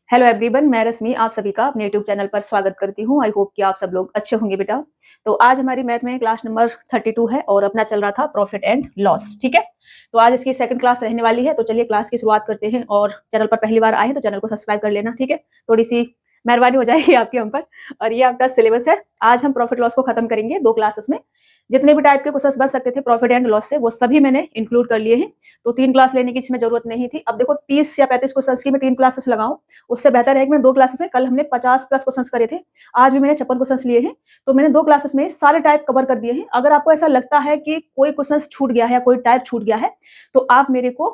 Hello everyone, मैं रश्मि आप सभी का अपने यूट्यूब चैनल पर स्वागत करती हूँ। आई होप कि आप सब लोग अच्छे होंगे बेटा। तो आज हमारी मैथ में क्लास नंबर 32 है और अपना चल रहा था प्रॉफिट एंड लॉस। ठीक है, तो आज इसकी सेकंड क्लास रहने वाली है। तो चलिए क्लास की शुरुआत करते हैं। और चैनल पर पहली बार आए हैं तो चैनल को सब्सक्राइब कर लेना। ठीक है, थोड़ी सी मेहरबानी हो जाएगी आपकी हम पर। और ये आपका सिलेबस है। आज हम प्रॉफिट लॉस को खत्म करेंगे 2 क्लासेस में। जितने भी टाइप के क्वेश्चंस बच सकते थे प्रॉफिट एंड लॉस से, वो सभी मैंने इंक्लूड कर लिए हैं। तो 3 क्लास लेने की इसमें जरूरत नहीं थी। अब देखो 30 या 35 क्वेश्चंस की मैं 3 क्लासेस लगाऊं, उससे बेहतर है कि मैं 2 क्लासेस में, कल हमने 50 प्लस क्वेश्चंस करे थे, आज भी मैंने 56 क्वेश्चंस लिए हैं। तो मैंने 2 क्लासेस में सारे टाइप कवर कर दिए हैं। अगर आपको ऐसा लगता है कि कोई क्वेश्चंस छूट गया है या कोई टाइप छूट गया है, तो आप मेरे को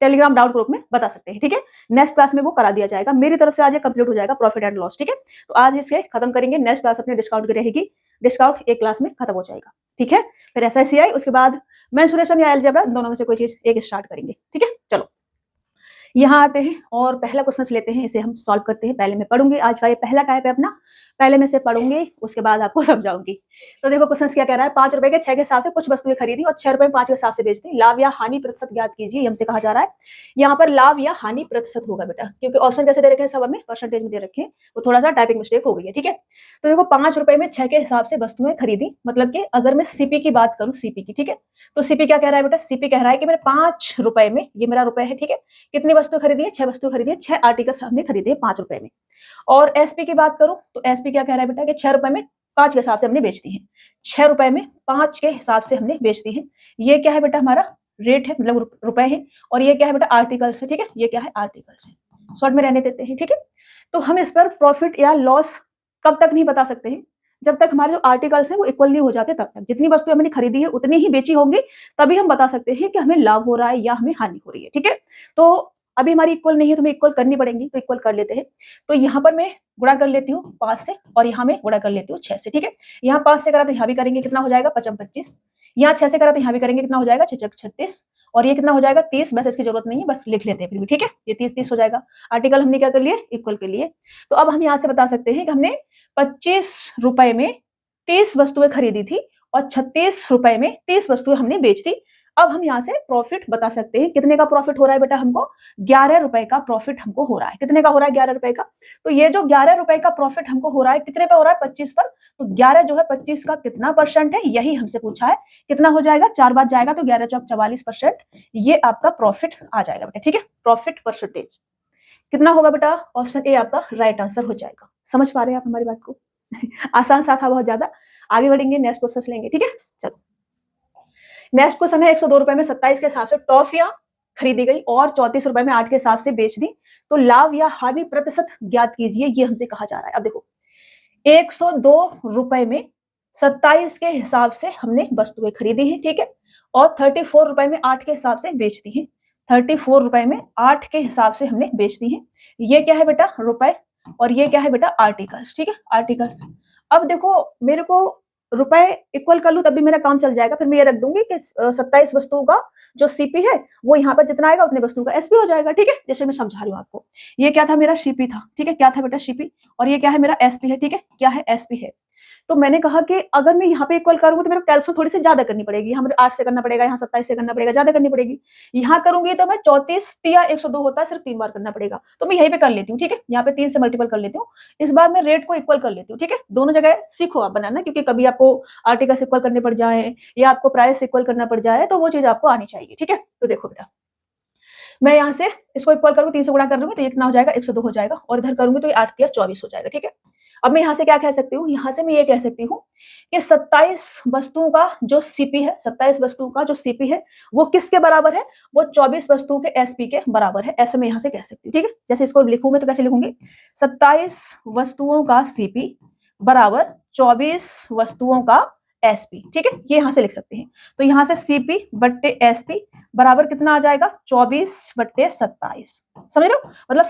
टेलीग्राम डाउट ग्रुप में बता सकते हैं। ठीक है, नेक्स्ट क्लास में वो करा दिया जाएगा। मेरी तरफ से आज ये कंप्लीट हो जाएगा प्रॉफिट एंड लॉस। ठीक है, तो आज इसे खत्म करेंगे। नेक्स्ट क्लास अपने डिस्काउंट की रहेगी। डिस्काउंट एक क्लास में खत्म हो जाएगा। ठीक है, फिर SICI, उसके बाद मेंसुरेशन या अलजेब्रा, दोनों में से कोई चीज एक स्टार्ट करेंगे। ठीक है, चलो यहाँ आते हैं और पहला क्वेश्चन लेते हैं, इसे हम सॉल्व करते हैं। पहले मैं पढ़ूंगी, आज का ये पहला टाइप है अपना, पहले मैं इसे पढ़ूंगी, उसके बाद आपको समझाऊंगी। तो देखो क्वेश्चन क्या कह रहा है। 5 रुपए के 6 के हिसाब से कुछ वस्तुएं खरीदी और 6 रुपए में 5 के हिसाब से बेच दी। लाभ या हानि प्रतिशत ज्ञात कीजिए, हमसे कहा जा रहा है। यहाँ पर लाभ या हानि प्रतिशत होगा बेटा, क्योंकि ऑप्शन कैसे दे रखे हैं, सब हमें परसेंटेज में दे रखे हैं, वो थोड़ा सा टाइपिंग मिस्टेक हो गई है। ठीक है, तो देखो 5 रुपए में 6 के हिसाब से वस्तुएं खरीदी, मतलब कि अगर मैं सीपी की बात करूं, सीपी की, ठीक है, तो सीपी क्या कह रहा है बेटा, सीपी कह रहा है कि मैंने 5 रुपए में, ये मेरा रुपए है, ठीक है, कितनी वस्तु खरीदी है, 6 वस्तु खरीदी है, 6 आर्टिकल्स हमने खरीदे 5 रुपए में। और एसपी की बात करूं तो एसपी क्या कह रहा है बेटा कि 6 रुपए में 5 के हिसाब से हमने बेच दी है। 6 रुपए में 5 के हिसाब से हमने बेच दी है। ये क्या है बेटा, हमारा रेट है, मतलब रुपए है। और ये क्या है बेटा, आर्टिकल्स है। ठीक है, ये क्या है, आर्टिकल्स है। शॉर्ट में रहने देते हैं। ठीक है, तो हम इस पर प्रॉफिट या लॉस कब तक नहीं बता सकते हैं, जब तक हमारे जो आर्टिकल्स हैं वो इक्वल नहीं हो जाते, तब तक। जितनी वस्तु हमने खरीदी है उतनी ही बेची होंगी, तभी हम बता सकते हैं कि हमें लाभ हो रहा है या हमें हानि हो रही है। ठीक है, तो अभी हमारी इक्वल नहीं है तो हमें इक्वल करनी पड़ेगी, तो इक्वल कर लेते हैं। तो यहाँ पर मैं गुणा कर लेती हूँ 5 से, और यहाँ मैं गुणा कर लेती हूँ 6 से। ठीक है, यहाँ 5 से करा तो यहाँ भी करेंगे, कितना हो जाएगा, 5 25। यहाँ 6 से करा तो यहाँ भी करेंगे, कितना हो जाएगा, 6 36। और ये कितना हो जाएगा, 30। बस इसकी जरूरत नहीं है, बस लिख लेते हैं फिर भी। ठीक है, ये 30 30 हो जाएगा। आर्टिकल हमने क्या कर लिए, इक्वल के लिए। तो अब हम यहाँ से बता सकते हैं कि हमने 25 रुपए में 30 वस्तुएं खरीदी थी और 36 रुपए में 30 वस्तुएं हमने बेच दी। अब हम यहाँ से प्रॉफिट बता सकते हैं। कितने का प्रॉफिट हो रहा है बेटा, हमको 11 रुपए का प्रॉफिट हमको हो रहा है। कितने का हो रहा है, 11 रुपए का। तो ये जो 11 रुपए का प्रॉफिट हमको हो रहा है, कितने पे हो रहा है, 25 पर। तो 11 जो है 25 का कितना परसेंट है, यही हमसे पूछा है। कितना हो जाएगा, 4 बार जाएगा तो 11 चौक 44%। ये आपका प्रॉफिट आ जाएगा बेटा। ठीक है, प्रॉफिट परसेंटेज कितना होगा बेटा, ऑप्शन ए आपका राइट आंसर हो जाएगा। समझ पा रहे हैं आप हमारी बात को? आसान सा था बहुत ज्यादा। आगे बढ़ेंगे, नेक्स्ट क्वेश्चन लेंगे। ठीक है, चलो नेक्स्ट क्वेश्चन है। 102 रुपए में 27 के हिसाब से टॉफियां खरीदी गई और 34 रुपए में 8 के हिसाब से बेच दी। तो लाभ या हानि प्रतिशत ज्ञात कीजिए, ये हमसे कहा जा रहा है। अब देखो 102 रुपए में 27 के हिसाब से हमने वस्तुएं खरीदी है, ठीक है, और 34 रुपए में 8 के हिसाब से बेच दी है। 34 रुपए में 8 के हिसाब से हमने बेच दी है। ये क्या है बेटा, रुपए, और ये क्या है बेटा, आर्टिकल्स। ठीक है, आर्टिकल्स। अब देखो मेरे को रुपए इक्वल कर लूं तब भी मेरा काम चल जाएगा। फिर मैं ये रख दूंगी कि 27 वस्तुओं का जो सीपी है वो यहाँ पर जितना आएगा उतने वस्तुओं का एसपी हो जाएगा। ठीक है, जैसे मैं समझा रही हूँ आपको। ये क्या था, मेरा सीपी था। ठीक है, क्या था बेटा, सीपी। और ये क्या है, मेरा एसपी है। ठीक है, क्या है, एसपी है। तो मैंने कहा कि अगर मैं यहाँ पे इक्वल करूंगी तो मेरे को कैलकुलेशन थोड़ी सी ज्यादा करनी पड़ेगी। यहाँ 8 से करना पड़ेगा, यहाँ 27 से करना पड़ेगा, ज्यादा करनी पड़ेगी। यहाँ करूंगी तो मैं 34 या 102 होता है, सिर्फ 3 बार करना पड़ेगा। तो मैं यहीं पे कर लेती हूँ। ठीक है, यहाँ पे 3 से मल्टीपल कर लेती हूँ। इस बार मैं रेट को इक्वल कर लेती हूँ। ठीक है, दोनों जगह सीखो आप बनाना, क्योंकि कभी आपको आर्टिकल्स इक्वल करने पड़ जाए या आपको प्राइस इक्वल करना पड़ जाए, तो वो चीज आपको आनी चाहिए। ठीक है, तो देखो बेटा, मैं यहाँ से इसको इक्वल करूंगी, 3 से गुणा कर दूंगी तो ये कितना हो जाएगा, 102 हो जाएगा। और इधर करूंगी तो ये 8 या 24 हो जाएगा। ठीक है, अब मैं यहाँ से क्या कह सकती हूँ, यहाँ से मैं ये कह सकती हूँ कि 27 वस्तुओं का जो सीपी है, 27 वस्तुओं का जो सीपी है वो किसके बराबर है, वो 24 वस्तुओं के एसपी के बराबर है। ऐसे मैं यहाँ से कह सकती हूँ। ठीक है, जैसे इसको लिखूं मैं तो कैसे लिखूंगी, 27 वस्तुओं का सीपी बराबर 24 वस्तुओं का एसपी। ठीक है, ये यहाँ से लिख सकते हैं। तो यहाँ से सीपी बट्टे एसपी बराबर कितना आ जाएगा, 24 बट्टे 27। समझ रहे हो, मतलब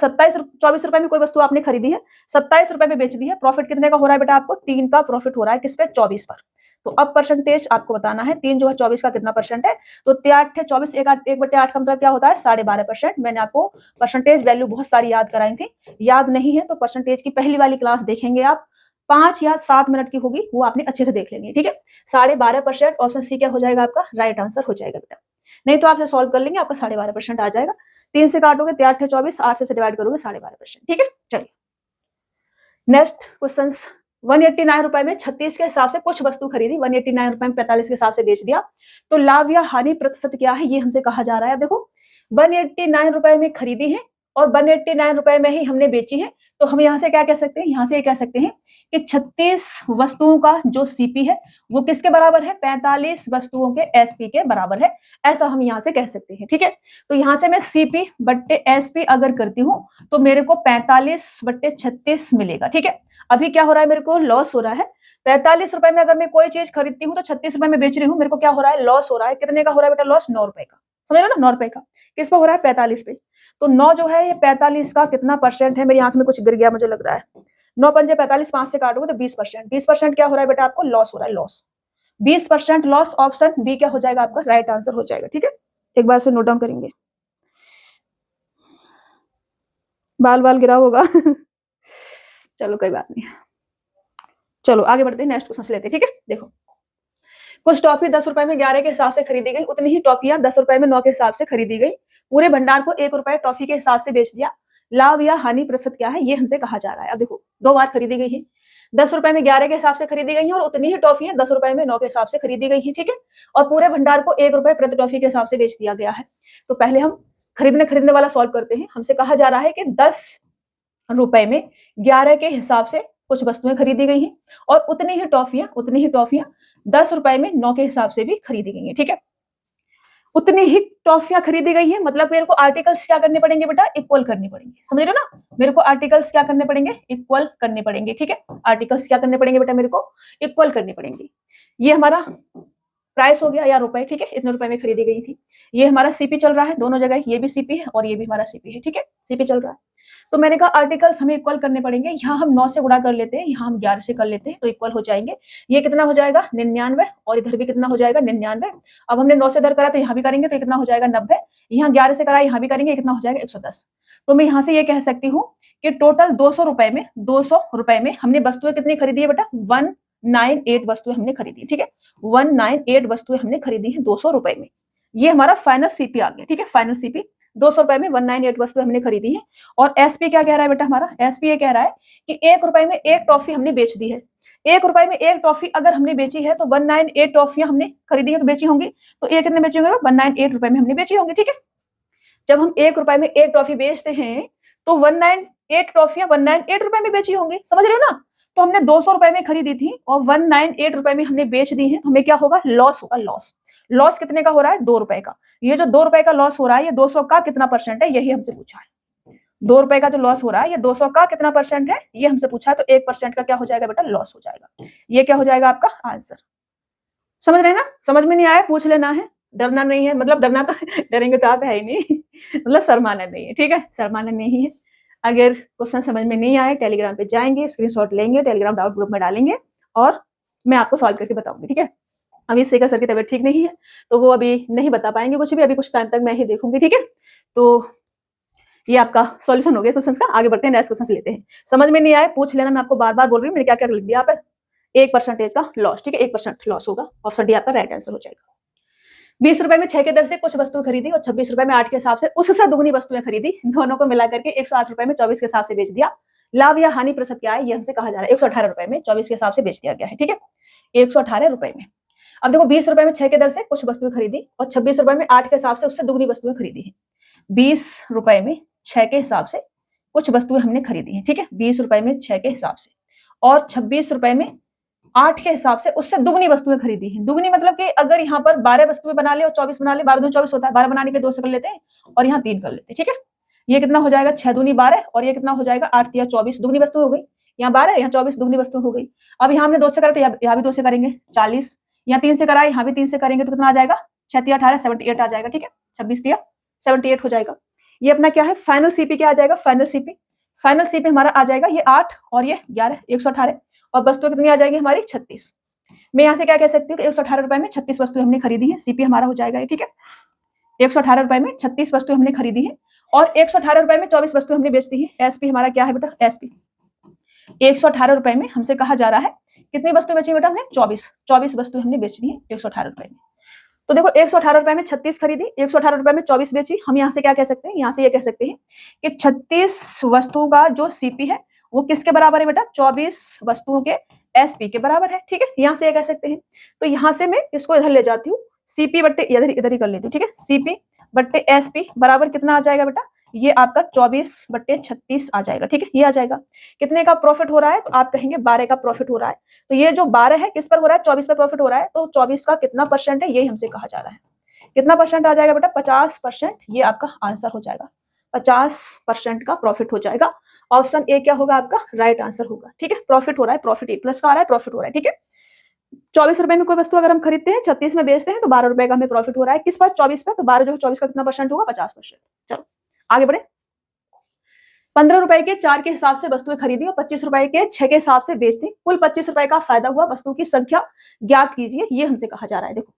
24 रुपए में कोई वस्तु आपने खरीदी है, 27 रुपए में बेच दी है। प्रॉफिट कितने का हो रहा है बेटा, आपको 3 का प्रॉफिट हो रहा है। किस पे, 24 पर। तो अब परसेंटेज आपको बताना है, 3 जो है 24 का कितना परसेंट है। तो 24 1 बट्टे 8 का मतलब क्या होता है, 12.5%। मैंने आपको परसेंटेज वैल्यू बहुत सारी याद कराई थी, याद नहीं है तो परसेंटेज की पहली वाली क्लास देखेंगे आप, 5 या 7 मिनट की होगी, वो आपने अच्छे से देख लेनी है, ठीक है। 12.5%, ऑप्शन सी क्या हो जाएगा आपका राइट आंसर हो जाएगा बेटा। नहीं तो आपसे सॉल्व कर लेंगे, आपका 12.5% आ जाएगा। 3 से काटोगे तो 8 24, 8 से डिवाइड करोगे 12.5%, ठीक है। चलिए नेक्स्ट क्वेश्चन, 189 रुपए में 36 के हिसाब से कुछ वस्तु खरीदी, 189 रुपए में 45 के हिसाब से बेच दिया, तो लाभ या हानि प्रतिशत क्या है, ये हमसे कहा जा रहा है। अब देखो 189 रुपए में खरीदी है और 189 रुपए में ही हमने बेची है, तो हम यहाँ से क्या कह सकते हैं, यहाँ से कह सकते हैं कि 36 वस्तुओं का जो सीपी है वो किसके बराबर है, 45 वस्तुओं के एसपी के बराबर है, ऐसा हम यहाँ से कह सकते हैं, ठीक है। तो यहाँ से मैं सीपी बट्टे एसपी अगर करती हूँ तो मेरे को 45 बट्टे 36 मिलेगा, ठीक है। अभी क्या हो रहा है, मेरे को लॉस हो रहा है। 45 रुपए में अगर मैं कोई चीज खरीदती हूँ तो 36 रुपए में बेच रही हूँ, मेरे को क्या हो रहा है, लॉस हो रहा है। कितने का हो रहा है बेटा लॉस, 9 रुपए का, समझ रहे हो ना, 9 रुपए का। किस पे हो रहा है, 45 पे। तो 9 जो है ये 45 का कितना परसेंट है, मेरी आंख में कुछ गिर गया मुझे लग रहा है। 9 पंजे 45, 5 से काटोगे तो 20%। 20% क्या हो रहा है बेटा आपको, लॉस हो रहा है, लॉस। 20% लॉस, ऑप्शन बी क्या हो जाएगा आपका राइट आंसर हो जाएगा, ठीक है। एक बार से नोट डाउन करेंगे, बाल बाल गिरा होगा चलो कोई बात नहीं, चलो आगे बढ़ते हैं, नेक्स्ट क्वेश्चन लेते हैं, ठीक है। देखो कुछ टॉफी 10 रुपए में 11 के हिसाब से खरीदी गई, उतनी ही टॉफियां 10 रुपए में 9 के हिसाब से खरीदी गई, पूरे भंडार को 1 रुपए टॉफी के हिसाब से बेच दिया, लाभ या हानि प्रतिशत क्या है, ये हमसे कहा जा रहा है। अब देखो 2 बार खरीदी गई है, 10 रुपए में 11 के हिसाब से खरीदी गई है और उतनी ही टॉफियां 10 रुपए में 9 के हिसाब से खरीदी गई है, ठीक है। और पूरे भंडार को 1 रुपए प्रति टॉफी के हिसाब से बेच दिया गया है। तो पहले हम खरीदने वाला सॉल्व करते हैं। हमसे कहा जा रहा है कि 10 रुपए में 11 के हिसाब से कुछ वस्तुएं खरीदी गई हैं और उतनी ही टॉफियां 10 रुपए में 9 के हिसाब से भी खरीदी गई हैं, ठीक है। उतनी ही टॉफियां खरीदी गई हैं, मतलब मेरे को आर्टिकल्स क्या करने पड़ेंगे बेटा, इक्वल करने पड़ेंगे, समझ रहे हो ना। मेरे को आर्टिकल्स क्या करने पड़ेंगे, इक्वल करने पड़ेंगे, ठीक है। आर्टिकल्स क्या करने पड़ेंगे बेटा, मेरे को इक्वल करने पड़ेंगे। ये हमारा प्राइस हो गया या रुपए, ठीक है, इतने रुपए में खरीदी गई थी। ये हमारा सीपी चल रहा है दोनों जगह, ये भी सीपी है और ये भी हमारा सीपी है, ठीक है, सीपी चल रहा है। तो मैंने कहा आर्टिकल्स हमें इक्वल करने पड़ेंगे, यहाँ हम 9 से गुणा कर लेते हैं, यहाँ हम 11 से कर लेते हैं, तो इक्वल हो जाएंगे। ये कितना हो जाएगा 99 और इधर भी कितना हो जाएगा 99। अब हमने 9 से इधर करा तो यहाँ भी करेंगे तो कितना हो जाएगा 90, यहाँ 11 से करा यहाँ भी करेंगे, कितना हो जाएगा 110। तो मैं यहाँ से ये कह सकती हूँ कि टोटल 200 रुपए में हमने वस्तुएं कितनी खरीदी है बेटा, 198 वस्तुएं हमने खरीदी, ठीक है। 198 वस्तुएं हमने खरीदी है 200 रुपए में। ये हमारा फाइनल सीपी आ गया, ठीक है, फाइनल सीपी 200 रुपए में 198 वस्तुएं हमने खरीदी है। और एसपी क्या कह रहा है बेटा, हमारा एसपी ये कह रहा है कि 1 रुपए में एक टॉफी हमने बेच दी है। 1 रुपए में एक टॉफी अगर हमने बेची है तो 198 टॉफियां हमने खरीदी है तो बेची होंगी, तो एक कितने बेची होंगे, 198 रुपए में हमने बेची होंगी, ठीक है। जब हम 1 रुपए में एक टॉफी बेचते हैं तो 198 टॉफियां 198 रुपए में बेची होंगी, समझ रहे हो ना। तो हमने 200 रुपए में खरीदी थी और 198 रुपए में हमने बेच दी है, हमें क्या होगा, लॉस होगा, लॉस। लॉस कितने का हो रहा है, 2 रुपए का। ये जो 2 रुपए का लॉस हो रहा है ये 200 का कितना परसेंट है, यही हमसे पूछा है। 2 रुपए का जो लॉस हो रहा है ये 200 का कितना परसेंट है, ये हमसे पूछा है। तो 1% का क्या हो जाएगा बेटा, लॉस हो जाएगा। ये क्या हो जाएगा आपका आंसर, समझ रहे हैं ना। समझ में नहीं आया पूछ लेना है, डरना नहीं है, मतलब डरना तो डरेंगे तो आप है ही नहीं मतलब शर्माना नहीं है, ठीक है, शर्माना नहीं है। अगर क्वेश्चन समझ में नहीं आए टेलीग्राम पे जाएंगे, स्क्रीनशॉट लेंगे, टेलीग्राम डाउट ग्रुप में डालेंगे और मैं आपको सॉल्व करके बताऊंगी, ठीक है। अभी शेखर सर की तबीयत ठीक नहीं है तो वो अभी नहीं बता पाएंगे कुछ भी, अभी कुछ टाइम तक मैं ही देखूंगी, ठीक है। तो ये आपका सॉल्यूशन हो गया क्वेश्चंस का। आगे बढ़ते हैं, नेक्स्ट क्वेश्चन लेते हैं। समझ में नहीं आए पूछ लेना, मैं आपको बार बार बोल रही हूँ, मैंने क्या क्या लिख दिया यहाँ पर, 1% का लॉस, ठीक है, 1% लॉस होगा, ऑप्शन डी आपका राइट आंसर हो जाएगा। 20 रुपए में 6 के दर से कुछ वस्तुएं खरीदी और 26 रुपए में 8 के हिसाब से उससे दुगनी वस्तुएं खरीदी, दोनों को मिलाकर के 108 रुपए में 24 के हिसाब से बेच दिया, लाभ या हानि प्रतिशत क्या है, ये हमसे कहा जा रहा है। 118 रुपए में 24 के हिसाब से बेच दिया गया है, ठीक है, 118 रुपए में। अब देखो 20 रुपए में 6 के दर से कुछ वस्तुएं खरीदी और 26 रुपए में 8 के हिसाब से उससे दुगनी वस्तुएं खरीदी है। 20 रुपए में 6 के हिसाब से कुछ वस्तुएं हमने खरीदी है, ठीक है, 20 रुपए में 6 के हिसाब से और 26 रुपए में 8 के हिसाब से उससे दुगनी वस्तुएं खरीदी है। दुगनी मतलब कि अगर यहाँ पर 12 वस्तुएं बना ले और 24 बना ले, 12 दूनी 24 होता है, 12 बनाने के 2 से कर लेते हैं और यहाँ 3 कर लेते हैं, ठीक है। ये कितना हो जाएगा 6 दूनी 12 और ये कितना हो जाएगा 8 या 24, दुगनी वस्तु हो गई, यहाँ 12 यहाँ 24 दुगनी वस्तु हो गई। अब यहाँ हमने 2 से करा तो यहाँ भी 2 से करेंगे 40, यहाँ 3 से करा यहाँ भी 3 से करेंगे तो कितना आ जाएगा 6 या 18 78 आ जाएगा, ठीक है, 26 या 78 हो जाएगा। ये अपना क्या है फाइनल सीपी क्या आ जाएगा, फाइनल सीपी हमारा आ जाएगा ये 8 और ये 11 118 और वस्तुएं कितनी आ जाएगी हमारी 36। मैं यहाँ से क्या कह सकती हूँ कि 118 रुपए में 36 वस्तुएं हमने खरीदी है, सीपी हमारा हो जाएगा ये, ठीक है। 118 रुपए में 36 वस्तुएं हमने खरीदी है और 118 रुपए में 24 वस्तुएं हमने बेच दी है। एसपी हमारा क्या है बेटा, एसपी 118 रुपए में हमसे कहा जा रहा है कितनी वस्तु बेची बेटा हमने 24 वस्तु हमने बेचनी है 118 रुपए में। तो देखो 118 रुपए में 36 खरीदी, 118 रुपए में 24 बेची। हम यहाँ से क्या कह सकते हैं, यहाँ से ये कह सकते हैं कि 36 वस्तुओं का जो सीपी है वो किसके बराबर है बेटा, 24 वस्तुओं के एसपी के बराबर है। ठीक है, यहाँ से ये कह सकते हैं। तो यहाँ से मैं इसको इधर ले जाती हूँ, सीपी बट्टे इधर ही कर लेती हूँ। ठीक है, सीपी बट्टे एसपी बराबर कितना आ जाएगा बेटा, ये आपका 24/36 आ जाएगा। ठीक है, ये आ जाएगा। कितने का प्रॉफिट हो रहा है, तो आप कहेंगे 12 का प्रॉफिट हो रहा है। तो ये जो 12 है किस पर हो रहा है, 24 पर प्रॉफिट हो रहा है। तो 24 का कितना परसेंट है, ये हमसे कहा जा रहा है। कितना परसेंट आ जाएगा बेटा, 50%। ये आपका आंसर हो जाएगा, 50% का प्रॉफिट हो जाएगा। ऑप्शन ए क्या होगा आपका, राइट आंसर होगा। ठीक है, प्रॉफिट हो रहा है, प्रॉफिट ए प्लस का आ रहा है, प्रॉफिट हो रहा है। ठीक है, 24 रुपए में कोई वस्तु अगर हम खरीदते हैं, 36 में बेचते हैं, तो 12 रुपए का हमें प्रॉफिट हो रहा है। किस पर, 24 पे। तो 12 जो है 24 का कितना परसेंट होगा, 50%। चलो आगे बढ़े। 15 रुपए के 4 के हिसाब से वस्तुएं खरीदी और 25 रुपए के 6 के हिसाब से बेच दी। कुल 25 रुपए का फायदा हुआ, वस्तु की संख्या ज्ञात कीजिए, ये हमसे कहा जा रहा है। देखो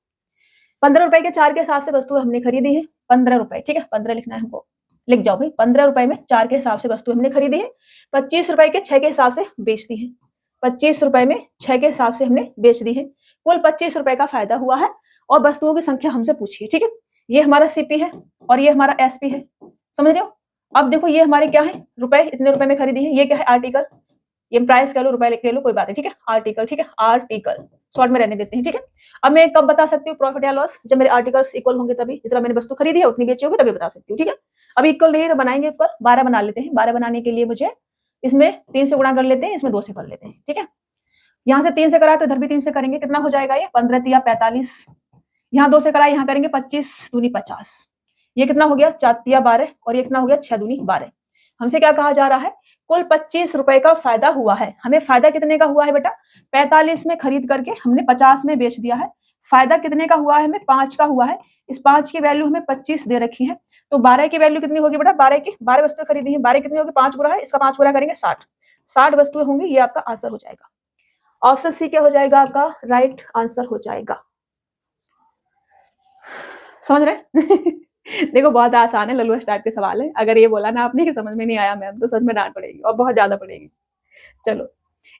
15 रुपए के 4 के हिसाब से वस्तुएं हमने खरीदी है, 15 रुपए। ठीक है, 15 लिखना है हमको, लिख जाओ भाई। 15 रुपए में 4 के हिसाब से वस्तु हमने खरीदी है, 25 रुपए के 6 के हिसाब से बेच दी है। 25 रुपए में 6 के हिसाब से हमने बेच दी है। कुल 25 रुपए का फायदा हुआ है और वस्तुओं की संख्या हमसे पूछी है। ठीक है, ये हमारा सीपी है और ये हमारा एसपी है, समझ रहे हो। अब देखो ये हमारे क्या है, रुपए, इतने रुपए में खरीदी है। ये क्या है, आर्टिकल, ये प्राइस कह लो, रुपए लिख लो, कोई बात नहीं। ठीक है, आर्टिकल। ठीक है, आर्टिकल शॉर्ट में रहने देते हैं। ठीक है, अब मैं कब बता सकती हूँ प्रॉफिट या लॉस, जब मेरे आर्टिकल्स इक्वल होंगे तभी। जितना मैंने वस्तु खरीदी है उतनी बेची होगी तभी बता सकती हूँ। ठीक है, अभी इक्वल नहीं तो बनाएंगे ऊपर, 12 बना लेते हैं। 12 बनाने के लिए मुझे इसमें 3 से गुणा कर लेते हैं, इसमें 2 से कर लेते हैं। ठीक है, यहाँ से 3 से करा तो इधर भी 3 से करेंगे, कितना हो जाएगा ये, 15 या 45। यहाँ 2 से करा, यहाँ करेंगे 25 दूनी 50। ये कितना हो गया, 4 या 12 और ये कितना हो गया, 6 दूनी 12। हमसे क्या कहा जा रहा है, कुल 25 रुपए का फायदा हुआ है। हमें फायदा कितने का हुआ है बेटा, 45 में खरीद करके हमने 50 में बेच दिया है। फायदा कितने का हुआ है, हमें 5 का हुआ है। इस 5 की वैल्यू हमें 25 दे रखी है, तो 12 की वैल्यू कितनी होगी बेटा, 12 की 12 वस्तुएं खरीदी है, 12 कितनी होगी, 5 गुना है, इसका 5 गुना करेंगे 60 वस्तुएं होंगी। ये आपका आंसर हो जाएगा। ऑप्शन सी क्या हो जाएगा आपका, राइट आंसर हो जाएगा। समझ रहे देखो बहुत आसान है, ललुआ टाइप के सवाल है। अगर ये बोला ना आपने कि समझ में नहीं आया मैम, तो सच में डांट पड़ेगी और बहुत ज्यादा पड़ेगी। चलो,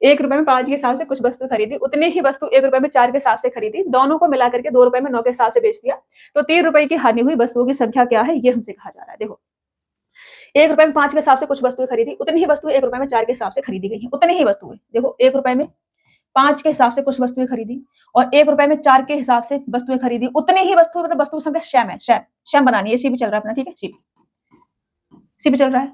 1 रुपए में 5 के हिसाब से कुछ वस्तु खरीदी, उतनी ही वस्तु 1 रुपए में 4 के हिसाब से खरीदी, दोनों को मिला करके 2 रुपए में 9 के हिसाब से बेच दिया, तो 3 रुपए की हानि हुई। वस्तुओं की संख्या क्या है, ये हमसे कहा जा रहा है। देखो 1 रुपए में 5 के हिसाब से कुछ वस्तुएं खरीदी, उतनी ही वस्तुएं 1 रुपए में 4 के हिसाब से खरीदी गई है, उतनी ही वस्तुएं। देखो 1 रुपए में 5 के हिसाब से कुछ वस्तुएं खरीदी और 1 रुपए में 4 के हिसाब से वस्तुएं खरीदी, उतनी ही वस्तु, मतलब वस्तु संख्या शैम है, शैम बनानी है। सीपी चल रहा है अपना। ठीक है, सीपी चल रहा है,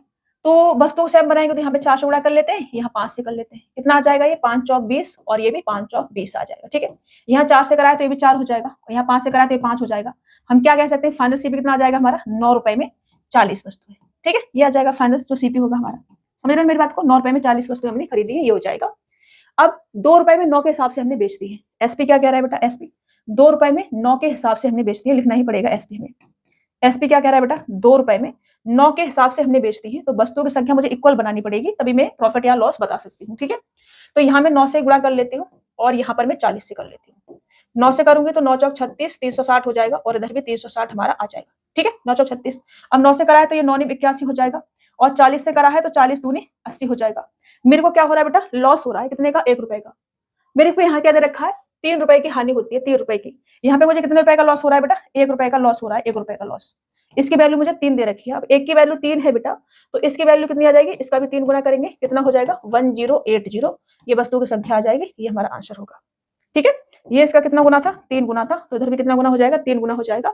तो वस्तु को शैम बनाएंगे तो यहाँ पे 4 से गुणा कर लेते हैं, यहाँ 5 से कर लेते हैं। कितना आ जाएगा, ये 5 चौक 20 और ये भी 5 चौक 20 आ जाएगा। ठीक है, यहाँ 4 से कराए तो ये भी 4 हो जाएगा और यहाँ 5 से कराए तो ये 5 हो जाएगा। हम क्या कह सकते हैं, फाइनल सीपी कितना आ जाएगा हमारा, 9 रुपए में 40 वस्तुएं। ठीक है, ये आ जाएगा फाइनल जो सीपी होगा हमारा। समझ रहे हैं मेरी बात को, 9 रुपए में 40 वस्तुएं हमने खरीदी है, ये हो जाएगा। अब 2 रुपए में 9 के हिसाब से हमने बेच दी है। एसपी क्या कह रहा है बेटा, एसपी 2 रुपए में 9 के हिसाब से हमने बेच दी है, लिखना ही पड़ेगा एसपी में। एसपी क्या कह रहा है बेटा, 2 रुपए में 9 के हिसाब से हमने बेच दी है, तो वस्तुओं की संख्या मुझे इक्वल बनानी पड़ेगी, तभी मैं प्रॉफिट या लॉस बता सकती हूँ। ठीक है, तो यहाँ मैं 9 से गुणा कर लेती हूँ और यहाँ पर मैं 40 से कर लेती हूँ। 9 से करूंगी तो 9 चौक 36, 360 हो जाएगा और इधर भी 360 हमारा आ जाएगा। ठीक है, 9 चौक 36। अब 9 से करा है तो ये 9 81 हो जाएगा और 40 से करा है तो 40 दूनी 80 हो जाएगा। मेरे को क्या हो रहा है बेटा, लॉस हो रहा है, कितने का, 1 रुपए का। मेरे को यहाँ क्या दे रखा है, 3 रुपए की हानि होती है, 3 रुपए की। यहाँ पे मुझे कितने रुपए का लॉस हो रहा है बेटा, 1 रुपए का लॉस हो रहा है, 1 रुपए का लॉस। इसकी वैल्यू मुझे 3 दे रखी है। अब 1 की वैल्यू 3 है बेटा, तो इसकी वैल्यू कितनी आ जाएगी, इसका भी 3 गुना करेंगे, कितना हो जाएगा, 1080। ये वस्तुओं की संख्या आ जाएगी, ये हमारा आंसर होगा। ठीक है, ये इसका कितना गुना था, 3 गुना था, तो इधर भी कितना गुना हो जाएगा, 3 गुना हो जाएगा,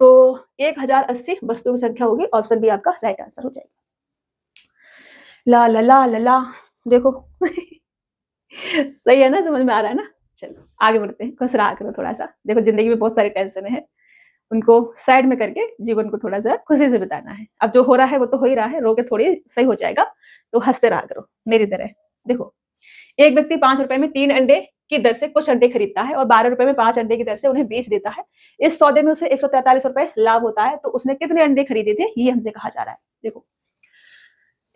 तो 1080 वस्तुओं की संख्या होगी। ऑप्शन बी आपका राइट आंसर हो जाएगा। ला ला ला ला ला, देखो सही है ना, समझ में आ रहा है ना। चलो आगे बढ़ते हैं, खुश रहा करो थोड़ा सा। देखो जिंदगी में बहुत सारी टेंशन है, उनको साइड में करके जीवन को थोड़ा सा खुशी से बिताना है। अब जो हो रहा है वो तो हो ही रहा है, रो के थोड़ी सही हो जाएगा, तो हंसते रहा करो मेरी तरह। देखो एक व्यक्ति 5 रुपए में 3 अंडे की दर से कुछ अंडे खरीदता है और 12 रुपए में 5 अंडे की दर से उन्हें बेच देता है। इस सौदे में उसे 143 रुपए लाभ होता है, तो उसने कितने अंडे खरीदे थे, ये हमसे कहा जा रहा है। देखो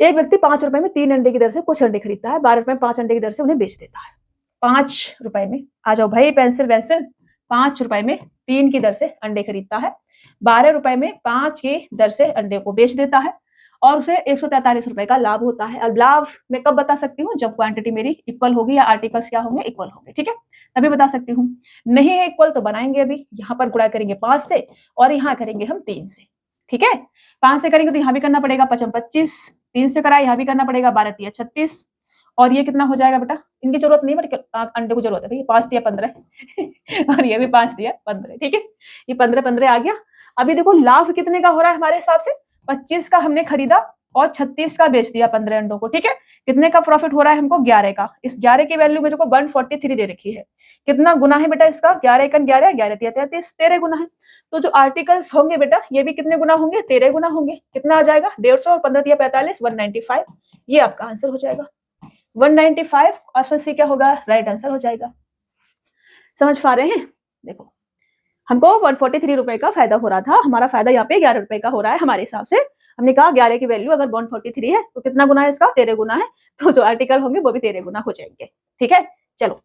एक व्यक्ति 5 रुपए में 3 अंडे की दर से कुछ अंडे खरीदता है, 12 रुपए में 5 अंडे की दर से उन्हें बेच देता है। 5 रुपए में, आ जाओ भाई पेंसिल वेंसिल, 5 रुपए में 3 की दर से अंडे खरीदता है, 12 रुपए में 5 की दर से अंडे को बेच देता है और उसे 143 रुपए का लाभ होता है। अब लाभ मैं कब बता सकती हूँ, जब क्वांटिटी मेरी इक्वल होगी या आर्टिकल्स क्या होंगे, इक्वल होंगे, ठीक है, तभी बता सकती हूँ। नहीं है इक्वल तो बनाएंगे अभी, यहाँ पर गुणा करेंगे 5 से और यहाँ करेंगे हम 3 से, ठीक है। 5 से करेंगे तो यहाँ भी करना पड़ेगा 5 25, 3 से करा यहाँ भी करना पड़ेगा 12 3 36, और ये कितना हो जाएगा बेटा, इनकी जरूरत नहीं बट अंडे को जरूरत है भैया, 5 दिया 15 और ये भी 5 दिया 15, ठीक है, ये 15 15 आ गया। अभी देखो लाभ कितने का हो रहा है हमारे हिसाब से, 25 का हमने खरीदा और 36 का बेच दिया 15 अंडों को, ठीक है। कितने का प्रॉफिट हो रहा है हमको, 11 का। इस 11 की वैल्यू मेरे को 143 दे रखी है। कितना गुना है बेटा इसका, 11 1 11, 11 3 33, 13 गुना है। तो जो आर्टिकल्स होंगे बेटा ये भी कितने गुना होंगे, 13 गुना होंगे। कितना आ जाएगा, 150 और 15 3 45, 195। ये आपका आंसर हो जाएगा 195। ऑप्शन सी क्या होगा, राइट आंसर हो जाएगा। समझ पा रहे हैं, देखो हमको 143 रुपए का फायदा हो रहा था, हमारा फायदा यहाँ पे 11 रुपए का हो रहा है हमारे हिसाब से। हमने कहा 11 की वैल्यू अगर 143 है तो कितना गुना है इसका, 13 गुना है। तो जो आर्टिकल होंगे वो भी 13 गुना हो जाएंगे, ठीक है। चलो,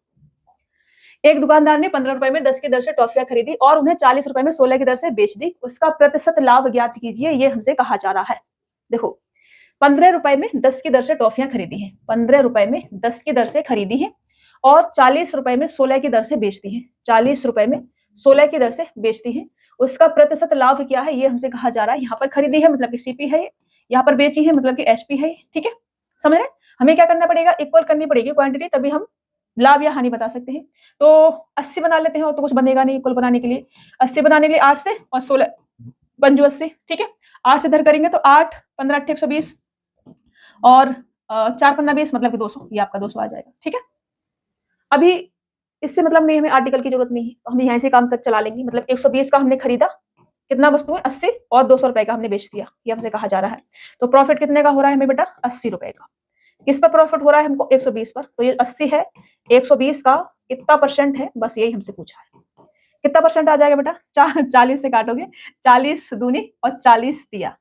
एक दुकानदार ने 15 रुपए में 10 की दर से टॉफियां खरीदी और उन्हें 40 रुपए में 16 की दर से बेच दी, उसका प्रतिशत लाभ ज्ञात कीजिए, ये हमसे कहा जा रहा है। देखो 15 रुपए में 10 की दर से टॉफियां खरीदी हैं, 15 रुपए में 10 की दर से खरीदी हैं और 40 रुपए में 16 की दर से बेचती हैं, 40 रुपए में 16 की दर से बेचती हैं, उसका प्रतिशत लाभ क्या है ये हमसे कहा जा रहा है। यहाँ पर खरीदी है मतलब कि सीपी है, यहाँ पर बेची है मतलब कि एसपी है, ठीक है, समझ रहे। हमें क्या करना पड़ेगा, इक्वल करनी पड़ेगी क्वांटिटी, तभी हम लाभ या हानि बता सकते हैं। तो 80 बना लेते हैं, और तो कुछ बनेगा नहीं इक्वल बनाने के लिए। 80 बनाने के लिए 8 से और 16 पंजू 80, ठीक है। 8 से इधर करेंगे तो 8 15 8 120 और 4 15 20 मतलब कि 200, ये आपका 200 आ जाएगा, ठीक है। अभी इससे मतलब नहीं, हमें आर्टिकल की जरूरत नहीं है, तो हम यहाँ से काम कर चला लेंगे। मतलब 120 का हमने खरीदा, कितना वस्तु है 80, और 200 रुपए का हमने बेच दिया, ये हमसे कहा जा रहा है। तो प्रॉफिट कितने का हो रहा है हमें बेटा, 80 रुपए का। किस पर प्रॉफिट हो रहा है हमको, 120 पर। तो ये 80 है, 120 का कितना परसेंट है, बस यही हमसे पूछा है। कितना परसेंट आ जाएगा बेटा, 40 से काटोगे, 40 दूनी और 40 दिया,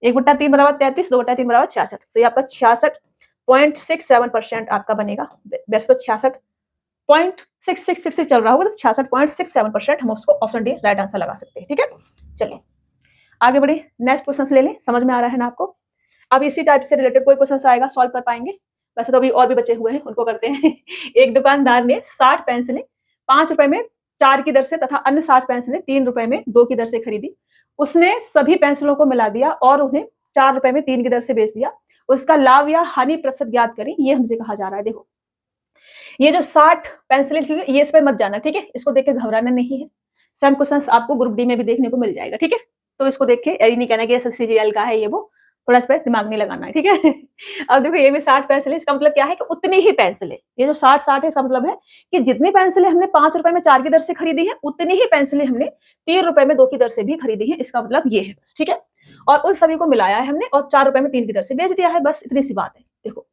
1/3 बराबर 33, 2/3 बराबर 66। तो ये आपका 66.67% आपका बनेगा। वैसे तो 66.6666 चल रहा होगा, तो 66.67% हम उसको ऑप्शन डी राइट आंसर लगा सकते हैं, ठीक है। चलिए आगे बढ़े, नेक्स्ट क्वेश्चन ले लें। समझ में आ रहा है ना आपको। अब इसी टाइप से रिलेटेड कोई क्वेश्चन आएगा, सॉल्व कर पाएंगे। वैसे तो अभी और भी बचे हुए हैं, उनको करते हैं। एक दुकानदार ने 60 पेंसिलें 5 रुपए में 4 की दर से तथा अन्य 60 पेंसिलें 3 रुपए में 2 की दर से खरीदी। उसने सभी पेंसिलों को मिला दिया और उन्हें 4 रुपए में 3 की दर से बेच दिया, उसका लाभ या हानि प्रतिशत ज्ञात करें, ये हमसे कहा जा रहा है। देखो ये जो 60 पेंसिलें थी, ये इस पे मत जाना, ठीक है, इसको देख के घबराना नहीं है। सेम क्वेश्चंस आपको ग्रुप डी में भी देखने को मिल जाएगा, ठीक है। तो इसको देख के ये नहीं कहना कि एसएससीजीएल का है ये वो, थोड़ा इस पर दिमाग नहीं लगाना है, ठीक है। अब देखो ये भी 60 पेंसिल, इसका मतलब क्या है कि उतनी ही पेंसिलें, ये जो 60 है इसका मतलब है कि जितनी पेंसिलें हमने 5 रुपए में 4 की दर से खरीदी है, उतनी ही पेंसिलें हमने 3 रुपए में 2 की दर से भी खरीदी है, इसका मतलब ये है बस, ठीक है। और उन सभी को मिलाया है हमने और 4 रुपए में 3 की दर से बेच दिया है, बस इतनी सी बात है। देखो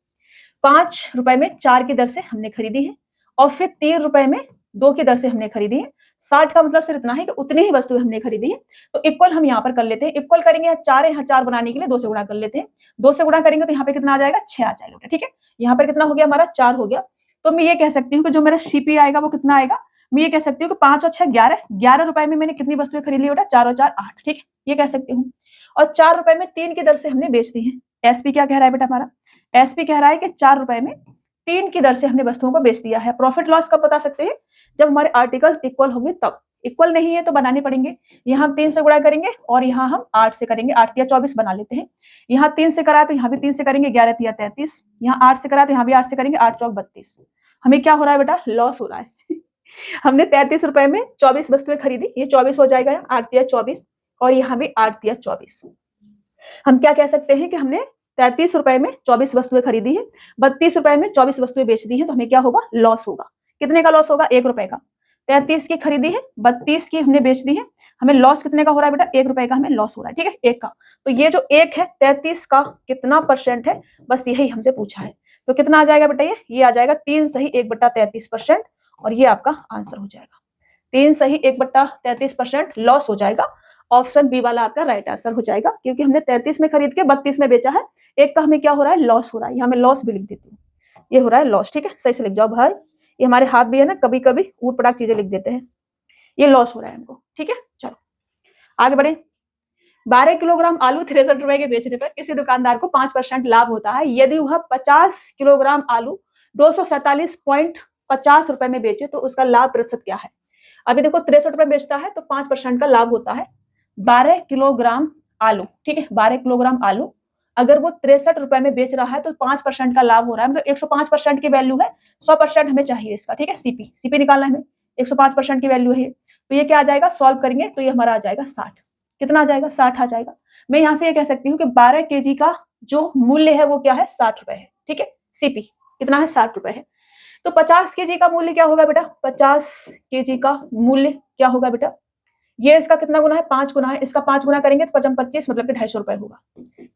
5 रुपए में 4 की दर से हमने खरीदी है और फिर 3 रुपए में 2 की दर से हमने खरीदी है। 60 का मतलब सिर्फ इतना है कि उतनी ही वस्तुएं हमने खरीदी है। तो इक्वल हम यहाँ पर कर लेते हैं, इक्वल करेंगे 4 है, 4 बनाने के लिए 2 से गुणा कर लेते हैं। 2 से गुणा करेंगे तो यहाँ पे कितना आ जाएगा, 6 आ जाएगा, ठीक है। यहाँ पर कितना हो गया हमारा, 4 हो गया। तो मैं ये कह सकती हूँ कि जो मेरा सीपी आएगा वो कितना आएगा, मैं ये कह सकती हूँ कि 5 और 6 11, 11 रुपए में मैंने कितनी वस्तुएं खरीद ली बेटा, 4 और 4 8, ठीक है, ये कह सकती हूँ। और 4 रुपए में 3 की दर से हमने बेच दी है। एसपी क्या कह रहा है बेटा हमारा, एसपी कह रहा है कि 4 रुपए में 3 की दर से हमने वस्तुओं को बेच दिया है। प्रॉफिट लॉस कब बता सकते हैं, जब हमारे आर्टिकल इक्वल होंगे तब। इक्वल नहीं है तो बनाने पड़ेंगे। यहाँ हम 3 से गुणा करेंगे और यहाँ हम 8 से करेंगे, 8 या 24 बना लेते हैं। यहाँ 3 से करा तो यहाँ भी 3 से करेंगे, 11 या 33। यहाँ 8 से करा तो यहाँ भी 8 से करेंगे, 8 चौक 32। हमें क्या हो रहा है बेटा, लॉस हो रहा है। हमने 33 रुपए में 24 वस्तुएं खरीदी, ये 24 हो जाएगा, 8 या 24 और यहाँ भी 8 या 24। हम क्या कह सकते हैं कि हमने 33 रुपए में 24 वस्तुएं खरीदी है, 32 रुपए में 24 वस्तुएं बेच दी है, तो हमें क्या होगा, लॉस होगा। कितने का लॉस होगा, 1 रुपए का। 33 की खरीदी है, 32 की हमने बेच दी है, हमें लॉस कितने का हो रहा है बेटा, 1 रुपए का हमें लॉस हो रहा है, ठीक है, 1 का। तो ये जो 1 है 33 का कितना परसेंट है, बस यही हमसे पूछा है। तो कितना आ जाएगा बेटा, ये आ जाएगा 3 सही 1/33%, और ये आपका आंसर हो जाएगा। 3 सही 1/33% लॉस हो जाएगा। ऑप्शन बी वाला आपका राइट आंसर हो जाएगा, क्योंकि हमने 33 में खरीद के 32 में बेचा है, 1 का हमें क्या हो रहा है, लॉस हो रहा है। यहाँ मैं लॉस भी लिख देती हूँ, ये हो रहा है लॉस, ठीक है, सही से लिख जाओ भाई। ये हमारे हाथ भी है ना, कभी कभी ऊट पटाक चीजें लिख देते हैं, ये लॉस हो रहा है हमको, ठीक है। चलो आगे बढ़े। 12 किलोग्राम आलू 63 रुपए के बेचने पर किसी दुकानदार को 5% लाभ होता है। यदि वह 50 किलोग्राम आलू 247.50 रुपए में बेचे तो उसका लाभ प्रतिशत क्या है। अभी देखो 63 रुपए बेचता है तो 5% का लाभ होता है 12 किलोग्राम आलू, ठीक है। 12 किलोग्राम आलू अगर वो 63 रुपए में बेच रहा है तो 5% का लाभ हो रहा है, मतलब 105% की वैल्यू है, 100% हमें चाहिए इसका, ठीक है। सीपी निकालना है हमें, 105% की वैल्यू है, तो ये क्या आ जाएगा, सॉल्व करेंगे तो ये हमारा आ जाएगा 60। कितना आ जाएगा, 60 आ जाएगा। मैं यहाँ से ये कह सकती हूँ कि 12 केजी का जो मूल्य है वो क्या है, 60 रुपए है, ठीक है। सीपी कितना है, 60 रुपए है। तो 50 केजी का मूल्य क्या होगा बेटा, 50 केजी का मूल्य क्या होगा बेटा, ये इसका कितना गुना है, 5 गुना है, इसका 5 गुना करेंगे तो 25 मतलब कि 250 रुपए होगा।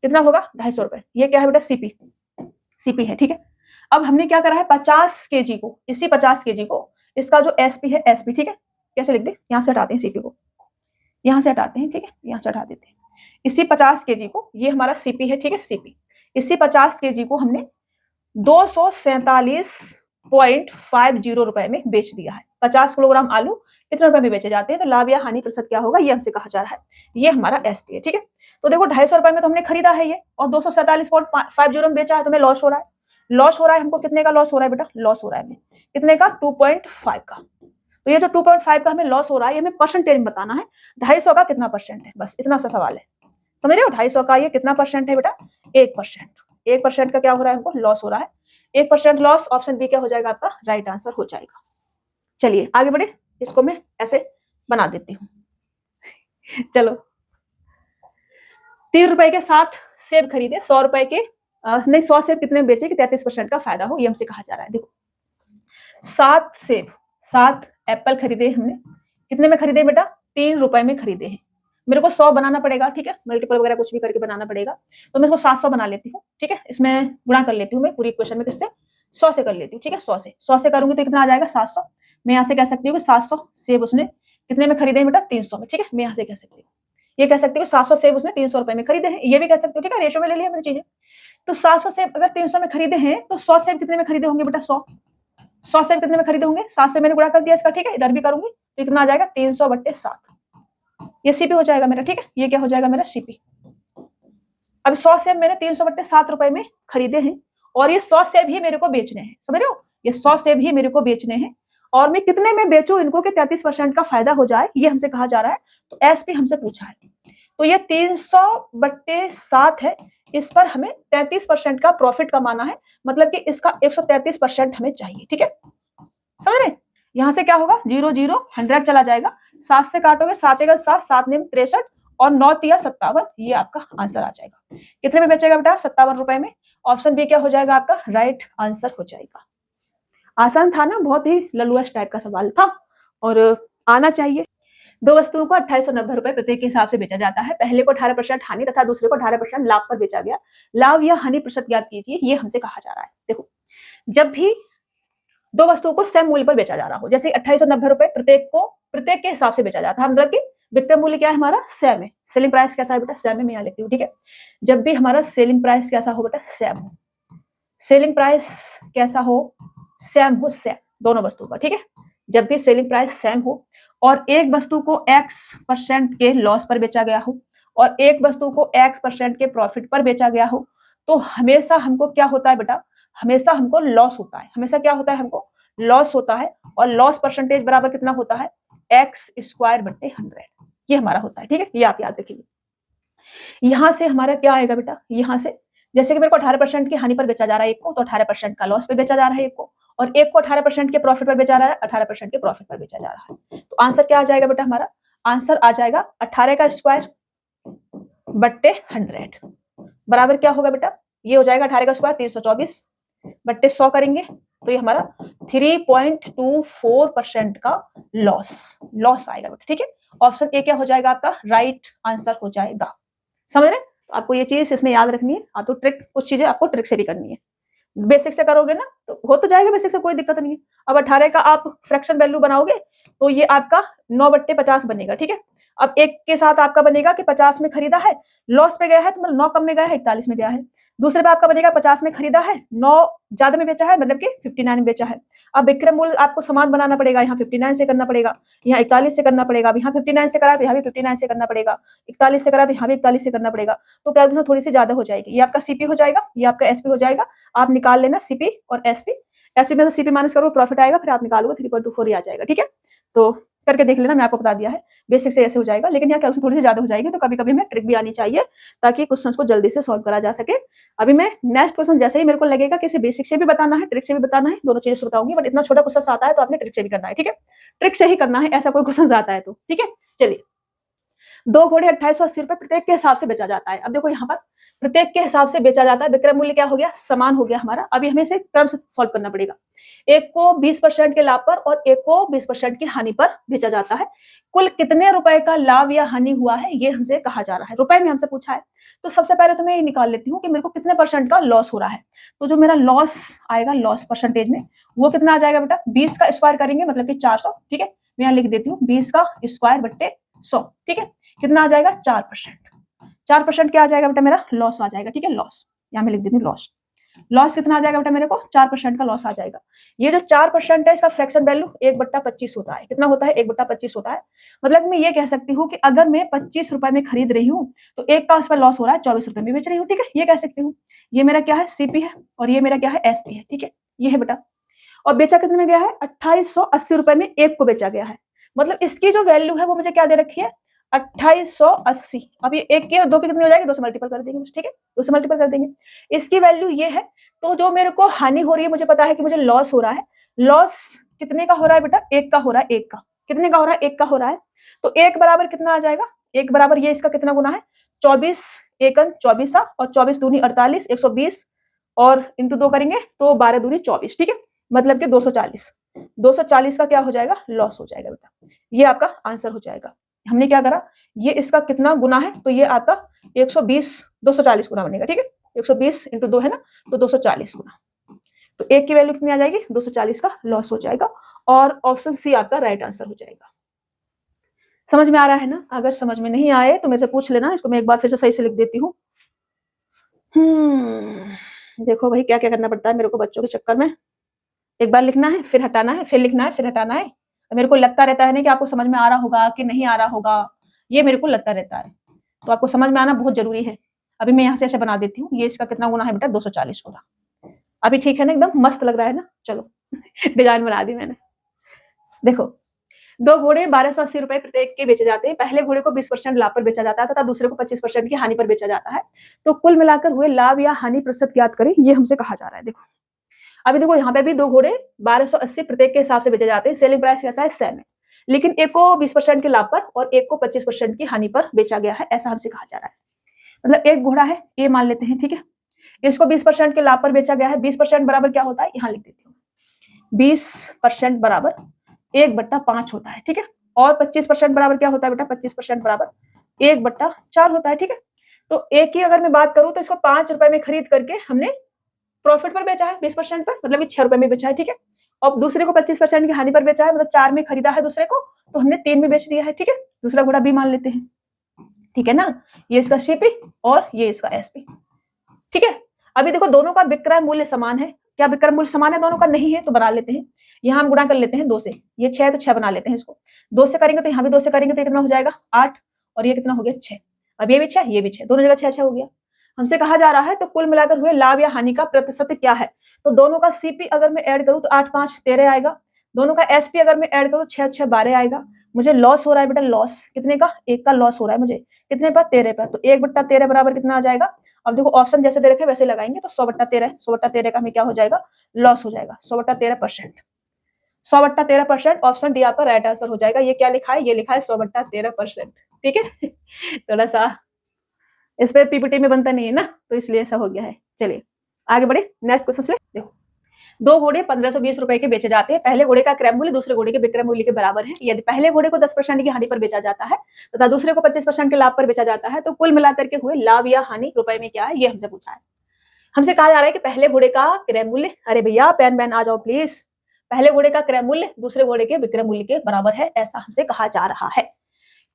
कितना होगा, 250 रुपए। ये क्या है बेटा, सीपी है, ठीक है। अब हमने क्या करा है, 50 केजी को, इसी 50 केजी को इसका जो एसपी है, एसपी, ठीक है। कैसे लिख दे, यहाँ से हटाते हैं सीपी को, यहाँ से हटाते हैं, ठीक है, यहाँ से हटा देते हैं। इसी 50 केजी को, ये हमारा सीपी है, ठीक है, सीपी। इसी 50 केजी को हमने 247.50 रुपए में बेच दिया है। 50 किलोग्राम आलू कितने रुपए में बेचे जाते हैं, तो लाभ या हानि प्रतिशत क्या होगा, ये हमसे कहा जा रहा है। ये हमारा एसपी है, ठीक है। तो देखो 250 रुपए में तो हमने खरीदा है ये, और 247.50 में बेचा है, तो हमें लॉस हो रहा है। लॉस हो रहा है हमको, कितने का लॉस हो रहा है बेटा, लॉस हो रहा है हमें कितने का, 2.5 का। तो ये जो 2.5 का हमें लॉस हो रहा है, ये हमें परसेंटेज में बताना है। 250 का कितना परसेंट है, बस इतना सा सवाल है, समझ रहे हो। 250 का ये कितना परसेंट है बेटा, 1%। 1% का क्या हो रहा है, हमको लॉस हो रहा है। 1% लॉस, ऑप्शन बी क्या हो जाएगा आपका, राइट आंसर हो जाएगा। चलिए आगे बढ़े, इसको मैं ऐसे बना देती हूँ। चलो, 3 रुपए के 7 सेब खरीदे, 100 रुपए के नहीं, 100 सेब कितने में बेचे कि 33% का फायदा हो, ये हमसे कहा जा रहा है। देखो 7 सेब, 7 एप्पल खरीदे हमने, कितने में खरीदे बेटा, 3 रुपए में खरीदे हैं। मेरे को 100 बनाना पड़ेगा, ठीक है, मल्टीपल वगैरह कुछ भी करके बनाना पड़ेगा, तो मैं इसको 700 बना लेती हूँ, ठीक है। इसमें गुणा कर लेती हूँ मैं पूरी इक्वेशन में, किससे, 100 से कर लेती हूँ, ठीक है। 100 से करूंगी तो कितना आ जाएगा, 700। मैं यहाँ से कह सकती हूँ कि 700 सेब उसने कितने में खरीदे हैं बेटा, 300 में, ठीक है। मैं यहाँ से कह सकती हूँ, ये कह सकती हूँ 700 सेब उसने 300 रुपए में खरीदे हैं, ये भी कह सकती हूँ, ठीक है। रेशो में ले लिया मैंने चीजें। तो 700 सेब अगर 300 में खरीदे हैं तो 100 सेब कितने में खरीदे होंगे बेटा, 100 सेब कितने में खरीदे होंगे, 7 से मैंने गुणा कर दिया इसका, ठीक है। इधर भी करूंगी तो कितना आ जाएगा, 300/7। ये सीपी हो जाएगा मेरा, ठीक है। ये क्या हो जाएगा मेरा, सीपी। अब 100 सेब मैंने 300/7 रुपए में खरीदे हैं, और ये 100 सेब ही मेरे को बेचने हैं, समझ रहे हो। ये 100 सेब ही मेरे को बेचने हैं, और मैं कितने में बेचूं इनको कि 33% का फायदा हो जाए, ये हमसे कहा जा रहा है। तो एसपी हमसे पूछा है, तो ये 300/7 है, इस पर हमें 33% का प्रॉफिट कमाना है, मतलब कि इसका 133% हमें चाहिए, ठीक है। समझ रहे, यहां से क्या होगा, 0 0 100 चला जाएगा, 7 से काटोगे, 7 × 7 7 9 63 और 9 3 57, ये आपका आंसर आ जाएगा। कितने में बेचेगा बेटा, 57 रुपए में। ऑप्शन बी क्या हो जाएगा आपका, राइट आंसर हो जाएगा। आसान था ना, बहुत ही ललुआस टाइप का सवाल था, और आना चाहिए। 2 वस्तुओं को 2890 रुपए प्रत्येक के हिसाब से बेचा जाता है। पहले को 18% हानि तथा दूसरे को 18% लाभ पर बेचा गया। लाभ या हानि प्रतिशत ज्ञात कीजिए, ये हमसे कहा जा रहा है। देखो, जब भी 2 वस्तुओं को सेम मूल्य पर बेचा जा रहा हो, जैसे 2890 रुपए प्रत्येक के हिसाब से बेचा जाता है, मतलब कि विक्रय मूल्य क्या है हमारा, सेम है। सेलिंग प्राइस कैसा है बेटा, सेम है, मैं यहाँ लिखती हूँ, ठीक है। जब भी हमारा सेलिंग प्राइस कैसा हो बेटा, सेम हो। सेलिंग प्राइस कैसा हो, सेम हो, सेम दोनों वस्तुओं का, ठीक है। जब भी सेलिंग प्राइस सेम हो और एक वस्तु को X% के लॉस पर बेचा गया हो और एक वस्तु को X% के प्रॉफिट पर बेचा गया हो, तो हमेशा हमको क्या होता है बेटा, हमेशा हमको लॉस होता है। हमेशा क्या होता है, हमको लॉस होता है, और लॉस परसेंटेज बराबर कितना होता है, X²/100, ये हमारा होता है, ठीक है। ये आप याद रखिए। यहां से हमारा क्या आएगा बेटा, यहां से जैसे कि मेरे को 18% की हानि पर बेचा जा रहा है एक को, तो 18% का लॉस पे बेचा जा रहा है एक को, और एक को 18% के प्रॉफिट पर बेचा रहा है, 18% के प्रॉफिट पर बेचा जा रहा है। तो आंसर क्या आ जाएगा बेटा, हमारा आंसर आ जाएगा 18 का स्क्वायर बट्टे 100 बराबर क्या होगा बेटा, ये हो जाएगा 18 का स्क्वायर 324 बट्टे 100 करेंगे तो ये हमारा 3.24% का लॉस आएगा बेटा, ठीक है। ऑप्शन ए क्या हो जाएगा आपका, राइट आंसर हो जाएगा। समझ रहे, तो आपको ये चीज इसमें याद रखनी है। आप तो ट्रिक, कुछ चीजें आपको ट्रिक से भी करनी है। बेसिक से करोगे ना तो हो तो जाएगा, बेसिक से कोई दिक्कत नहीं है। अब 18 का आप फ्रैक्शन वैल्यू बनाओगे तो ये आपका 9/50 बनेगा, ठीक है। अब एक के साथ आपका बनेगा कि 50 में खरीदा है, लॉस पे गया है तो मतलब 9 कम में गया है, 41 में गया है। दूसरे पे आपका बनेगा 50 में खरीदा है, 9 ज्यादा में बेचा है, मतलब कि 59 में बेचा है। अब विक्रय मूल्य आपको समान बनाना पड़ेगा, यहाँ 59 से करना पड़ेगा, यहाँ 41 से करना पड़ेगा। अब यहाँ 59 से करा तो यहाँ भी 59 से करना पड़ेगा, 41 से करा तो यहाँ भी 41 से करना पड़ेगा। तो कैलकुलेशन थोड़ी सी ज्यादा हो जाएगी। ये आपका सीपी हो जाएगा, ये आपका एसपी हो जाएगा। आप निकाल लेना सीपी और एसपी। एसपी में से सीपी माइनस करो, प्रॉफिट आएगा, फिर आप निकालोगे 3.24 ही आ जाएगा, ठीक है। तो करके देख लेना, मैं आपको बता दिया है, बेसिक से ऐसे हो जाएगा। लेकिन यहाँ कैलकुलेशन थोड़ी सी ज्यादा हो जाएगी, तो कभी कभी हमें ट्रिक भी आनी चाहिए ताकि क्वेश्चंस को जल्दी से सॉल्व करा जा सके। अभी मैं नेक्स्ट क्वेश्चन जैसे ही मेरे को लगेगा कि इसे बेसिक से भी बताना है, ट्रिक से भी बताना है, दोनों चीजों से बताऊंगी। बट इतना छोटा क्वेश्चन आता है तो आपने ट्रिक से भी करना है, ठीक है। ट्रिक से ही करना है, ऐसा कोई क्वेश्चन आता है तो, ठीक है। चलिए, 2 घोड़े 2880 रुपए प्रत्येक के हिसाब से बेचा जाता है। अब देखो यहाँ पर प्रत्येक के हिसाब से बेचा जाता है, विक्रय मूल्य क्या हो गया, समान हो गया हमारा। अभी हमें इसे क्रम से सॉल्व करना पड़ेगा। एक को 20% के लाभ पर और एक को 20% की हानि पर बेचा जाता है। कुल कितने रुपए का लाभ या हानि हुआ है, ये हमसे कहा जा रहा है, रुपए में हमसे पूछा है। तो सबसे पहले तो मैं ये निकाल लेती हूँ कि मेरे को कितने परसेंट का लॉस हो रहा है। तो जो मेरा लॉस आएगा लॉस परसेंटेज में, वो कितना आ जाएगा बेटा, 20 का स्क्वायर करेंगे मतलब कि 400, ठीक है। मैं यहाँ लिख देती हूँ 20 का स्क्वायर बट्टे 100, ठीक है। कितना आ जाएगा, 4%। 4% क्या आ जाएगा बेटा, मेरा लॉस आ जाएगा, ठीक है। लॉस यहाँ मैं लिख देती हूँ, लॉस। लॉस कितना आ जाएगा बेटा, मेरे को 4% का लॉस आ जाएगा। ये जो 4% है, इसका फ्रैक्शन वैल्यू 1/25 होता है। कितना होता है, 1/25 होता है। मतलब मैं ये कह सकती हूँ कि अगर मैं 25 रुपए में खरीद रही हूँ तो एक का उस पर लॉस हो रहा है, 24 रुपए में बेच रही हूँ, ठीक है। ये कह सकती हूँ। ये मेरा क्या है, सीपी है, और ये मेरा क्या है, एसपी है, ठीक है। ये है बेटा। और बेचा कितने में गया है, 2880 रुपए में एक को बेचा गया है। मतलब इसकी जो वैल्यू है वो मुझे क्या दे रखी है, 2880। अब ये एक की और दो की कितनी हो जाएगी, 2 से मल्टीपल कर देंगे, ठीक है। 2 से मल्टीपल कर देंगे, इसकी वैल्यू ये है। तो जो मेरे को हानि हो रही है, मुझे पता है कि मुझे लॉस हो रहा है। लॉस कितने का हो रहा है बेटा, एक का हो रहा है, एक का। कितने का हो रहा है, एक का हो रहा है। तो एक बराबर कितना आ जाएगा, एक बराबर ये इसका कितना गुना है, 24 एकन 24 और 24 दूनी 48, 120 और इंटू 2 करेंगे तो 12 दूनी 24, ठीक है। मतलब कि 240। 240 का क्या हो जाएगा, लॉस हो जाएगा बेटा। ये आपका आंसर हो जाएगा। हमने क्या करा, ये इसका कितना गुना है, तो ये आपका 120 240 गुना बनेगा, ठीक है। 120 इंटू 2 है ना, तो 240 गुना। तो एक की वैल्यू कितनी आ जाएगी, 240 का लॉस हो जाएगा। और ऑप्शन सी आपका राइट आंसर हो जाएगा। समझ में आ रहा है ना। अगर समझ में नहीं आए तो मेरे से पूछ लेना, इसको मैं एक बार फिर से सही से लिख देती हूँ। देखो भाई क्या क्या करना पड़ता है मेरे को बच्चों के चक्कर में। एक बार लिखना है, फिर हटाना है, फिर लिखना है, फिर हटाना है। मेरे को लगता रहता है ना कि आपको समझ में आ रहा होगा कि नहीं आ रहा होगा, ये मेरे को लगता रहता है। तो आपको समझ में आना बहुत जरूरी है। अभी मैं यहाँ से ऐसे बना देती हूँ, ये इसका कितना गुना है बेटा, 240 गुना। अभी ठीक है ना, एकदम मस्त लग रहा है ना। चलो डिजाइन बना दी मैंने। देखो, 2 घोड़े 1280 रुपए प्रत्येक के बेचे जाते हैं। पहले घोड़े को 20% लाभ पर बेचा जाता है तथा दूसरे को 25% की हानि पर बेचा जाता है। तो कुल मिलाकर हुए लाभ या हानि प्रतिशत ज्ञात करें, ये हमसे कहा जा रहा है। देखो अभी देखो, यहाँ पे भी 2 घोड़े 1280 प्रत्येक के हिसाब से बेचे जाते हैं। सेलिंग प्राइस कैसा है, सेम है। लेकिन एक को 20% के लाभ पर और एक को 25% की हानि पर बेचा गया है, ऐसा हमसे कहा जा रहा है। मतलब एक घोड़ा है, ये मान लेते हैं, ठीक है। इसको 20% के लाभ पर बेचा गया है। 20% बराबर क्या होता है, यहाँ लिख देती हूँ। 20% बराबर 1/5 होता है, ठीक है। और 25% बराबर क्या होता है बेटा, 25% बराबर 1/4 होता है, ठीक है। तो एक की अगर मैं बात करूं तो इसको 5 रुपए में खरीद करके हमने प्रॉफिट पर बेचा है, 20% पर, मतलब 6 रुपए में बेचा है, ठीक है। और दूसरे को 25% की हानि पर बेचा है, मतलब 4 में खरीदा है दूसरे को, तो हमने 3 में बेच दिया है, ठीक है। दूसरा घोड़ा भी मान लेते हैं, ठीक है ना। ये इसका सीपी और ये इसका एसपी, ठीक है। अभी देखो दोनों का विक्रय मूल्य समान है। क्या विक्रय मूल्य समान है दोनों का, नहीं है तो बना लेते हैं। यहाँ हम गुणा कर लेते हैं 2 से, ये 6 तो 6 बना लेते हैं इसको। 2 से करेंगे तो यहाँ भी 2 से करेंगे तो कितना हो जाएगा, 8। और ये कितना हो गया, 6। अब ये भी 6, ये भी 6, दोनों जगह 6 6 हो गया। हमसे कहा जा रहा है तो कुल मिलाकर हुए लाभ या हानि का प्रतिशत क्या है। तो दोनों का सीपी अगर मैं ऐड करूँ तो 8 5 13 आएगा। दोनों का एसपी अगर मैं ऐड करूँ 6 6 12 आएगा। मुझे लॉस हो रहा है बेटा, लॉस कितने का, एक का लॉस हो रहा है मुझे, कितने पर, 13 पर। तो 1/13 बराबर कितना आ जाएगा। अब देखो ऑप्शन जैसे दे रखे वैसे लगाएंगे, तो 100/13, 100/13 का हमें क्या हो जाएगा, लॉस हो जाएगा। 100/13%, 100/13%, ऑप्शन डी आपका राइट आंसर हो जाएगा। ये क्या लिखा है, ये लिखा है 100/13%, ठीक है। थोड़ा सा इस पे पीपीटी में बनता नहीं है ना, तो इसलिए ऐसा हो गया है। चलिए आगे बढ़े, नेक्स्ट क्वेश्चन ले। देखो 2 घोड़े 1520 रुपए के बेचे जाते हैं। पहले घोड़े का क्रय मूल्य दूसरे घोड़े के विक्रय मूल्य के बराबर है। यदि पहले घोड़े को 10% की हानि पर बेचा जाता है तथा दूसरे को 25% के लाभ पर बेचा जाता है, तो कुल मिलाकर के हुए लाभ या हानि रुपए में क्या है, ये हमसे पूछा है। हमसे कहा जा रहा है कि पहले घोड़े का क्रय मूल्य, अरे भैया पेन आ जाओ प्लीज, पहले घोड़े का क्रय मूल्य दूसरे घोड़े के विक्रय मूल्य के बराबर है, ऐसा हमसे कहा जा रहा है।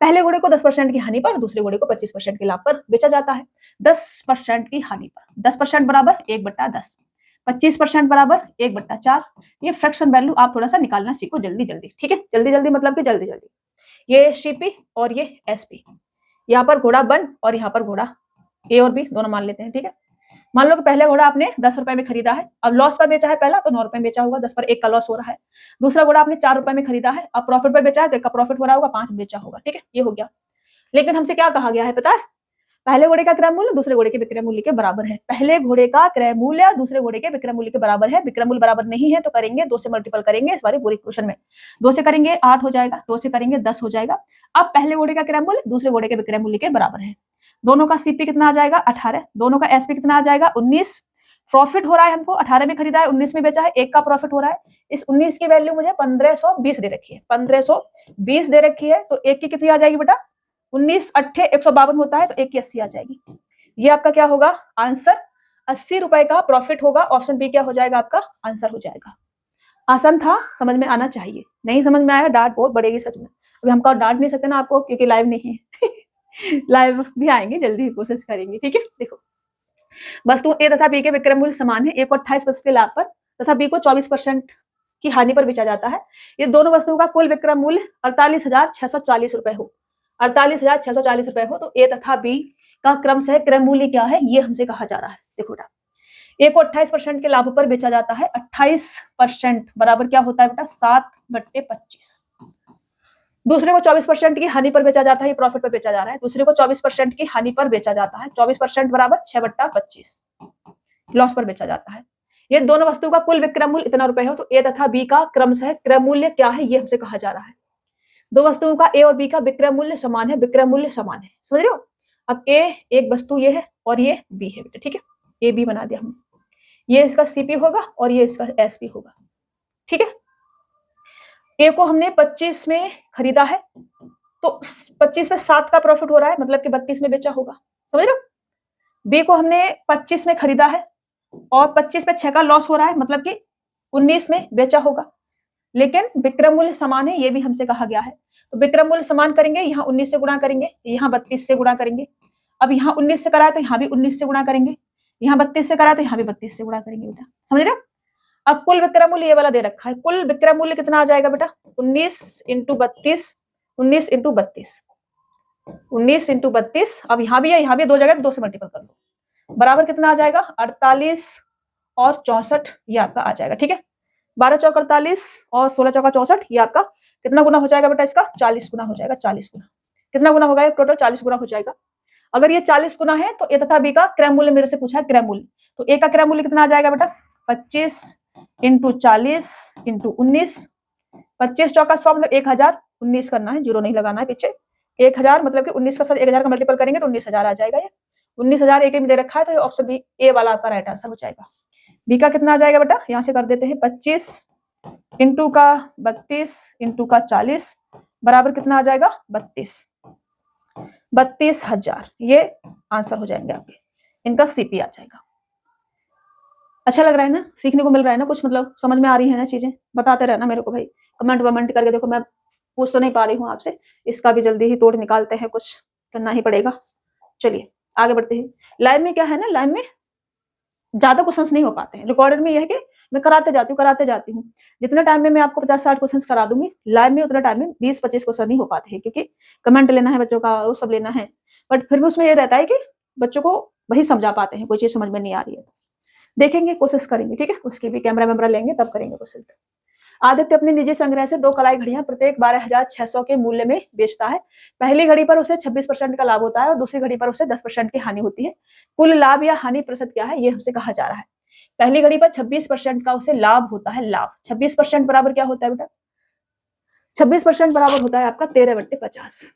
पहले घोड़े को 10% की हानि पर, दूसरे घोड़े को 25% के लाभ पर बेचा जाता है। 10% की हानि पर 10% बराबर 1/10, 25% बराबर 1/4। ये फ्रैक्शन वैल्यू आप थोड़ा सा निकालना सीखो जल्दी जल्दी, ठीक है। जल्दी जल्दी मतलब कि जल्दी जल्दी। ये सीपी और ये एसपी, यहाँ पर घोड़ा 1 और यहाँ पर घोड़ा ए और बी दोनों मान लेते हैं, ठीक है। मान लो कि पहले घोड़ा आपने 10 रुपए में खरीदा है, अब लॉस पर बेचा है पहला तो 9 रुपए में बेचा होगा, 10 पर 1 का लॉस हो रहा है। दूसरा घोड़ा आपने 4 रुपए में खरीदा है, अब प्रॉफिट पर बेचा है तो 1 का प्रॉफिट हो रहा होगा, 5 बेचा होगा, ठीक है। ये हो गया। लेकिन हमसे क्या कहा गया है पता है, पहले घोड़े का क्रय मूल्य दूसरे घोड़े के विक्रय मूल्य के बराबर है। पहले घोड़े का क्रय मूल्य दूसरे घोड़े के विक्रय मूल्य के बराबर है। विक्रय मूल्य बराबर नहीं है तो करेंगे 2 से मल्टीपल करेंगे इस बारी पूरी क्वेश्चन में। 2 से करेंगे 8 हो जाएगा, 2 से करेंगे 10 हो जाएगा। अब पहले घोड़े का क्रय मूल्य दूसरे घोड़े के विक्रय मूल्य के बराबर है। दोनों का सीपी कितना आ जाएगा 18, दोनों का एसपी कितना आ जाएगा 19। प्रॉफिट हो रहा है हमको, 18 में खरीदा है 19 में बेचा है, 1 का प्रॉफिट हो रहा है। इस 19 की वैल्यू मुझे 1520 दे रखी है, 1520 दे रखी है तो 1 की कितनी आ जाएगी बेटा 19 8 152 होता है तो 1 की 80 आ जाएगी। ये आपका क्या होगा आंसर, 80 रुपए का प्रॉफिट होगा। ऑप्शन बी क्या हो जाएगा आपका आंसर हो जाएगा। आसान था, समझ में आना चाहिए। नहीं समझ में आया डांट बहुत बढ़ेगी सच में। अभी हम डांट नहीं सकते ना आपको क्योंकि लाइव नहीं है लाइव भी आएंगे जल्दी, कोशिश करेंगे, ठीक है। देखो वस्तु ए तथा बी के विक्रय मूल्य समान है, ए को 28% के लाभ पर तथा बी को 24% की हानि पर बेचा जाता है। ये दोनों वस्तुओं का कुल विक्रय मूल्य 48,640 रुपए हो, 48,640 रुपए हो तो ए तथा बी का क्रमशः क्रय मूल्य क्या है ये हमसे कहा जा रहा है। देखो बेटा ए को 28% के लाभ पर बेचा जाता है, 28% बराबर क्या होता है बेटा 7/25। दूसरे को 24% की हानि पर बेचा जाता है, ये प्रॉफिट पर बेचा जा रहा है। दूसरे को 24% की हानि पर बेचा जाता है, 24% बराबर 6/25 लॉस पर बेचा जाता है। ये दोनों वस्तु का कुल विक्रय मूल्य इतना रुपए हो तो ए तथा बी का क्रमशः क्रय मूल्य क्या है ये हमसे कहा जा रहा है। दो वस्तुओं का ए और बी का विक्रय मूल्य समान है, विक्रय मूल्य समान है, समझ रहे हो। अब ए एक वस्तु ये है और ये बी है बेटा, ठीक है। ए बी बना दिया हमने, ये इसका सीपी होगा और ये इसका एसपी होगा, ठीक है। ए को हमने 25 में खरीदा है तो 25 में 7 का प्रॉफिट हो रहा है, मतलब कि 32 में बेचा होगा, समझ रहे हो। बी को हमने 25 में खरीदा है और 25 में 6 का लॉस हो रहा है, मतलब कि 19 में बेचा होगा। लेकिन विक्रय मूल्य समान है, ये भी हमसे कहा गया है। तो विक्रय मूल्य समान करेंगे, यहाँ 19 से गुणा करेंगे, यहाँ 32 से गुणा करेंगे। अब यहाँ 19 से कराए तो यहाँ भी 19 से गुणा करेंगे, यहाँ 32 से कराए तो यहाँ भी 32 से गुणा करेंगे बेटा, समझ रहे हो। अब कुल विक्रय मूल्य ये वाला दे रखा है, कुल विक्रय मूल्य कितना आ जाएगा बेटा 19 × 32, 19 × 32, 19 × 32। अब यहाँ भी है, यहाँ भी 2 जगह 2 से मल्टीपल कर लो, बराबर कितना आ जाएगा 48 और 64 ये आपका आ जाएगा, ठीक है। 12 चौक 48 और 16 चौका 64 ये आपका कितना गुना हो जाएगा बेटा इसका 40 गुना हो जाएगा, 40 गुना। कितना गुना होगा टोटल 40 गुना हो जाएगा। अगर ये 40 गुना है तो ए तथा बी का क्रय मूल्य मेरे से पूछा है क्रय मूल्य, तो ए का क्रय मूल्य कितना आ जाएगा बेटा 25 × 40 × 19, 25 चौका 100 मतलब 1000, 19 करना है, जीरो नहीं लगाना है पीछे। 1000 मतलब कि 19 का साथ 1000 का मल्टीपल करेंगे तो 19,000 आ जाएगा। ये 19,000 एक में दे रखा है तो ये ऑप्शन बी ए वाला आपका राइट आंसर हो जाएगा। बी का कितना आ जाएगा बेटा यहाँ से कर देते हैं 25 × का 32 × का 40 बराबर कितना आ जाएगा 32,000। ये आंसर हो जाएंगे आपके, इनका सीपी आ जाएगा। अच्छा लग रहा है ना, सीखने को मिल रहा है ना कुछ, मतलब समझ में आ रही है ना चीजें। बताते रहना मेरे को भाई, कमेंट वमेंट करके। देखो मैं पूछ तो नहीं पा रही हूँ आपसे, इसका भी जल्दी ही तोड़ निकालते हैं, कुछ करना ही पड़ेगा। चलिए आगे बढ़ते हैं। लाइव में क्या है ना, लाइव में ज्यादा क्वेश्चंस नहीं हो पाते हैं। रिकॉर्डेड में यह है कि मैं कराते जाती हूँ। जितने टाइम में मैं आपको 50-60 क्वेश्चन करा दूंगी, लाइव में उतने टाइम में 20-25 क्वेश्चन नहीं हो पाते हैं, क्योंकि कमेंट लेना है बच्चों का, वो सब लेना है। बट फिर भी उसमें ये रहता है कि बच्चों को वही समझा पाते हैं, कोई चीज समझ में नहीं आ रही है देखेंगे, कोशिश करेंगे, ठीक है। उसकी भी कैमरा वैमरा लेंगे तब करेंगे कोशिश। आदित्य अपने निजी संग्रह से 2 कलाई घड़ियां प्रत्येक 12,600 के मूल्य में बेचता है। पहली घड़ी पर उसे 26% का लाभ होता है और दूसरी घड़ी पर उसे 10% की हानि होती है। कुल लाभ या हानि प्रतिशत क्या है ये हमसे कहा जा रहा है। पहली घड़ी पर 26% का उसे लाभ होता है, लाभ 26% बराबर क्या होता है बेटा 26% बराबर होता है आपका 13/50,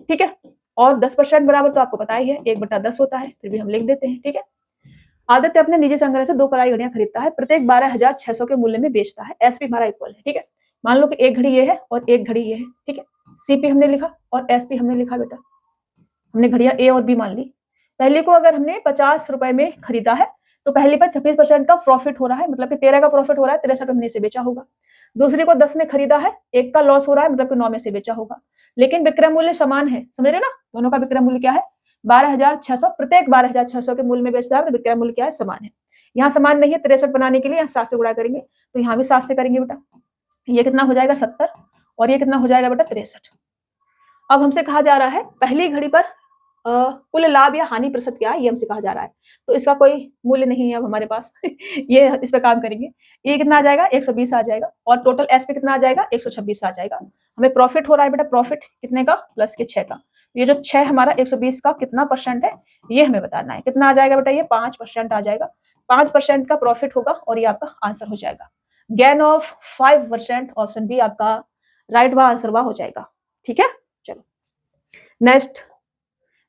ठीक है। और 10% बराबर तो आपको पता ही है 1/10 होता है, फिर भी हम लिख देते हैं, ठीक है। आदित्य अपने निजी संग्रह से 2 कलाई घड़ियां खरीदता है, प्रत्येक 12,600 के मूल्य में बेचता है। एसपी हमारा इक्वल है, ठीक है। मान लो कि एक घड़ी ये है और एक घड़ी ये है, ठीक है। सीपी हमने लिखा और एसपी हमने लिखा बेटा, हमने घड़ियां ए और बी मान ली। पहले को अगर हमने 50 रुपए में खरीदा है तो पहले पर 26% का प्रॉफिट हो रहा है, मतलब कि 13 का प्रॉफिट हो रहा है, 63 हमने इसे बेचा होगा। दूसरे को 10 में खरीदा है, एक का लॉस हो रहा है मतलब कि 9 में से बेचा होगा, लेकिन विक्रय मूल्य समान है, समझ रहे ना, दोनों का विक्रय मूल्य क्या है 12,600, प्रत्येक 12,600 के मूल्य में बेचता है तो विक्रय मूल्य क्या है समान है। यहाँ समान नहीं है, 63 बनाने के लिए यहाँ 7 से गुणा करेंगे, तो यहाँ भी 7 से करेंगे बेटा, ये कितना हो जाएगा 70 और ये कितना हो जाएगा बेटा 63। अब हमसे कहा जा रहा है पहली घड़ी पर कुल लाभ या हानि प्रतिशत क्या है, ये हमसे कहा जा रहा है, तो इसका कोई मूल्य नहीं है अब हमारे पास ये इस पे काम करेंगे, ये कितना आ जाएगा 120 आ जाएगा और टोटल एस पे कितना आ जाएगा 126 आ जाएगा। हमें प्रॉफिट हो रहा है बेटा, प्रॉफिट कितने का प्लस के 6 का, ये जो 6 हमारा 120 का कितना परसेंट है ये हमें बताना है, कितना आ जाएगा बेटा ये 5% आ जाएगा, 5% का प्रॉफिट होगा और ये आपका आंसर हो जाएगा। गेन ऑफ 5%, ऑप्शन बी आपका राइट व आंसर वा हो जाएगा। ठीक है, चलो नेक्स्ट,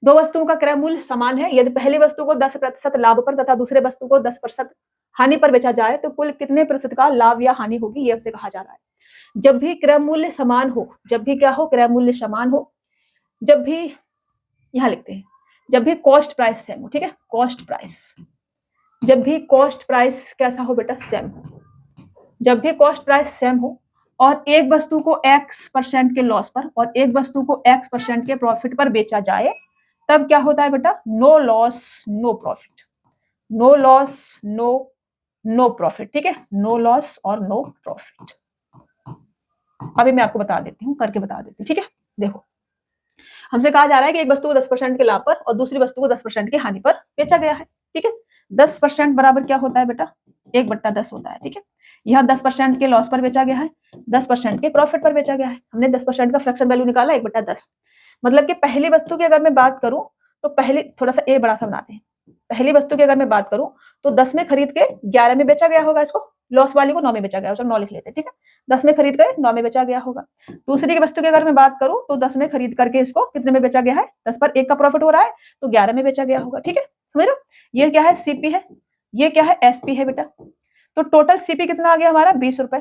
दो वस्तुओं का क्रय मूल्य समान है, यदि पहली वस्तु को 10% लाभ पर तथा दूसरे वस्तु को 10% हानि पर बेचा जाए तो कुल कितने प्रतिशत का लाभ या हानि होगी, ये हमसे कहा जा रहा है। जब भी क्रय मूल्य समान हो, जब भी क्या हो क्रय मूल्य समान हो, जब भी यहां लिखते हैं जब भी कॉस्ट प्राइस सेम हो, ठीक है, कॉस्ट प्राइस, जब भी कॉस्ट प्राइस कैसा हो बेटा सेम हो, जब भी कॉस्ट प्राइस सेम हो और एक वस्तु को X% के लॉस पर और एक वस्तु को X% के प्रॉफिट पर बेचा जाए तब क्या होता है बेटा no loss no profit, no loss no profit, ठीक है, नो लॉस और नो प्रॉफिट। अभी मैं आपको बता देती हूँ, करके बता देती हूँ, ठीक है। देखो हमसे कहा जा रहा है कि एक वस्तु को 10% के लाभ पर और दूसरी वस्तु को 10% की हानि पर बेचा गया है, ठीक है। 10% बराबर क्या होता है बेटा 1/10 होता है, ठीक है। यहाँ 10% के लॉस पर बेचा गया है, 10% के प्रॉफिट पर बेचा गया है, हमने 10% का फ्रैक्शन वैल्यू निकाला 1/10, मतलब कि पहली वस्तु की अगर मैं बात करूं तो पहली थोड़ा सा ए बड़ा सा बनाते हैं, पहली वस्तु की अगर मैं बात करूं तो 10 में खरीद के 11 में बेचा गया होगा, इसको लॉस वाली को 9 में बेचा गया, चलो 9 लिख लेते हैं, ठीक है। 10 में खरीद के 9 में बेचा गया होगा। दूसरी की वस्तु की अगर मैं बात करूं तो 10 में खरीद करके इसको कितने में बेचा गया है, 10 पर 1 का प्रॉफिट हो रहा है तो 11 में बेचा गया होगा, ठीक है, समझ रहे हो। ये क्या है सीपी है, ये क्या है एसपी है बेटा, तो टोटल सीपी कितना आ गया हमारा 20 रुपए,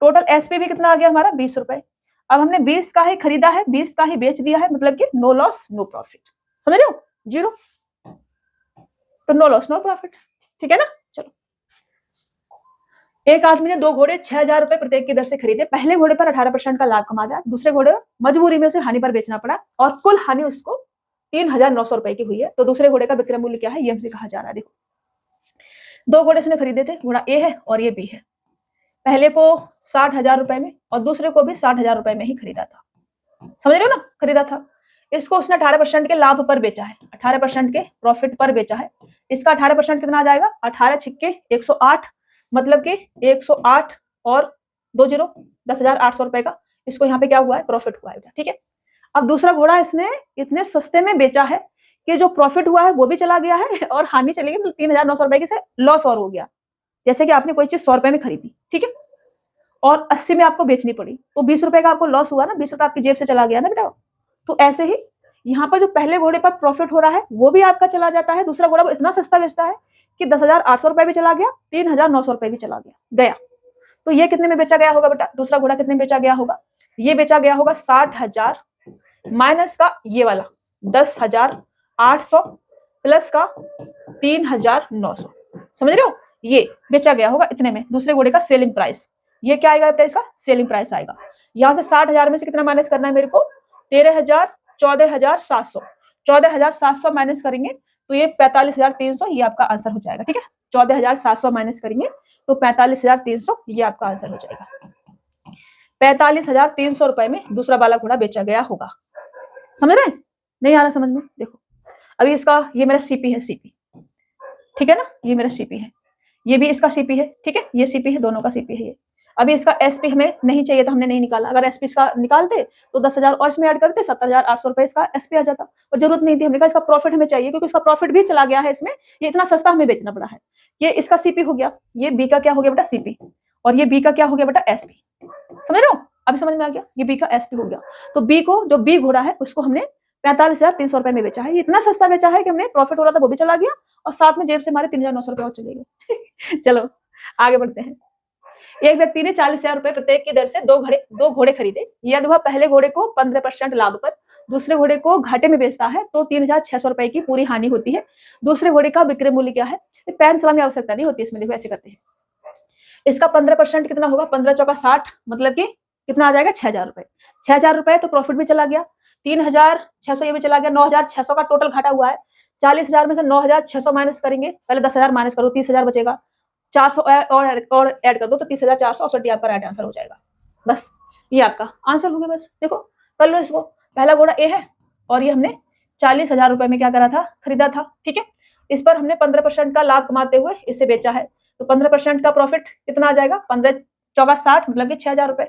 टोटल एसपी भी कितना आ गया हमारा 20 रुपए। अब हमने 20 का ही खरीदा है, 20 का ही बेच दिया है, मतलब कि नो लॉस नो प्रॉफिट, समझ रहे हो, जीरो, तो नो लॉस नो प्रॉफिट, ठीक है ना। चलो एक आदमी ने 2 घोड़े 6,000 रुपए प्रत्येक की दर से खरीदे, पहले घोड़े पर 18% का लाभ कमा दिया, दूसरे घोड़े मजबूरी में उसे हानि पर बेचना पड़ा और कुल हानि उसको 3,900 रुपए की हुई है, तो दूसरे घोड़े का विक्रय मूल्य क्या है ये हमसे कहा जा रहा है। देखो 2 घोड़े इसने खरीदे थे, घोड़ा ए है और ये बी है, पहले को 60,000 रुपए में और दूसरे को भी 60,000 रुपए में ही खरीदा था, समझ रहे हो ना, खरीदा था। इसको उसने 18% के लाभ पर बेचा है, 18% के प्रॉफिट पर बेचा है, इसका 18% कितना आ जाएगा 18 छिक्के 108, मतलब कि 108 और 20 10,800 रुपए का इसको यहाँ पे क्या हुआ है प्रॉफिट हुआ है, ठीक है। अब दूसरा घोड़ा इसने इतने सस्ते में बेचा है कि जो प्रॉफिट हुआ है वो भी चला गया है और हानि चली गई, 3,900 रुपए की से लॉस और हो गया, जैसे कि आपने कोई चीज 100 रुपए में खरीदी, ठीक है, और 80 में आपको बेचनी पड़ी तो 20 रुपए का आपको लॉस हुआ ना, 20 रुपए आपकी जेब से चला गया ना बेटा। तो ऐसे ही यहाँ पर जो पहले घोड़े पर प्रॉफिट हो रहा है वो भी आपका चला जाता है, दूसरा घोड़ा इतना सस्ता बेचता है कि 10,800 रुपए भी चला गया, 3,900 रुपए भी चला गया। तो ये कितने में बेचा गया होगा बेटा, दूसरा घोड़ा कितने में बेचा गया होगा, ये बेचा गया होगा 60,000 माइनस का ये वाला 10,800 प्लस का 3,900, समझ रहे हो, ये बेचा गया होगा इतने में, दूसरे घोड़े का सेलिंग प्राइस, ये क्या आएगा बेटा इसका सेलिंग प्राइस आएगा। यहाँ से 60,000 में से कितना माइनस करना है मेरे को 13,000, 14,700, 14,700 माइनस करेंगे तो ये 45,300, ये आपका आंसर हो जाएगा, ठीक है। 14,700 माइनस करेंगे तो 45,300, ये आपका आंसर हो जाएगा। 45,300 रुपए में दूसरा वाला घोड़ा बेचा गया होगा, समझ रहे हैं, नहीं आ रहा समझ में। देखो अभी इसका ये मेरा सीपी है, सीपी, ठीक है ना, ये मेरा सीपी है, ये भी इसका सीपी है, ठीक है, ये सीपी है, दोनों का सीपी है ये। अभी इसका एसपी हमें नहीं चाहिए था, हमने नहीं निकाला, अगर एसपी इसका निकालते तो 10,000 और इसमें ऐड करते 70,800 रुपए इसका एसपी आ जाता, और जरूरत नहीं थी, हमने कहा इसका प्रॉफिट हमें चाहिए क्योंकि इसका प्रॉफिट भी चला गया है इसमें, ये इतना सस्ता हमें बेचना पड़ा है। ये इसका सीपी हो गया, ये बी का क्या हो गया बेटा सीपी, और ये बी का क्या हो गया बेटा एसपी, समझ रहे हो, अभी समझ में आ गया, ये बी का एसपी हो गया। तो बी को जो बी घोड़ा है उसको हमने 45,300 रुपए में बेचा है, ये इतना सस्ता बेचा है कि हमने प्रॉफिट हो रहा था वो भी चला गया और साथ में जेब से हमारे 3,900 रुपए और चले गए। चलो आगे बढ़ते हैं। एक व्यक्ति ने 40,000 रुपए प्रत्येक की दर से दो घोड़े खरीदे, यदि वह पहले घोड़े को 15% लाभ पर दूसरे घोड़े को घाटे में बेचता है तो 3,600 रुपए की पूरी हानि होती है, दूसरे घोड़े का विक्रय मूल्य क्या है। पेन चलाने की आवश्यकता नहीं होती इसमें, देखो ऐसे करते हैं, इसका 15% कितना होगा, 15 चौका 60, मतलब कि कितना आ जाएगा, 6,000 रुपए। 6,000 रुपए तो प्रॉफिट भी चला गया, 3,600 ये भी चला गया, 9,600 का टोटल घाटा हुआ है। 40,000 में से 9,600 माइनस करेंगे, पहले 10,000 माइनस करो, 30,000 बचेगा। 400 और ऐड कर दो तो 30,468 आपका राइट आंसर हो जाएगा। बस ये आपका आंसर हो गया। बस देखो कर लो इसको। पहला घोड़ा ए है और ये हमने 40,000 रुपए में क्या करा था, खरीदा था। ठीक है, इस पर हमने 15% का लाभ कमाते हुए इसे बेचा है, तो 15% का प्रॉफिट कितना आ जाएगा, 15 चौका 60, मतलब कि 6,000 रुपए।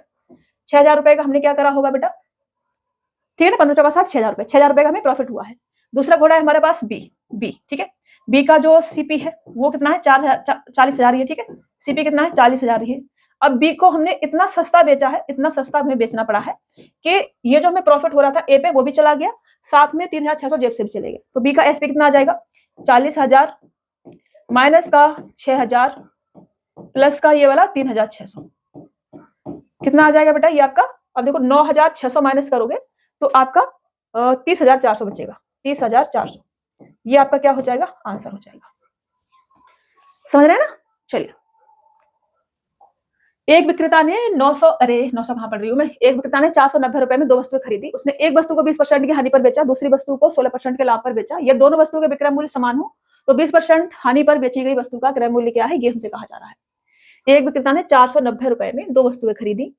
6,000 रुपए का हमने क्या करा होगा बेटा, ठीक है ना, 15 चौका 60, 6,000 रुपए, 6,000 रुपए का हमें प्रॉफिट हुआ है। दूसरा घोड़ा है हमारे पास बी। ठीक है, बी का जो सीपी है वो कितना है, 40,000 ही है। ठीक है, सीपी कितना है, 40,000 ही है। अब बी को हमने इतना सस्ता बेचा है, इतना सस्ता हमें बेचना पड़ा है कि ये जो हमें प्रॉफिट हो रहा था ए पे वो भी चला गया, साथ में 3,600 जेब से भी चले गए। तो बी का एस पे कितना आ जाएगा, 40,000 माइनस का 6,000 प्लस का ये वाला 3,600, कितना आ जाएगा बेटा ये आपका। अब देखो 9,600 माइनस करोगे तो आपका 30,400 बचेगा, 30,400। ये आपका क्या हो जाएगा, आंसर हो जाएगा। समझ रहे हैं ना। चलिए, एक विक्रेता ने 900 कहां पढ़ रही हूं मैं, एक विक्रेता ने 490 रुपए में 2 वस्तुएं खरीदी। उसने एक वस्तु को 20% की हानि पर बेचा, दूसरी वस्तु को 16% के लाभ पर बेचा। ये दोनों वस्तुओं के विक्रय मूल्य समान हो तो 20% हानि पर बेची गई वस्तु का क्रय मूल्य क्या है, ये हमसे कहा जा रहा है। एक विक्रेता ने 490 रुपए में 2 वस्तुएं खरीदी,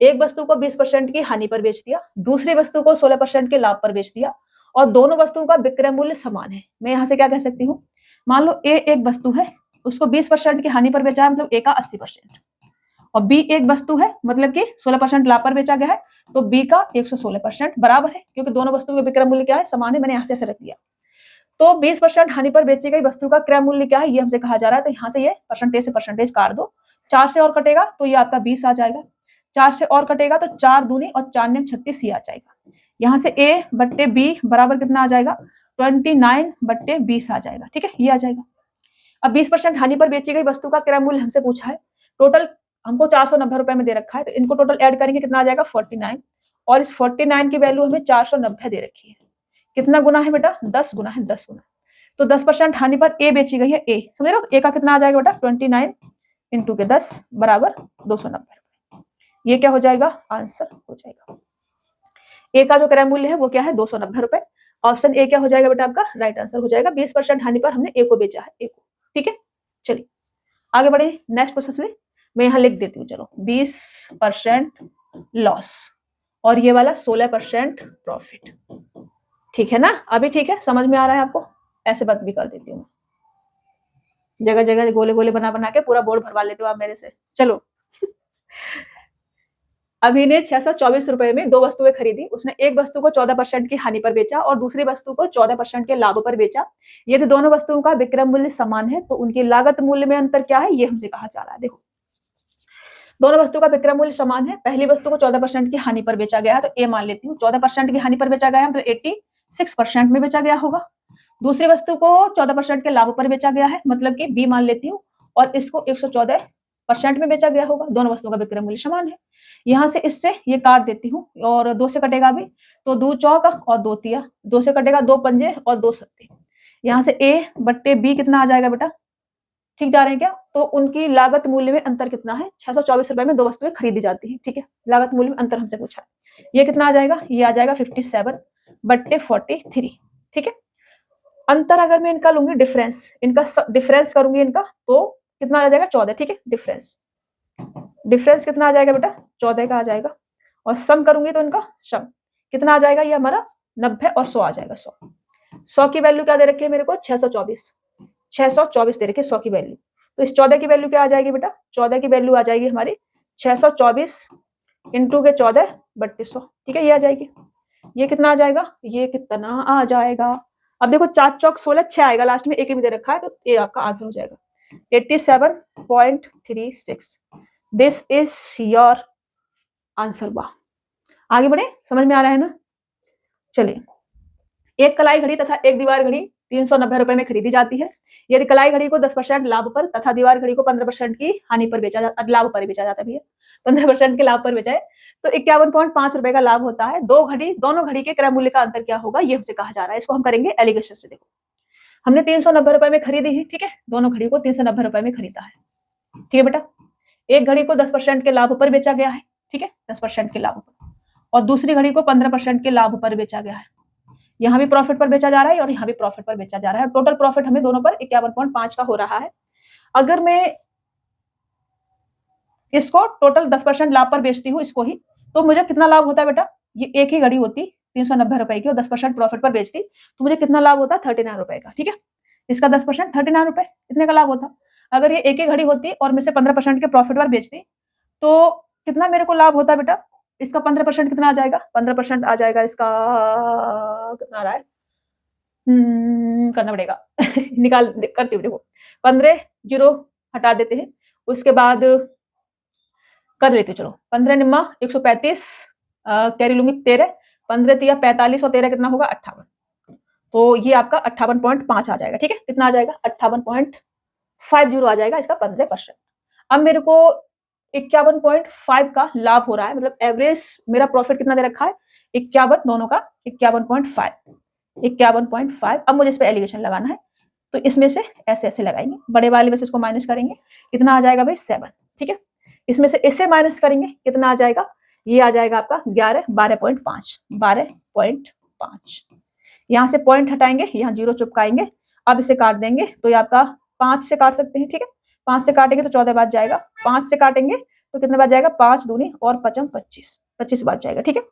एक वस्तु को 20% की हानि पर बेच दिया, दूसरी वस्तु को 16% के लाभ पर बेच दिया और दोनों वस्तुओं का विक्रय मूल्य समान है। मैं यहाँ से क्या कह सकती हूँ, मान लो ए एक वस्तु है, उसको 20% की हानि पर बेचा है, मतलब ए का 80%, और बी एक वस्तु है मतलब कि 16% लाभ पर बेचा गया है, तो बी का 116% बराबर है, क्योंकि दोनों वस्तुओं का विक्रय मूल्य क्या है, समान है। मैंने यहाँ से ऐसे रख दिया। तो 20% हानि पर बेची गई वस्तु का क्रय मूल्य क्या है, ये हमसे कहा जा रहा है। तो यहाँ से ये परसेंटेज से परसेंटेज काट दो, 4 से और कटेगा तो ये आपका 20 आ जाएगा, 4 से और कटेगा तो 4 दूनी और 4 नेम 36 आ जाएगा। यहाँ से ए बट्टे बी बराबर कितना आ जाएगा, 29 बट्टे 20 आ जाएगा। ठीक है, ये आ जाएगा। अब 20% हानि पर बेची गई वस्तु का क्रय मूल्य हमसे पूछा है, टोटल हमको 490 रुपए में दे रखा है, तो इनको टोटल ऐड करेंगे कितना आ जाएगा, 49, और इस 49 की वैल्यू हमें 490 दे रखी है। कितना गुना है बेटा, 10 गुना है, 10 गुना। तो 10% हानि पर ए बेची गई है, ए समझ रहे हो, ए का कितना आ जाएगा बेटा, 29 इंटू के 10 बराबर 290 रुपए। ये क्या हो जाएगा, आंसर हो जाएगा। ए का जो क्रय मूल्य है वो क्या है, 290 रुपए। ऑप्शन ए क्या हो जाएगा बेटा आपका, राइट आंसर हो जाएगा। 20% हानि पर हमने ए को बेचा है, ए को। ठीक है, चलिए आगे बढ़े नेक्स्ट प्रोसेस में। मैं यहाँ लिख देती हूँ, चलो 20% लॉस और ये वाला 16% प्रॉफिट। ठीक है ना, अभी ठीक है, समझ में आ रहा है आपको। ऐसे बात भी कर देती हूँ, जगह जगह गोले गोले बना बना के पूरा बोर्ड भरवा लेते हो आप मेरे से। चलो अभी ने 624 रुपए में 2 वस्तुएं खरीदी। उसने एक वस्तु को 14% की हानि पर बेचा और दूसरी वस्तु को 14% के लाभ पर बेचा। यदि दोनों वस्तुओं का विक्रय मूल्य समान है तो उनकी लागत मूल्य में अंतर क्या है, ये हमसे कहा जा रहा है। देखो दोनों वस्तु का विक्रय मूल्य समान है, पहली वस्तु को 14% की हानि पर बेचा गया है, तो ए मान लेती हूँ। 14% की हानि पर बेचा गया है मतलब 86% में बेचा गया होगा। दूसरी वस्तु को 14% के लाभ पर बेचा गया है, मतलब कि बी मान लेती हूँ, और इसको 114% में बेचा गया होगा। दोनों वस्तुओं का विक्रय मूल्य समान है। यहाँ से इससे ये काट देती हूँ और 2 से कटेगा अभी, तो 2 चौक और 2 तिया, 2 से कटेगा 2 पंजे और 2 सत्ते। यहाँ से ए बट्टे बी कितना आ जाएगा बेटा, ठीक जा रहे हैं क्या। तो उनकी लागत मूल्य में अंतर कितना है, 624 रुपए में 2 वस्तुएं खरीदी जाती है। ठीक है, लागत मूल्य में अंतर हमसे पूछा है, ये कितना आ जाएगा, ये आ जाएगा 57 बट्टे 43। ठीक है, अंतर अगर मैं इनका लूंगी डिफरेंस, इनका डिफरेंस करूंगी इनका, तो कितना आ जाएगा 14। ठीक है, डिफरेंस कितना आ जाएगा बेटा, 14 का आ जाएगा। और सम करूंगी तो इनका सम कितना आ जाएगा, ये हमारा 90 और 100 आ जाएगा। 100 की वैल्यू क्या दे रखी है मेरे को, 624 दे रखी है 100 की वैल्यू। तो इस 14 की वैल्यू क्या आ जाएगी बेटा, 14 की वैल्यू आ जाएगी हमारी 624 इंटू के 14 बट्टे 100। ठीक है, ये आ जाएगी। ये कितना आ जाएगा, ये कितना आ जाएगा, अब देखो 4 चौक 16, 6 आएगा लास्ट में, एक भी दे रखा है, तो ये आपका आंसर हो जाएगा 87.36। This is your answer. वाह, आगे बढ़े, समझ में आ रहा है ना। चलिए, एक कलाई घड़ी तथा एक दीवार घड़ी 390 रुपए में खरीदी जाती है। यदि कलाई घड़ी को 10% लाभ पर तथा दीवार घड़ी को 15% की हानि पर बेचा जाता, लाभ पर बेचा जाता है, 15% के लाभ पर बेचा है, तो 51.5 रुपए का लाभ होता है। दोनों घड़ी के क्रय मूल्य का अंतर क्या होगा, ये हमसे कहा जा रहा है। इसको हम करेंगे एलिगेशन से। देखो हमने 390 रुपए में खरीदी है, ठीक है, दोनों घड़ी को 390 रुपए में खरीदा है। ठीक है बेटा, एक घड़ी को 10% के लाभ पर बेचा गया है, ठीक है, 10% के लाभ पर, और दूसरी घड़ी को 15% के लाभ पर बेचा गया है। यहाँ भी प्रॉफिट पर बेचा जा रहा है और यहाँ भी प्रॉफिट पर बेचा जा रहा है। टोटल प्रॉफिट हमें दोनों पर 51.5 का हो रहा है। अगर मैं इसको टोटल 10% लाभ पर बेचती हूँ इसको ही, तो मुझे कितना लाभ होता है बेटा? ये एक ही घड़ी होती 390 रुपए की और 10% प्रॉफिट पर बेचती तो मुझे कितना लाभ होता? 39 रुपए का, ठीक है। इसका 10% 39 रुपए, इतने का लाभ होता। अगर ये एक ही घड़ी होती और मैं से 15% के प्रॉफिट पर बेचती तो कितना मेरे को लाभ होता बेटा? इसका 15% कितना आ जाएगा? 15% आ जाएगा इसका, कितना आ रहा है? करना पड़ेगा निकाल करती हूँ, देखो 15 जीरो हटा देते हैं, उसके बाद कर लेती हूँ। चलो 15 निम्मा 135, कैरी लूंगी 13, 15 तिया 45 और 13 कितना होगा? 58। तो ये आपका 58.5 आ जाएगा, ठीक है। कितना आ जाएगा? 58.50 आ जाएगा इसका 15%। अब मेरे को 51.5 का लाभ हो रहा है, मतलब एवरेज मेरा प्रॉफिट कितना दे रखा है? 51, दोनों का 51.5, 51.5। अब मुझे इस पे एलिगेशन लगाना है, तो इसमें से ऐसे ऐसे लगाएंगे, बड़े वाले में से इसको माइनस करेंगे, कितना आ जाएगा भाई? 7, ठीक है। इसमें से इससे माइनस करेंगे, कितना आ जाएगा? ये आ जाएगा आपका 12.5, 12.5। यहाँ से पॉइंट हटाएंगे, यहाँ जीरो चिपकाएंगे, अब इसे काट देंगे तो ये आपका 5 से काट सकते हैं, ठीक है। 5 से काटेंगे तो 14 बार जाएगा, 5 से काटेंगे तो कितने बार जाएगा? 5 दूनी और 5 25, 25 बार जाएगा, ठीक है।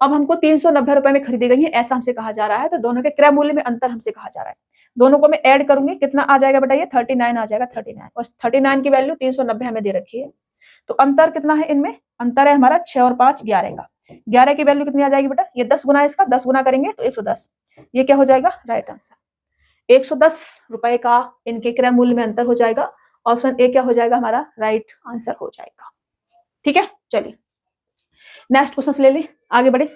अब हमको 390 रुपए में खरीदी गई है, ऐसा हमसे कहा जा रहा है, तो दोनों के क्रय मूल्य में अंतर हमसे कहा जा रहा है। दोनों को मैं ऐड करूंगी, कितना आ जाएगा बेटा? ये 39 आ जाएगा, 39, और 39 की वैल्यू 390 हमें दे रखी है। तो अंतर कितना है इनमें? अंतर है हमारा 6 और 5 11 का। 11 की वैल्यू कितनी आ जाएगी बेटा? ये 10 गुना इसका, 10 गुना करेंगे तो 110। ये क्या हो जाएगा? Right answer. 110 रुपए का इनके क्रय मूल्य में अंतर हो जाएगा। ऑप्शन ए क्या हो जाएगा हमारा? राइट आंसर हो जाएगा, ठीक है। चलिए नेक्स्ट क्वेश्चन ले ली, आगे बढ़े।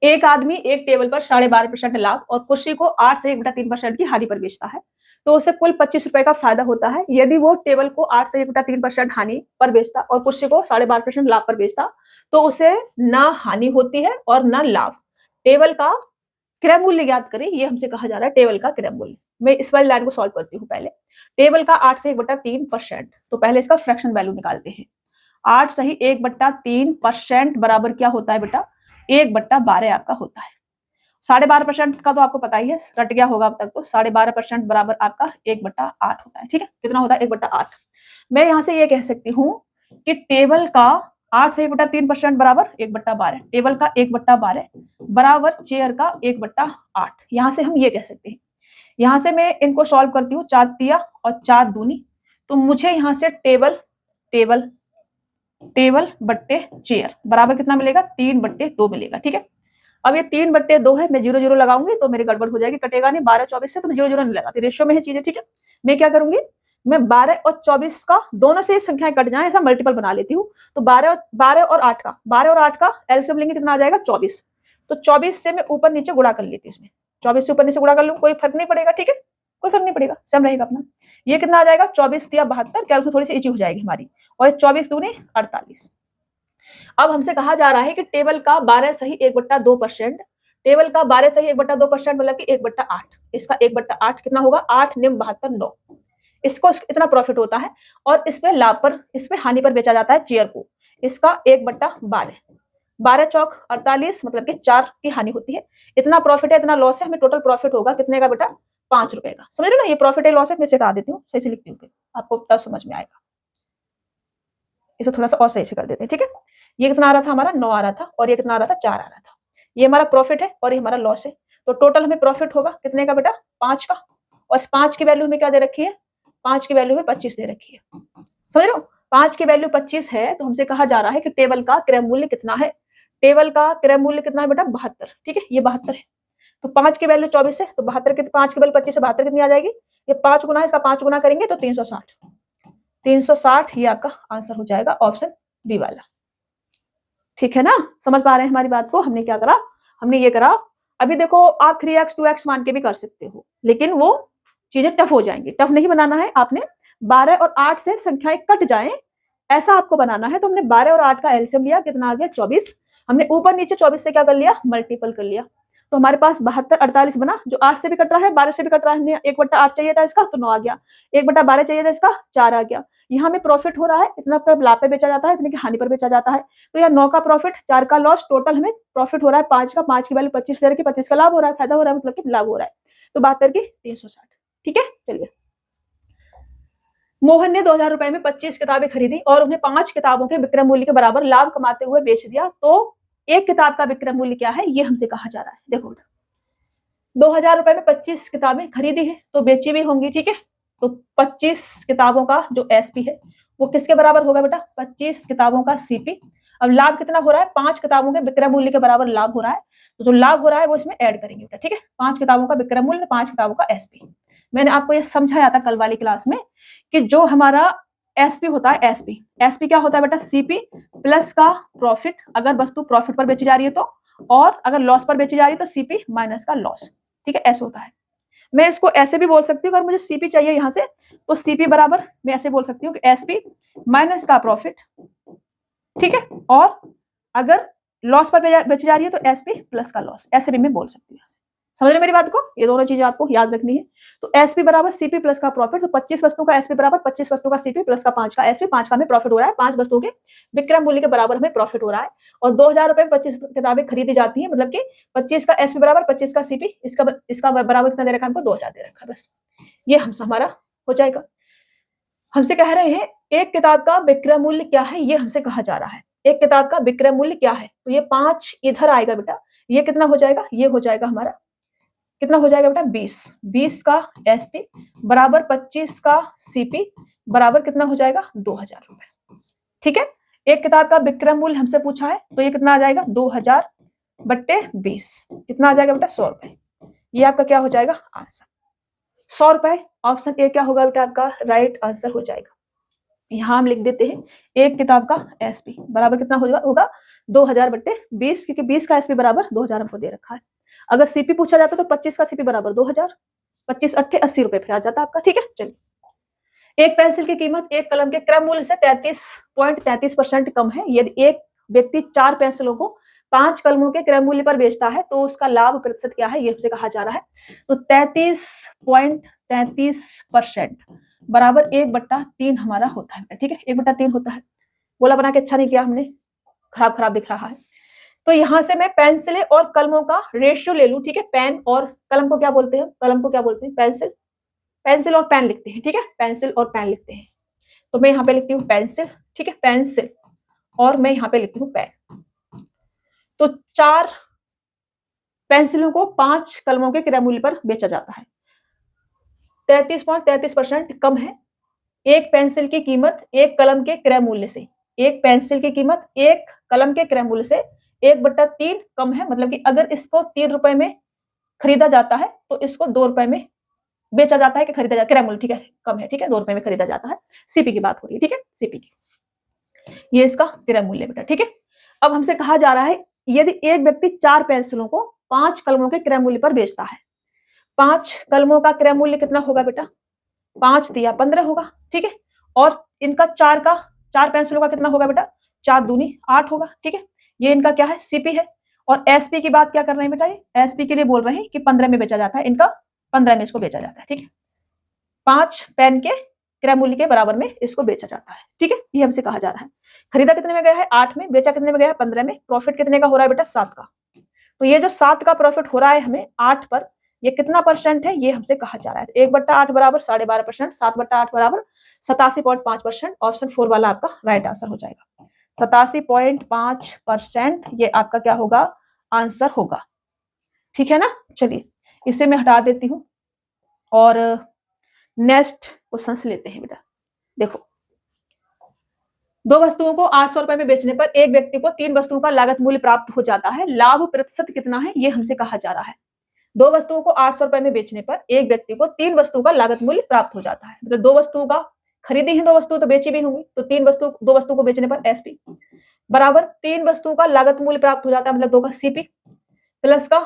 एक आदमी एक टेबल पर 12.5% लाभ और कुर्सी को 8 से 1/3% की हानि पर बेचता है, तो उसे कुल 25 रुपए का फायदा होता है। यदि वो टेबल को 8 से 1/3% हानि पर बेचता और कुर्सी को 12.5% लाभ पर बेचता, तो उसे ना हानि होती है और ना लाभ। टेबल का क्रय मूल्य ज्ञात करें, ये हमसे कहा जा रहा है टेबल का क्रय मूल्य। मैं इस वाली लाइन को सॉल्व करती हूँ पहले। टेबल का 8 से 1/3%, तो पहले इसका फ्रैक्शन वैल्यू निकालते हैं। 8 सही 1/3% बराबर क्या होता है बेटा? 1/12 आपका होता है। 12.5% का तो आपको पता ही है, रट गया होगा अब तक, तो 12.5% बराबर आपका 1/8 होता है, ठीक है। कितना होता है? 1/8। मैं यहाँ से ये कह सकती हूँ कि टेबल का 8 से 1/3% बराबर 1/12, टेबल का 1/12 बराबर चेयर का 1/8। यहाँ से हम ये कह सकते हैं। यहाँ से मैं इनको सॉल्व करती हूँ, 4 तिया और 4 दूनी, तो मुझे यहाँ से टेबल टेबल टेबल बट्टे चेयर बराबर कितना मिलेगा? 3/2 मिलेगा, ठीक है। अब ये 3/2 है, मैं 0 0 लगाऊंगी तो मेरी गड़बड़ हो जाएगी, कटेगा नहीं। 12 24 से तो मैं 0 0 नहीं लगाती, रेशियो में है चीजें, ठीक है। मैं क्या करूंगी? मैं 12 और 24 का दोनों से संख्याएं कट जाए ऐसा मल्टीपल बना लेती हूँ। तो 12 और 8 का एलसीएम लेंगे, कितना आ जाएगा? 24। तो 24 से मैं ऊपर नीचे गुणा कर लेती हूँ, इसमें 24 से ऊपर नीचे गुणा कर लूँ, कोई फर्क नहीं पड़ेगा, ठीक है, कोई फर्क नहीं पड़ेगा, सेम रहेगा अपना। ये कितना आ जाएगा? 24 तिया 72, कैलकुलेशन थोड़ी सी इजी हो जाएगी हमारी, और 24 दूनी 48। अब हमसे कहा जा रहा है कि टेबल का 12 सही 1/2%, टेबल का 12 सही 1/2% मतलब कि 1/8, इसका 1/8 कितना होगा? 8 निम 72 9। इसको इतना प्रॉफिट होता है, और इस पे लाभ पर, इस पे हानि पर बेचा जाता है चेयर को। इसका 1/12, 12 चौक 48, मतलब कि 4 की हानि होती है। इतना प्रॉफिट है, इतना लॉस है, हमें टोटल प्रॉफिट होगा कितने का बेटा? 5 रुपए का। समझ रहे ना, ये प्रॉफिट है लॉस है, मैं सिखा देती हूँ, सही से लिखती हूँ, आपको तब समझ में आएगा। इसको थोड़ा सा और सही से कर देते हैं, ठीक है। ये कितना आ रहा था हमारा? 9 आ रहा था, और ये कितना आ रहा था? 4 आ रहा था। ये हमारा प्रॉफिट है और ये हमारा लॉस है, तो टोटल हमें प्रॉफिट होगा कितने का बेटा? 5 का। और इस 5 की वैल्यू हमें क्या दे रखी है? 5 की वैल्यू में 25 दे रखी है, समझ रहे हो। 5 की वैल्यू 25 है, तो हमसे कहा जा रहा है कि टेबल का क्रय मूल्य कितना है? टेबल का क्रय मूल्य कितना है बेटा? 72, ठीक है, ये 72 है। तो 5 की वैल्यू 24 है, तो 72 के 5 की वैल्यू 25 से 72 कितनी आ जाएगी? ये 5 गुना है, इसका 5 गुना करेंगे तो 360, 360 ये आपका आंसर हो जाएगा, ऑप्शन बी वाला, ठीक है ना। समझ पा रहे हैं हमारी बात को? हमने क्या करा? हमने ये करा। अभी देखो आप 3x 2x मान के भी कर सकते हो, लेकिन वो चीजें टफ हो जाएंगी। टफ नहीं बनाना है आपने, 12 और 8 से संख्याएं कट जाएं ऐसा आपको बनाना है। तो हमने 12 और 8 का एलसीएम लिया, कितना आ गया? 24। हमने ऊपर नीचे 24 से क्या कर लिया? मल्टीपल कर लिया। तो हमारे पास 72 48 बना, जो 8 से भी कट रहा है, 12 से भी कट रहा है। हमने 1/8 चाहिए था इसका, तो 9 आ गया। 1/12 चाहिए था इसका, 4 आ गया। यहाँ में प्रॉफिट हो रहा है, इतना पर लाभ पे बेचा जाता है, इतने की हानि पर बेचा जाता है। तो यहाँ 9 का प्रॉफिट, 4 का लॉस, टोटल हमें प्रॉफिट हो रहा है 5 का। 5 की वैल्यू 25 दे रखी, 25 का लाभ हो रहा है, फायदा हो रहा है, मतलब कि लाभ हो रहा है। तो 72 की 360। ठीक है, चलिए। मोहन ने 2000 रुपए में 25 किताबें खरीदी और उन्हें 5 किताबों के विक्रय मूल्य के बराबर लाभ कमाते हुए बेच दिया, तो एक किताब का विक्रय मूल्य क्या है, ये हमसे कहा जा रहा है। देखो 2000 रुपए में 25 किताबें खरीदी है, तो बेची भी होंगी। ठीक है, तो 25 किताबों का जो एसपी है वो किसके बराबर होगा बेटा, 25 किताबों का सीपी। अब लाभ कितना हो रहा है, 5 किताबों के विक्रय मूल्य के बराबर लाभ हो रहा है, तो जो लाभ हो रहा है वो इसमें ऐड करेंगे बेटा। ठीक है, 5 किताबों का विक्रय मूल्य, 5 किताबों का एसपी। मैंने आपको ये समझाया था कल वाली क्लास में कि जो हमारा एसपी होता है, एसपी एसपी क्या होता है बेटा, सीपी प्लस का प्रॉफिट, अगर वस्तु प्रॉफिट पर बेची जा रही है तो, और अगर लॉस पर बेची जा रही है तो सीपी माइनस का लॉस। ठीक है, ऐसे होता है। मैं इसको ऐसे भी बोल सकती हूँ, अगर मुझे सीपी चाहिए यहां से, तो सीपी बराबर मैं ऐसे बोल सकती हूँ कि एसपी माइनस का प्रॉफिट। ठीक है, और अगर लॉस पर बेची जा रही है तो एसपी प्लस का लॉस, ऐसे भी मैं बोल सकती हूँ। समझ रहे मेरी बात को, ये दोनों चीजें आपको याद रखनी है। तो एसपी बराबर सीपी प्लस का प्रॉफिट, तो 25 वस्तुओं का एसपी बराबर 25 वस्तुओं का सीपी प्लस का 5 का एसपी। 5 का हमें प्रॉफिट हो रहा है, 5 वस्तुओं के विक्रय मूल्य के बराबर हमें प्रॉफिट हो रहा है। और 2000 रुपए में 25 किताबें खरीदी जाती है, मतलब कि 25 का एसपी बराबर 25 का सीपी, इसका बराबर कितना दे रखा है हमको, 2000 दे रखा है। बस ये हमारा हो जाएगा। हमसे कह रहे हैं एक किताब का विक्रय मूल्य क्या है, ये हमसे कहा जा रहा है। एक किताब का विक्रय मूल्य क्या है, तो ये 5 इधर आएगा बेटा, ये कितना हो जाएगा, ये हो जाएगा हमारा, कितना हो जाएगा बेटा, 20। 20 का एसपी बराबर 25 का सीपी बराबर कितना हो जाएगा, 2000 रुपए। ठीक है, एक किताब का विक्रय मूल्य हमसे पूछा है, तो ये कितना आ जाएगा, 2000 बट्टे 20, कितना आ जाएगा बेटा, 100 रुपए। ये आपका क्या हो जाएगा, आंसर 100 रुपए। ऑप्शन ए क्या होगा बेटा आपका राइट आंसर हो जाएगा। यहां हम लिख देते हैं एक किताब का एसपी बराबर कितना होगा 2000 बट्टे 20, क्योंकि 20 का एसपी बराबर 2000 हमको दे रखा है। अगर सीपी पूछा जाता तो 25 का सीपी बराबर 2000, 25 अट्ठे 80 रुपए फिर आ जाता आपका। ठीक है, चलिए। एक पेंसिल की कीमत एक कलम के क्रय मूल्य से 33.33% कम है। यदि एक व्यक्ति 4 पेंसिलों को 5 कलमों के क्रय मूल्य पर बेचता है तो उसका लाभ प्रतिशत क्या है, ये हमसे कहा जा रहा है। तो 33.33% बराबर 1/3 हमारा होता है। ठीक है, 1/3 होता है। गोला बना के अच्छा नहीं किया हमने, खराब खराब दिख रहा है। तो यहां से मैं पेंसिलें और कलमों का रेशियो ले लूं। ठीक है, पेन और कलम को क्या बोलते हैं, कलम को क्या बोलते हैं, पेंसिल। पेंसिल और पेन लिखते हैं। ठीक है, पेंसिल और पेन लिखते हैं। तो मैं यहाँ पे लिखती हूँ पेंसिल। ठीक है, पेंसिल, और मैं यहाँ पे लिखती हूँ पेन। तो 4 पेंसिलों को 5 कलमों के क्रय मूल्य पर बेचा जाता है। 33.33% कम है। एक पेंसिल की कीमत एक कलम के क्रय मूल्य से, एक पेंसिल की कीमत एक कलम के क्रय मूल्य से 1/3 कम है। मतलब कि अगर इसको 3 रुपए में खरीदा जाता है तो इसको 2 रुपए में बेचा जाता है कि खरीदा जाता है, क्रय मूल्य ठीक है कम है। ठीक है, 2 रुपए में खरीदा जाता है। सीपी की बात हो रही है। ठीक है, सीपी की, ये इसका क्रय मूल्य बेटा। ठीक है, अब हमसे कहा जा रहा है यदि एक व्यक्ति 4 पेंसिलों को 5 कलमों के क्रय मूल्य पर बेचता है। 5 कलमों का क्रय मूल्य कितना होगा बेटा, 5 दिया 15 होगा। ठीक है, और इनका 4 पेंसिलों का कितना होगा बेटा, 4 दूनी 8 होगा। ठीक है, ये इनका क्या है, सीपी है। और एसपी की बात क्या कर रहे हैं बेटा, ये एसपी के लिए बोल रहे हैं कि 15 में बेचा जाता है, इनका 15 में इसको बेचा जाता है। ठीक है, 5 पेन के क्रय मूल्य के बराबर में इसको बेचा जाता है। ठीक है, ये हमसे कहा जा रहा है। खरीदा कितने में गया है, 8 में, बेचा कितने में गया है, 15 में। प्रॉफिट कितने का हो रहा है बेटा, 7 का। तो ये जो 7 का प्रॉफिट हो रहा है हमें 8 पर, ये कितना परसेंट है, ये हमसे कहा जा रहा है। 1/8 बराबर 12.5%, 7/8 बराबर 87.5%। ऑप्शन 4 वाला आपका राइट आंसर हो जाएगा। 87.5% ये आपका क्या होगा, आंसर होगा। ठीक है ना, चलिए इसे मैं हटा देती हूँ और नेक्स्ट क्वेश्चन लेते हैं बेटा। देखो, 2 वस्तुओं को 800 रुपए में बेचने पर एक व्यक्ति को 3 वस्तुओं का लागत मूल्य प्राप्त हो जाता है। लाभ प्रतिशत कितना है, ये हमसे कहा जा रहा है। 2 वस्तुओं को 800 रुपए में बेचने पर एक व्यक्ति को 3 वस्तुओं का लागत मूल्य प्राप्त हो जाता है। मतलब 2 वस्तुओं का खरीदी है, 2 वस्तु तो बेची भी होंगी, तो 2 वस्तु को बेचने पर एसपी बराबर 3 वस्तुओं का लागत मूल्य प्राप्त हो जाता है, मतलब 2 का सीपी प्लस का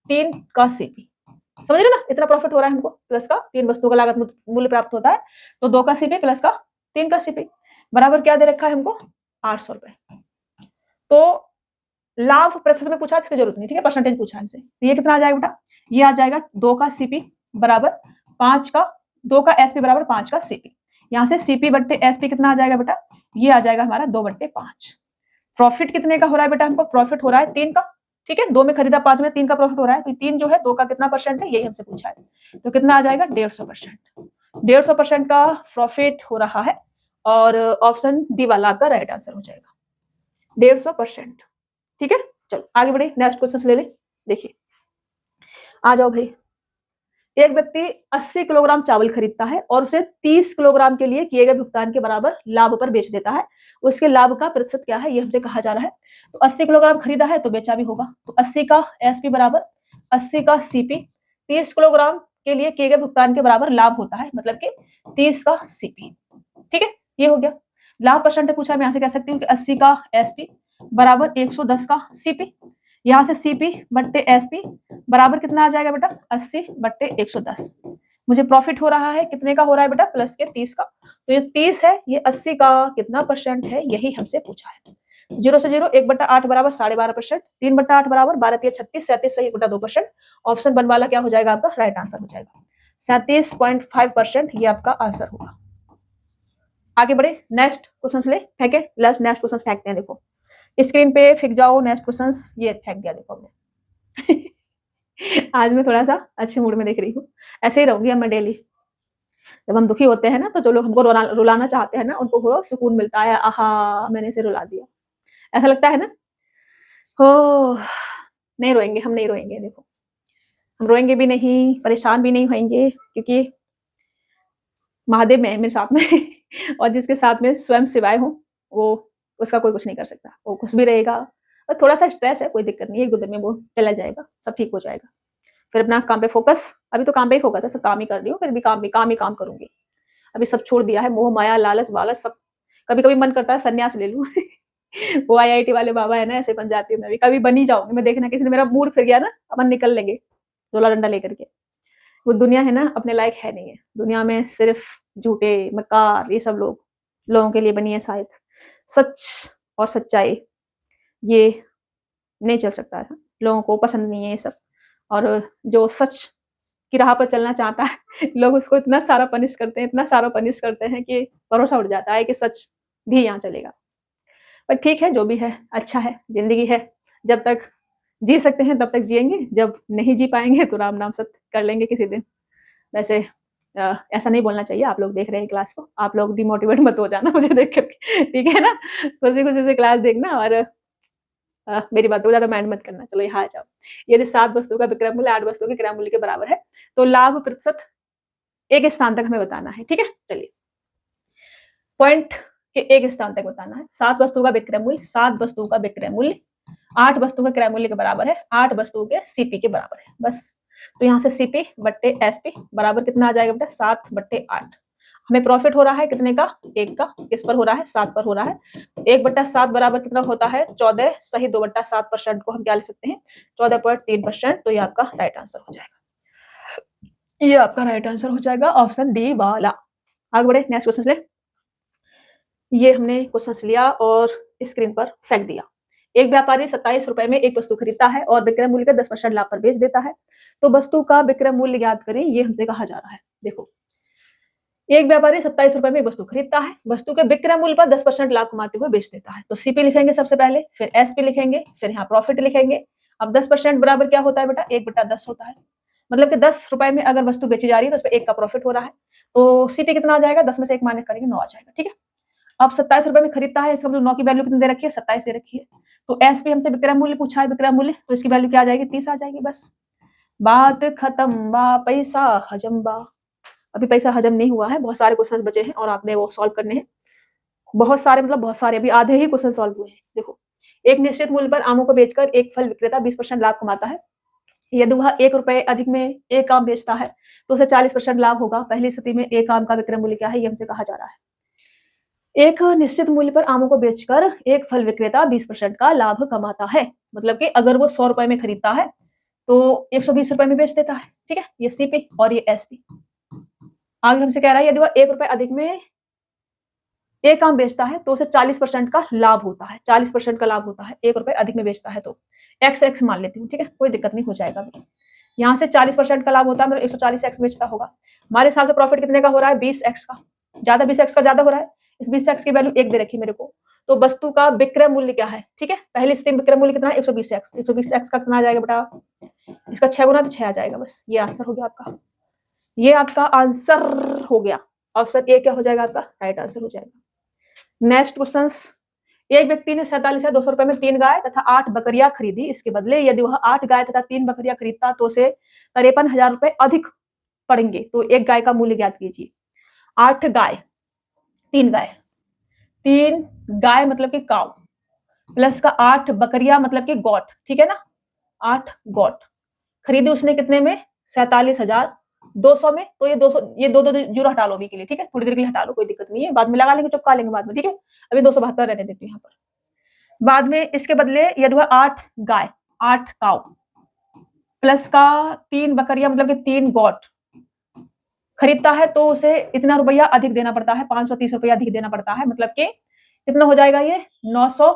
3 का सीपी। समझ रहे ना, इतना प्रॉफिट हो रहा है हमको, प्लस का 3 वस्तुओं का लागत मूल्य प्राप्त होता है, तो 2 का सीपी प्लस का 3 का सीपी बराबर क्या दे रखा है हमको, 800 रुपए। तो लाभ प्रतिशत में पूछा, इसकी जरूरत नहीं, ठीक है, परसेंटेज पूछा हमसे। तो ये कितना आ जाएगा बेटा, ये आ जाएगा 2 का सीपी बराबर 5 का, 2 का एसपी बराबर 5 का सीपी। यहाँ से सीपी बट्टे एसपी कितना आ जाएगा बेटा, ये आ जाएगा हमारा 2/5। प्रॉफिट कितने का हो रहा है बेटा, हमको प्रॉफिट हो रहा है 3 का, ठीक है, 2 में खरीदा 5 में 3 का प्रॉफिट हो रहा है, तो 3 जो है 2 का कितना परसेंट है, यही हमसे पूछा है। तो कितना आ जाएगा 150%। 150% का प्रॉफिट हो रहा है और ऑप्शन डी वाला आपका राइट आंसर हो जाएगा 150%। ठीक है, चलो आगे बढ़े, नेक्स्ट क्वेश्चन ले ले। देखिए आ जाओ भाई, एक व्यक्ति 80 किलोग्राम चावल खरीदता है और उसे 30 किलोग्राम के लिए किए गए भुगतान के बराबर लाभ पर बेच देता है। उसके लाभ का प्रतिशत क्या है, ये हमसे कहा जा रहा है। तो 80 किलोग्राम खरीदा है तो बेचा भी होगा, तो 80 का एसपी बराबर 80 का सीपी, 30 किलोग्राम के लिए किए गए भुगतान के बराबर लाभ होता है, मतलब कि 30 का सीपी। ठीक है, ये हो गया। लाभ परसेंट पूछा, मैं यहाँ से कह सकती हूँ कि 80 का एसपी बराबर 110 का सीपी। यहाँ से सीपी बट्टे एसपी बराबर कितना आ जाएगा बेटा, 80 बट्टे 110। मुझे प्रॉफिट हो रहा है, कितने का हो रहा है बेटा, प्लस के 30 का। तो ये 30 है, ये 80 का कितना परसेंट है, यही हमसे पूछा है। 0 से 0, 1/8 बराबर 12.5%, 3/8 बराबर 12 36, 37 से 1/2%। ऑप्शन वन वाला क्या हो जाएगा आपका, राइट आंसर हो जाएगा। 37.5% ये आपका आंसर होगा। आगे बढ़े, नेक्स्ट क्वेश्चन ले फेंके, नेक्स्ट क्वेश्चन फेंकते हैं। देखो स्क्रीन पे फेंक जाओ नेक्स्ट क्वेश्चन, ये फेंक दिया देखो हमने। आज मैं थोड़ा सा अच्छे मूड में देख रही हूँ, ऐसे ही रहूंगी अब मैं डेली। जब हम दुखी होते हैं ना, तो जो लोग हमको रुलाना चाहते हैं ना, उनको बहुत सुकून मिलता है, आहा मैंने इसे रुला दिया, ऐसा लगता है ना। हो नहीं रोएंगे, हम नहीं रोएंगे। देखो हम रोएंगे भी नहीं, परेशान भी नहीं होंगे, क्योंकि महादेव में है मेरे साथ में और जिसके साथ में स्वयं शिवाय हूँ, वो उसका कोई कुछ नहीं कर सकता, वो खुश भी रहेगा। और थोड़ा सा स्ट्रेस है, कोई दिक्कत नहीं है, 1-2 दिन में वो चला जाएगा, सब ठीक हो जाएगा। फिर अपना काम पे फोकस, अभी तो काम पे ही फोकस है, सब काम ही कर रही हूँ, फिर भी काम ही काम करूंगी। अभी सब छोड़ दिया है, मोह माया लालच वालच सब। कभी कभी मन करता है संन्यास ले लूं वो आईआईटी वाले बाबा है ना, ऐसे बन जाती हूँ मैं भी, कभी बन ही जाऊंगी मैं। देखना किसी ने मेरा मूड फिर गया ना, अपन निकल लेंगे झोला डंडा लेकर के। वो दुनिया है ना, अपने लायक है नहीं है दुनिया में, सिर्फ झूठे मक्कार ये सब लोगों के लिए बनी है शायद। सच और सच्चाई ये नहीं चल सकता, ऐसा लोगों को पसंद नहीं है ये सब। और जो सच की राह पर चलना चाहता है लोग उसको इतना सारा पनिश करते हैं, इतना सारा पनिश करते हैं कि भरोसा उठ जाता है कि सच भी यहाँ चलेगा। पर ठीक है, जो भी है अच्छा है, जिंदगी है, जब तक जी सकते हैं तब तक जिएंगे, जब नहीं जी पाएंगे तो राम नाम सत्य कर लेंगे किसी दिन। वैसे ऐसा नहीं बोलना चाहिए, आप लोग देख रहे हैं क्लास को, आप लोग डिमोटिवेट मत हो जाना मुझे देख करके, ठीक है ना। खुशी खुशी से क्लास देखना और मेरी बातों को ज्यादा माइंड मत करना। चलो यहाँ आ जाओ। यदि 7 वस्तुओं का विक्रय मूल्य 8 वस्तुओं के क्रय मूल्य के बराबर है, तो लाभ प्रतिशत एक स्थान तक हमें बताना है। ठीक है, चलिए पॉइंट के एक स्थान तक बताना है। 7 वस्तुओं का विक्रय मूल्य, 7 वस्तुओं का विक्रय मूल्य 8 वस्तुओं के क्रय मूल्य के बराबर है, 8 वस्तुओं के सीपी के बराबर है, बस। तो यहाँ से सीपी बट्टे एसपी बराबर कितना आ जाएगा बेटा, 7/8। हमें प्रॉफिट हो रहा है कितने का, 1 का। किस पर हो रहा है, 7 पर हो रहा है। 1/7 बराबर कितना होता है, 14 सही 2/7% को हम क्या लिख सकते हैं, 14.3%। तो ये आपका राइट आंसर हो जाएगा, ये आपका राइट आंसर हो जाएगा ऑप्शन डी वाला। आगे बढ़े, नेक्स्ट क्वेश्चन ले। ये हमने क्वेश्चन लिया और स्क्रीन पर फेंक दिया। एक व्यापारी 27 रुपए में एक वस्तु खरीदता है और विक्रय मूल्य का 10% लाभ पर बेच देता है, तो वस्तु का विक्रय मूल्य ज्ञात करें, ये हमसे कहा जा रहा है। देखो एक व्यापारी 27 रुपए में एक वस्तु खरीदता है, वस्तु के विक्रय मूल्य पर 10% लाभ कमाते हुए बेच देता है। तो सीपी लिखेंगे सबसे पहले, फिर एसपी लिखेंगे, फिर यहाँ प्रॉफिट लिखेंगे। अब 10% बराबर क्या होता है बेटा, 1/10 होता है। मतलब कि 10 रुपए में अगर वस्तु बेची जा रही है तो उस पर 1 का प्रॉफिट हो रहा है। तो सीपी कितना आ जाएगा, 10 में से 1 माइनस करेंगे 9 आ जाएगा। ठीक है, अब 27 रुपए में खरीदता है, इसका मतलब 9 की वैल्यू कितनी दे रखी है, 27 दे रखी है। तो एसपी हमसे विक्रय मूल्य पूछा है, विक्रय मूल्य, तो इसकी वैल्यू क्या आ जाएगी, 30 आ जाएगी, बस बात खत्म बा, पैसा हजम बा। अभी पैसा हजम नहीं हुआ है, बहुत सारे क्वेश्चन बचे हैं और आपने वो सॉल्व करने हैं। बहुत सारे मतलब बहुत सारे, अभी आधे ही क्वेश्चन सॉल्व हुए हैं। देखो एक निश्चित मूल्य पर आमों को बेचकर एक फल विक्रेता 20% लाभ कमाता है। यदि वह 1 रुपए अधिक में एक आम बेचता है तो उसे 40% लाभ होगा। पहली स्थिति में एक आम का विक्रय मूल्य क्या है, ये हमसे कहा जा रहा है। एक निश्चित मूल्य पर आमों को बेचकर एक फल विक्रेता 20% का लाभ कमाता है, मतलब कि अगर वो 100 रुपए में खरीदता है तो 120 रुपए में बेच देता है। ठीक है, ये सीपी और ये एसपी। आगे हमसे कह रहा है यदि वह 1 रुपए अधिक में एक काम बेचता है तो उसे 40% का लाभ होता है, 40% का लाभ होता है, 1 रुपए अधिक में बेचता है तो एक्स मान लेती हूँ, ठीक है, कोई दिक्कत नहीं, हो जाएगा। यहाँ से 40% का लाभ होता है, मतलब 140 एक्स बेचता होगा। हमारे हिसाब से प्रॉफिट कितने का हो रहा है? 20 एक्स का। ज्यादा 20 एक्स का ज्यादा हो रहा है। इस 20 एक्स की वैल्यू 1 दे रखी मेरे को। तो वस्तु का विक्रय मूल्य क्या है? ठीक है, पहली स्थिति में विक्रय मूल्य कितना है? 120 एक्स। 120 एक्स का कितना आ जाएगा बेटा? इसका 6 गुना तो 6 आ जाएगा। बस ये आंसर हो गया आपका, ये आपका आंसर हो गया। ऑप्शन ए क्या हो जाएगा आपका? राइट आंसर हो जाएगा। नेक्स्ट क्वेश्चन, एक व्यक्ति ने 47,200 रुपए में 3 गाय तथा 8 बकरियां खरीदी। इसके बदले यदि वह 8 गाय तथा 3 बकरियां खरीदता तो उसे 53,000 रुपए अधिक पड़ेंगे। तो एक गाय का मूल्य ज्ञात कीजिए। 8 गाय, 3 गाय, 3 गाय मतलब कि काउ, प्लस का 8 बकरियां मतलब कि गोट, ठीक है ना, 8 गोट खरीदी उसने कितने में? 47,200 में। तो ये 200, ये दो जीरो हटा लो अभी के लिए, ठीक है, थोड़ी देर के लिए हटा लो, कोई दिक्कत नहीं है, बाद में लगा लेंगे, चुपका लेंगे बाद में, ठीक है। अभी 272 रहने देती हूँ यहाँ पर। बाद में इसके बदले यदि वह 8 गाय, 8 काउ प्लस का 3 बकरियां मतलब कि 3 गोट खरीदता है तो उसे इतना रुपया अधिक देना पड़ता है, 530 रुपया अधिक देना पड़ता है। मतलब कि कितना हो जाएगा ये? 900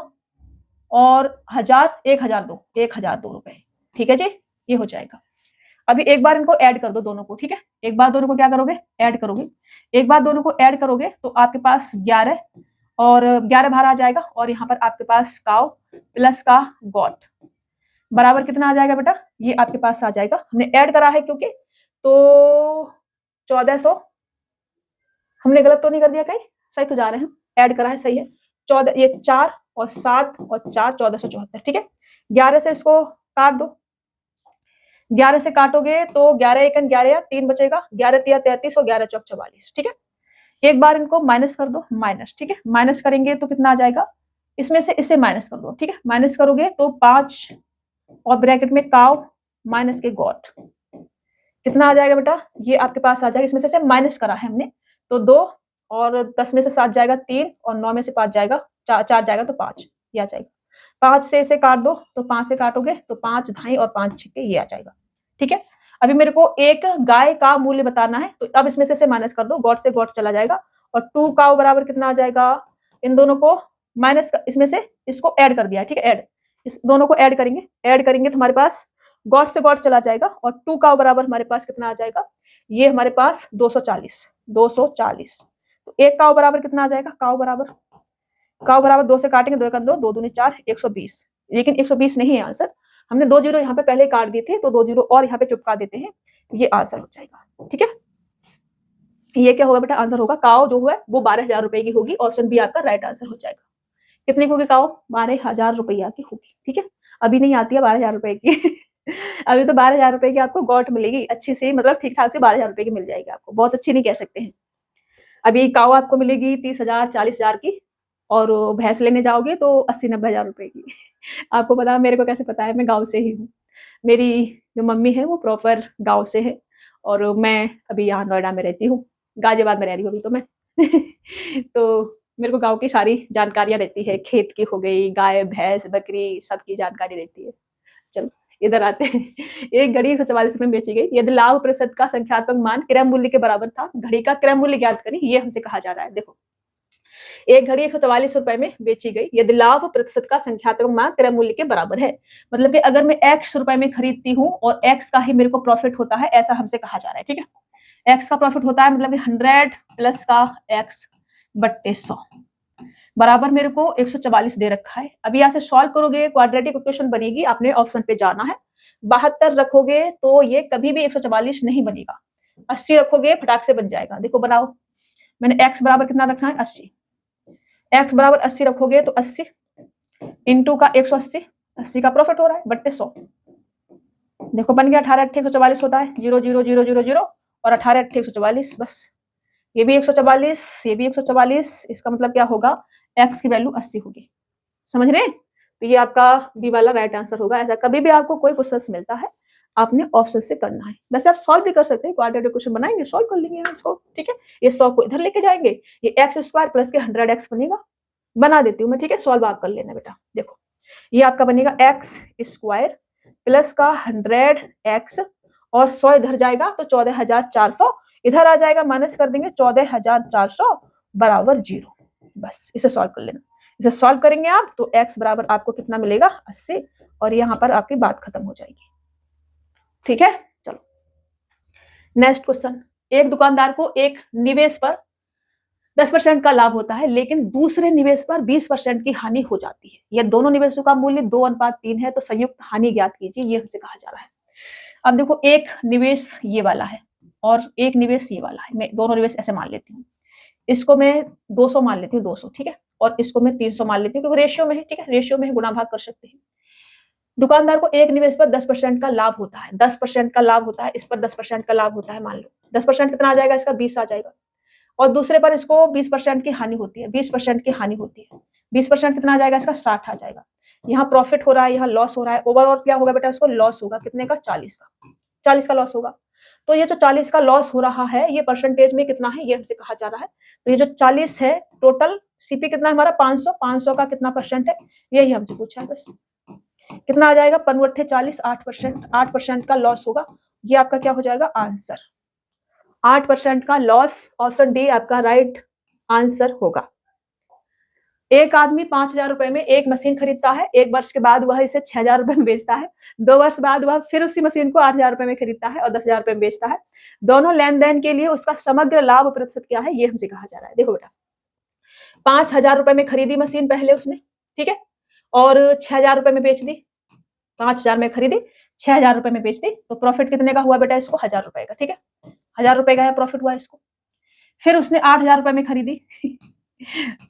और 1000, 1002 रुपए, ठीक है जी, ये हो जाएगा। अभी एक बार इनको ऐड कर दो दोनों को, ठीक है, एक बार दोनों को क्या करोगे? ऐड करोगे। एक बार दोनों को ऐड करोगे तो आपके पास 11 और 11 बाहर आ जाएगा, और यहाँ पर आपके पास काउ प्लस का गॉट बराबर कितना आ जाएगा बेटा? ये आपके पास आ जाएगा, हमने ऐड करा है क्योंकि, तो 1400, हमने गलत तो नहीं कर दिया कहीं? सही तो जा रहे हैं, ऐड करा है, सही है। 14, ये 4 और 7 और 4, 1474, ठीक है। 11 से इसको काट दो, 11 से काटोगे तो 11 एकन 11 या 3 बचेगा, 11 तिया 33 और 11 चौक 44, ठीक है। एक बार इनको माइनस कर दो, माइनस, ठीक है, माइनस करेंगे तो कितना आ जाएगा? इसमें से इससे माइनस कर दो, ठीक है, माइनस करोगे तो 5 और ब्रैकेट में काउ माइनस के गॉट, कितना आ जाएगा बेटा? ये आपके पास आ जाएगा, इसमें से माइनस करा है हमने, तो 2 और 10 में से 7 जाएगा 3 और 9 में से 5 जाएगा 4 जाएगा तो 5, ये आ जाएगा। 5 से इसे काट दो, तो 5 से काटोगे तो 5 ढाई और 5 छिक्के, ये आ जाएगा, ठीक है। अभी मेरे को एक गाय का मूल्य बताना है, तो अब इसमें से माइनस कर दो, गॉट से गॉट चला जाएगा, और 2 काउ बराबर कितना आ जाएगा? इन दोनों को माइनस, इसमें से इसको ऐड कर दिया, ठीक है, ऐड, इस दोनों को ऐड करेंगे तो हमारे पास गॉट से गॉट चला जाएगा, और 2 काउ बराबर हमारे पास कितना आ जाएगा? ये हमारे पास 240। तो एक काउ बराबर कितना आ जाएगा? काउ बराबर 2 से काटेंगे, 2 एक 2, 2 दूनी 4, 120। लेकिन 120 नहीं है आंसर, हमने 2 जीरो यहाँ पे पहले काट दिए थे, तो 2 जीरो और यहाँ पे चुपका देते हैं, ये आंसर हो जाएगा, ठीक है। ये क्या होगा बेटा? आंसर होगा काउ जो है वो 12,000 रुपए की होगी। ऑप्शन बी आपका राइट आंसर हो जाएगा। कितनी की होगी काउ? 12,000 रुपया की होगी, ठीक है। अभी नहीं आती है 12,000 रुपए की अभी तो 12,000 रुपए की आपको गॉट मिलेगी अच्छी सी, मतलब ठीक ठाक से 12,000 रुपए की मिल जाएगी आपको, बहुत अच्छी नहीं कह सकते हैं। अभी काउ आपको मिलेगी 30,000, 40,000 की, और भैंस लेने जाओगे तो 80-90,000 रुपए की आपको पता है, मेरे को कैसे पता है? मैं गाँव से ही हूँ, मेरी जो मम्मी है वो प्रॉपर गाँव से है, और मैं अभी यहाँ नोएडा में रहती हूँ, गाजियाबाद में रह रही हूँ अभी तो मैं तो मेरे को गाँव की सारी जानकारियाँ रहती है, खेत की हो गई, गाय भैंस बकरी सबकी जानकारी रहती है। चलो इधर आते हैं। एक घड़ी 144 रुपए में बेची गई, यदि लाभ प्रतिशत का संख्यात्मक मान क्रय मूल्य के बराबर था, घड़ी का क्रय मूल्य ज्ञात करें, ये हमसे कहा जा रहा है। देखो, एक घड़ी 144 रुपए में बेची गई, यदि लाभ प्रतिशत का संख्यात्मक मान क्रय मूल्य के बराबर है, मतलब कि अगर मैं x रुपए में खरीदती हूँ और x का ही मेरे को प्रॉफिट होता है, ऐसा हमसे कहा जा रहा है, ठीक है। x का प्रॉफिट होता है मतलब 100 प्लस का x बट्टे 100 बराबर मेरे को 144 दे रखा है। अभी यहाँ से सॉल्व करोगे, क्वाड्रेटिक इक्वेशन बनेगी, आपने ऑप्शन पे जाना है। 72 रखोगे तो ये कभी भी 144 नहीं बनेगा, 80 रखोगे फटाक से बन जाएगा। देखो बनाओ, मैंने x बराबर कितना रखना है? 80, x बराबर 80 रखोगे तो 80 इंटू का 180, 80 का प्रॉफिट हो रहा है बट्टे 100, देखो बन गया 18 8 144 होता है, 0 0 0 0 0 और 18 8 144, बस ये भी 144, ये भी 144, इसका मतलब क्या होगा? x की वैल्यू 80 होगी, समझ रहे? तो ये आपका बी वाला राइट आंसर होगा। ऐसा कभी भी आपको कोई क्वेश्चन मिलता है, आपने ऑप्शन से करना है। वैसे आप सॉल्व भी कर सकते हैं, क्वाड्रेटिक क्वेश्चन बनाएंगे, सॉल्व कर लेंगे इसको, ठीक है। ये 100 को इधर लेके जाएंगे, ये एक्स स्क्वायर प्लस के 100x बनेगा, बना देती हूँ मैं, ठीक है, सॉल्व आप कर लेना बेटा। देखो ये आपका बनेगा एक्स स्क्वायर प्लस का 100x और 100 इधर जाएगा तो 14,400, इधर आ जाएगा माइनस कर देंगे 14,400 बराबर 0, बस इसे सॉल्व कर लेना। इसे सॉल्व करेंगे आप तो x बराबर आपको कितना मिलेगा 80 और यहाँ पर आपकी बात खत्म हो जाएगी। ठीक है, चलो नेक्स्ट क्वेश्चन। एक दुकानदार को एक निवेश पर 10% का लाभ होता है लेकिन दूसरे निवेश पर 20% की हानि हो जाती है। यह दोनों निवेशों का मूल्य 2:3 है तो संयुक्त हानि ज्ञात कीजिए, ये हमसे कहा जा रहा है। अब देखो एक निवेश ये वाला है और एक निवेश ये वाला है, मैं दोनों निवेश ऐसे मान लेती हूँ। इसको मैं 200 मान लेती हूँ, 200 ठीक है, और इसको मैं 300 मान लेती हूँ क्योंकि रेशियो में है। ठीक है, रेशियो में गुणा भाग कर सकते हैं। दुकानदार को एक निवेश पर 10% का लाभ होता है, 10% का लाभ होता है, इस पर 10% का लाभ होता है। मान लो 10% कितना आ जाएगा, इसका 20 आ जाएगा। और दूसरे पर इसको 20% की हानि होती है, 20% की हानि होती है। 20% कितना आ जाएगा, इसका 60 आ जाएगा। यहाँ प्रॉफिट हो रहा है, यहाँ लॉस हो रहा है। ओवरऑल क्या होगा बेटा, उसको लॉस होगा कितने का, 40 का, 40 का लॉस होगा। तो ये जो 40 का लॉस हो रहा है ये परसेंटेज में कितना है, ये हमसे कहा जा रहा है। तो ये जो 40 है टोटल सीपी कितना है हमारा 500, 500 का कितना परसेंट है, यही हमसे पूछा है बस। कितना आ जाएगा, 5 40, 8%, 8% का लॉस होगा। ये आपका क्या हो जाएगा आंसर, 8% का लॉस। ऑप्शन डी आपका राइट आंसर होगा। एक आदमी 5,000 रुपए में एक मशीन खरीदता है, 1 वर्ष के बाद वह इसे 6,000 रुपए में बेचता है। 2 वर्ष बाद वह फिर उसी मशीन को 8,000 रुपए में खरीदता है और 10,000 रुपए में बेचता है। दोनों लेन देन के लिए उसका समग्र लाभ प्रतिशत क्या है, ये हमसे कहा जा रहा है। देखो बेटा 5,000 रुपए में खरीदी मशीन पहले उसने, ठीक है, और 6,000 रुपए में बेच दी। 5,000 में खरीदी, 6,000 रुपए में बेच दी, तो प्रॉफिट कितने का हुआ बेटा, इसको 1,000 रुपए का। ठीक है, 1,000 रुपए का प्रॉफिट हुआ इसको। फिर उसने 8,000 रुपए में खरीदी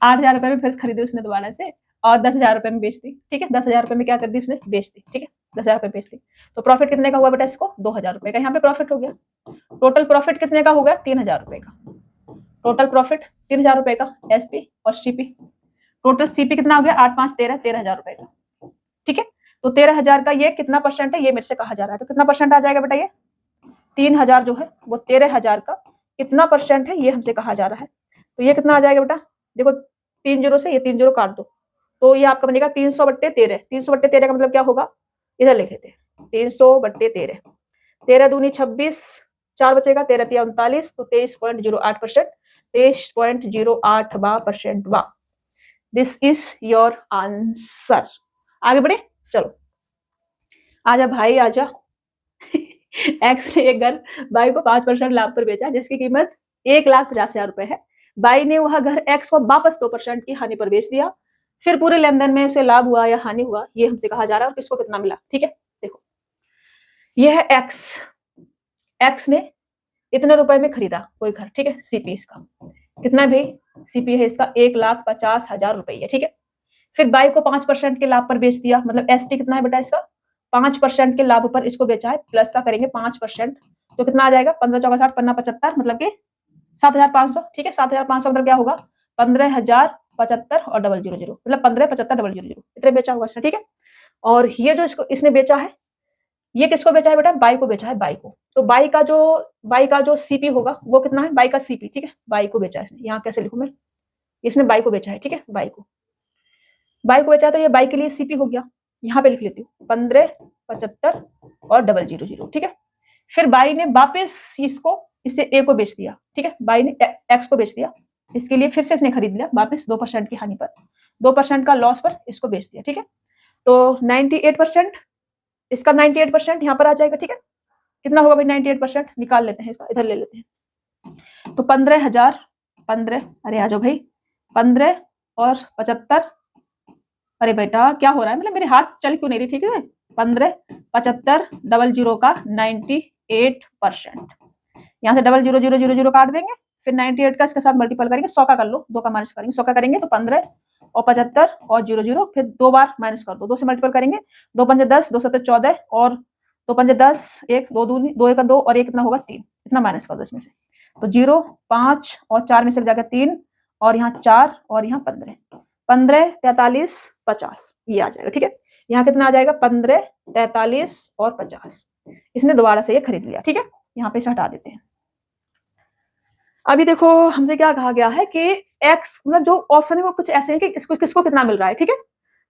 8,000 रुपए में फिर खरीदी उसने दोबारा से और 10,000 रुपए में बेच दी। ठीक है, 10,000 रुपए में क्या कर दी उसने, बेच दी। ठीक है, 10,000 रुपए बेच दी, तो प्रॉफिट कितने का हुआ बेटा, इसको 2,000 रुपए का यहाँ पे प्रॉफिट हो गया। टोटल प्रॉफिट कितने का हो गया, 3,000 रुपए का। टोटल प्रॉफिट 3,000 रुपए का, एसपी और सीपी। टोटल सीपी कितना हो गया, 8 5 13, 13,000 रुपए का। ठीक है, तो 13,000 का ये कितना परसेंट है, ये मेरे से कहा जा रहा है। तो कितना परसेंट आ जाएगा बेटा, ये 3,000 जो है वो 13,000 का कितना परसेंट है, ये हमसे कहा जा रहा है। तो ये कितना आ जाएगा बेटा, देखो 3 जीरो से ये 3 जीरो काट दो, तो ये आपका बनेगा 300/13। 300/13 का मतलब क्या होगा, इधर लिख लेते हैं 300/13। 13 दूनी 26, 4 बचेगा, 13 तिया 39, तो 23.08%, 23.08% बा। This is your answer. आगे बढ़े, चलो आजा भाई आजा। एक्स ने एक घर बाई को 5% लाभ पर बेचा जिसकी कीमत 1,50,000 रुपए है। बाई ने वह घर एक्स को वापस 2% की हानि पर बेच दिया। फिर पूरे लेन देन में उसे लाभ हुआ या हानि हुआ, ये हमसे कहा जा रहा है और किसको कितना मिला। ठीक है, देखो ये है एक्स, एक्स ने इतने रुपए में खरीदा कोई घर। ठीक है, सीपी इसका कितना है भाई, सीपी है इसका 1,50,000 रुपये। ठीक है, फिर बाई को 5% के लाभ पर बेच दिया, मतलब एसपी कितना है बेटा इसका 5% के लाभ पर इसको बेचा है, प्लस का करेंगे 5%, तो कितना आ जाएगा 15 चौका 60 15 75, मतलब कि 7,500। ठीक है, 7,500 मतलब क्या होगा 15,075 और 000, मतलब 15,75,000 इतने बेचा हुआ इसने। ठीक है, और ये जो इसको इसने बेचा है, ये किसको बेचा है बेटा, बाई को बेचा है, बाई को। तो बाई का जो सीपी होगा वो कितना है, बाई का सीपी। ठीक है, बाई को बेचा है इसने, यहाँ कैसे लिखूं मैं, इसने बाई को बेचा है। ठीक है, बाई को बेचा, तो ये बाई के लिए सीपी हो गया, यहाँ पे लिख लेती हूँ 15,75 और 000। ठीक है, फिर बाई ने वापस इसको इससे ए को बेच दिया। ठीक है, बाई ने एक्स को बेच दिया, इसके लिए फिर से इसने खरीद लिया वापस 2% की हानि पर, 2% का लॉस पर इसको बेच दिया। ठीक है, तो 98%, इसका 98% यहाँ पर आ जाएगा। ठीक है, कितना होगा भाई 98%, निकाल लेते हैं इसका, इधर ले लेते हैं। तो 15,000, 15, अरे आ जाओ भाई, 15 और 75, अरे बेटा क्या हो रहा है, मतलब मेरे हाथ चल क्यों नहीं रही। ठीक है, 15 75 00 का 98%, यहाँ से 00000 काट देंगे, फिर 98 का इसके साथ मल्टीपल करेंगे, 100 का कर लो, 2 का माइनस करेंगे, 100 का करेंगे तो 15 और 75 और 00, फिर 2 बार माइनस कर दो, 2 से मल्टीपल करेंगे, 2 पंजे 10, 2 सत्ते 14 और 2 पंजे 10, 1 2 दूनी 2 1 2 और 1 कितना होगा 3, इतना माइनस कर दो इसमें से, तो 0 5 और 4 में से जाकर 3 और यहाँ 4 और यहाँ 15, 15 43 50 ये आ जाएगा। ठीक है, यहाँ कितना आ जाएगा 15 43 और 50, इसने दोबारा से ये खरीद लिया। ठीक है, यहाँ पे इसे हटा देते हैं। अभी देखो हमसे क्या कहा गया है कि x, मतलब जो ऑप्शन है वो कुछ ऐसे है कि इसको किसको कितना मिल रहा है। ठीक है,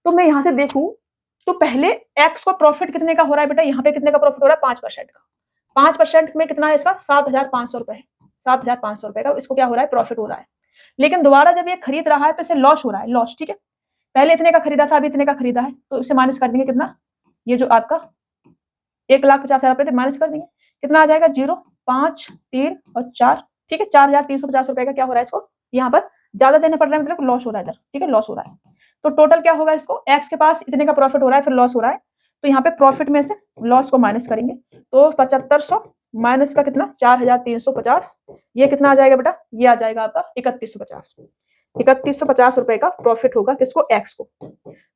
तो मैं यहाँ से देखूं तो पहले x को प्रॉफिट कितने का हो रहा है बेटा, यहाँ पे कितने का प्रॉफिट हो रहा है 5% का। 5% में कितना है इसका 7,500 रुपए है, 7,500 रुपए का इसको क्या हो रहा है प्रॉफिट हो रहा है। लेकिन दोबारा जब ये खरीद रहा है तो इसे लॉस हो रहा है, लॉस, ठीक है। पहले इतने का खरीदा था, अभी इतने का खरीदा है, तो इसे माइनस कर देंगे कितना, ये जो आपका 1,50,000 रुपए माइनस कर देंगे, कितना आ जाएगा 0, 5, 3 और 4, ठीक है। 4,350 रुपए का क्या हो रहा है इसको, यहाँ पर ज्यादा देने पड़ रहे हैं, मतलब लॉस हो रहा है इधर, ठीक है, लॉस हो रहा है। तो टोटल क्या होगा इसको, एक्स के पास इतने का प्रॉफिट हो रहा है, फिर लॉस हो रहा है, तो यहाँ पे प्रॉफिट में से लॉस को माइनस करेंगे, तो 7500 माइनस का कितना 4,350, ये कितना आ जाएगा बेटा, ये आ जाएगा आपका 3,150। 3,150 रुपए का प्रॉफिट होगा किसको, एक्स को।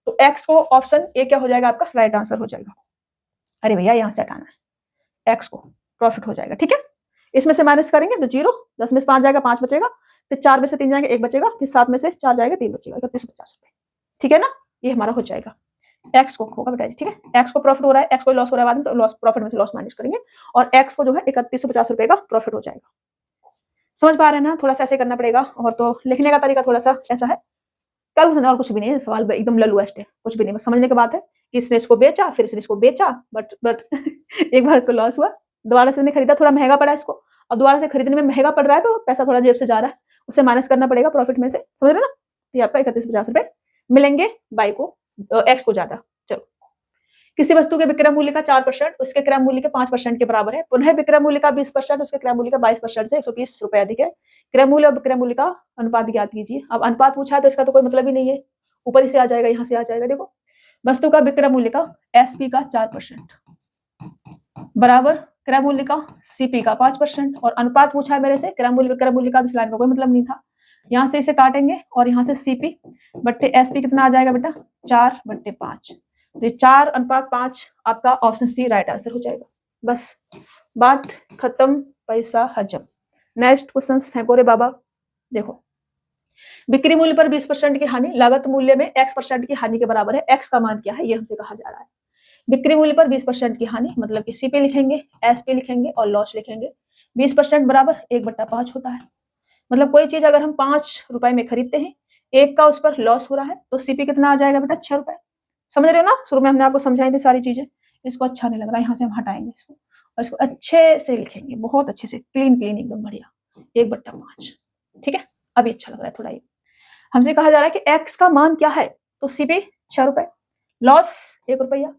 तो एक्स को ऑप्शन ए क्या हो जाएगा आपका, राइट आंसर हो जाएगा। अरे भैया यहाँ से हटाना है, एक्स को प्रॉफिट हो जाएगा, ठीक है। इसमें से माइनस करेंगे तो 0, 10 में से 5 जाएगा, 5 बचेगा, फिर 4 में से 3 जाएंगे, 1 बचेगा, फिर 7 में से 4 जाएगा, 3 बचेगा, 3,150 रुपए, ठीक है ना। ये हमारा हो जाएगा, एक्स को होगा बेटा, ठीक है। एक्स को प्रॉफिट हो रहा है, एक्स को लॉस हो रहा है बाद में, तो लॉस, प्रॉफिट में से लॉस माइनस करेंगे, और एक्स को जो है 3,150 रुपए का प्रॉफिट हो जाएगा। समझ पा रहे हैं ना, थोड़ा सा ऐसे करना पड़ेगा, और तो लिखने का तरीका थोड़ा सा ऐसा है, कल और कुछ भी नहीं है, सवाल एकदम ललुएस्ट है, कुछ भी नहीं, बस समझने की बात है कि इसने इसको बेचा, फिर इसने इसको बेचा, बट एक बार इसको लॉस हुआ, दोबारा से इसने खरीदा, थोड़ा महंगा पड़ा इसको, और दोबारा से खरीदने में महंगा पड़ रहा है, तो पैसा थोड़ा जेब से जा रहा है, उसे माइनस करना पड़ेगा प्रॉफिट में से, समझ रहे ना। तो ये आपका 3,150 रुपए मिलेंगे बाई को, एक्स को ज्यादा। चलो, किसी वस्तु के विक्रय मूल्य का 4% उसके क्रय मूल्य के 5% के बराबर है, पुनः विक्रय मूल्य का 20% उसके क्रय मूल्य का 22% से 120 रुपए अधिक है, क्रय मूल्य और विक्रय मूल्य का अनुपात ज्ञात कीजिए। अब अनुपात पूछा है तो इसका तो कोई मतलब ही नहीं है, ऊपर ही से आ जाएगा, यहाँ से आ जाएगा। देखो, वस्तु का विक्रय मूल्य का एसपी का 4% बराबर क्रय मूल्य का सीपी का 5%, और अनुपात पूछा है मेरे से, क्रय मूल्य विक्रय मूल्य का, इस लाइन का कोई मतलब नहीं था। यहाँ से इसे काटेंगे और यहाँ से सीपी बट्टे एसपी कितना आ जाएगा बेटा, 4/5, तो 4:5 आपका ऑप्शन सी राइट आंसर हो जाएगा। बस बात खत्म, पैसा हजम। नेक्स्ट क्वेश्चन फेंको रे बाबा। देखो, बिक्री मूल्य पर 20% की हानि लागत मूल्य में x% की हानि के बराबर है, x का मान क्या है ये हमसे कहा जा रहा है। बिक्री मूल्य पर 20% की हानि मतलब कि सीपी लिखेंगे, एसपी लिखेंगे और लॉस लिखेंगे। 20% बराबर 1/5 होता है, मतलब कोई चीज अगर हम 5 रुपए में खरीदते हैं, 1 का उस पर लॉस हो रहा है, तो सीपी कितना आ जाएगा बेटा, 6 रुपए। समझ रहे हो ना, शुरू में हमने आपको समझाई थी सारी चीजें। इसको अच्छा नहीं लग रहा, यहाँ से हम हटाएंगे इसको, और इसको अच्छे से लिखेंगे, बहुत अच्छे से, क्लीन एकदम बढ़िया, 1/5, ठीक है। अभी अच्छा लग रहा है थोड़ा। ये हमसे कहा जा रहा है कि एक्स का मान क्या है, तो सीपी 6 रुपए, लॉस 1 रुपया,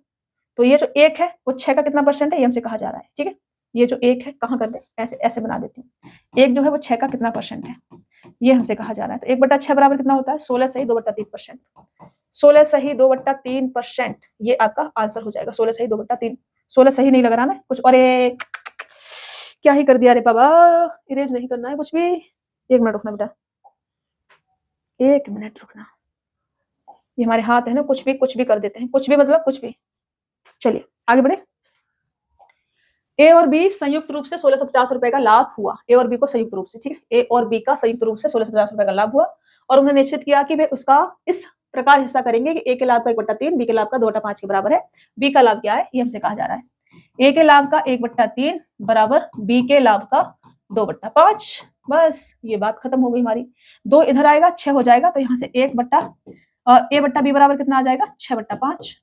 तो ये जो 1 है वो 6 का कितना परसेंट है, ये हमसे कहा जा रहा है, ठीक है। ये जो 1 है, कहाँ कर दे, ऐसे ऐसे बना देती हूँ, 1 जो है वो 6 का कितना परसेंट है, ये हमसे कहा जा रहा है। तो 1/6 बराबर कितना होता है, 16 सही 2/3%, 16 सही 2/3%, ये आपका आंसर हो जाएगा। 16 सही 2/3, 16 सही नहीं लग रहा ना कुछ, अरे क्या ही कर दिया रे बाबा, इरेज नहीं करना है कुछ भी। 1 मिनट रुकना बेटा, 1 मिनट रुकना, ये हमारे हाथ है ना, कुछ भी कर देते हैं, कुछ भी मतलब कुछ भी। चलिए आगे बढ़े। ए और बी संयुक्त रूप से 1650 रुपए का लाभ हुआ, ए और बी को संयुक्त रूप से, ठीक है, ए और बी का संयुक्त रूप से 1650 रुपए का लाभ हुआ, और उन्होंने निश्चित किया कि वे उसका इस प्रकार हिस्सा करेंगे कि ए के लाभ का 1/3, बी के लाभ का 2/5 के बराबर है। बी का लाभ क्या है, ये हमसे कहा जा रहा है, ए के लाभ का 1/3 बराबर बी के लाभ का 2/5। बस ये बात खत्म हो गई हमारी। 2 इधर आएगा, 6 हो जाएगा, तो यहाँ से ए बट्टा बी बराबर कितना आ जाएगा, 6/5।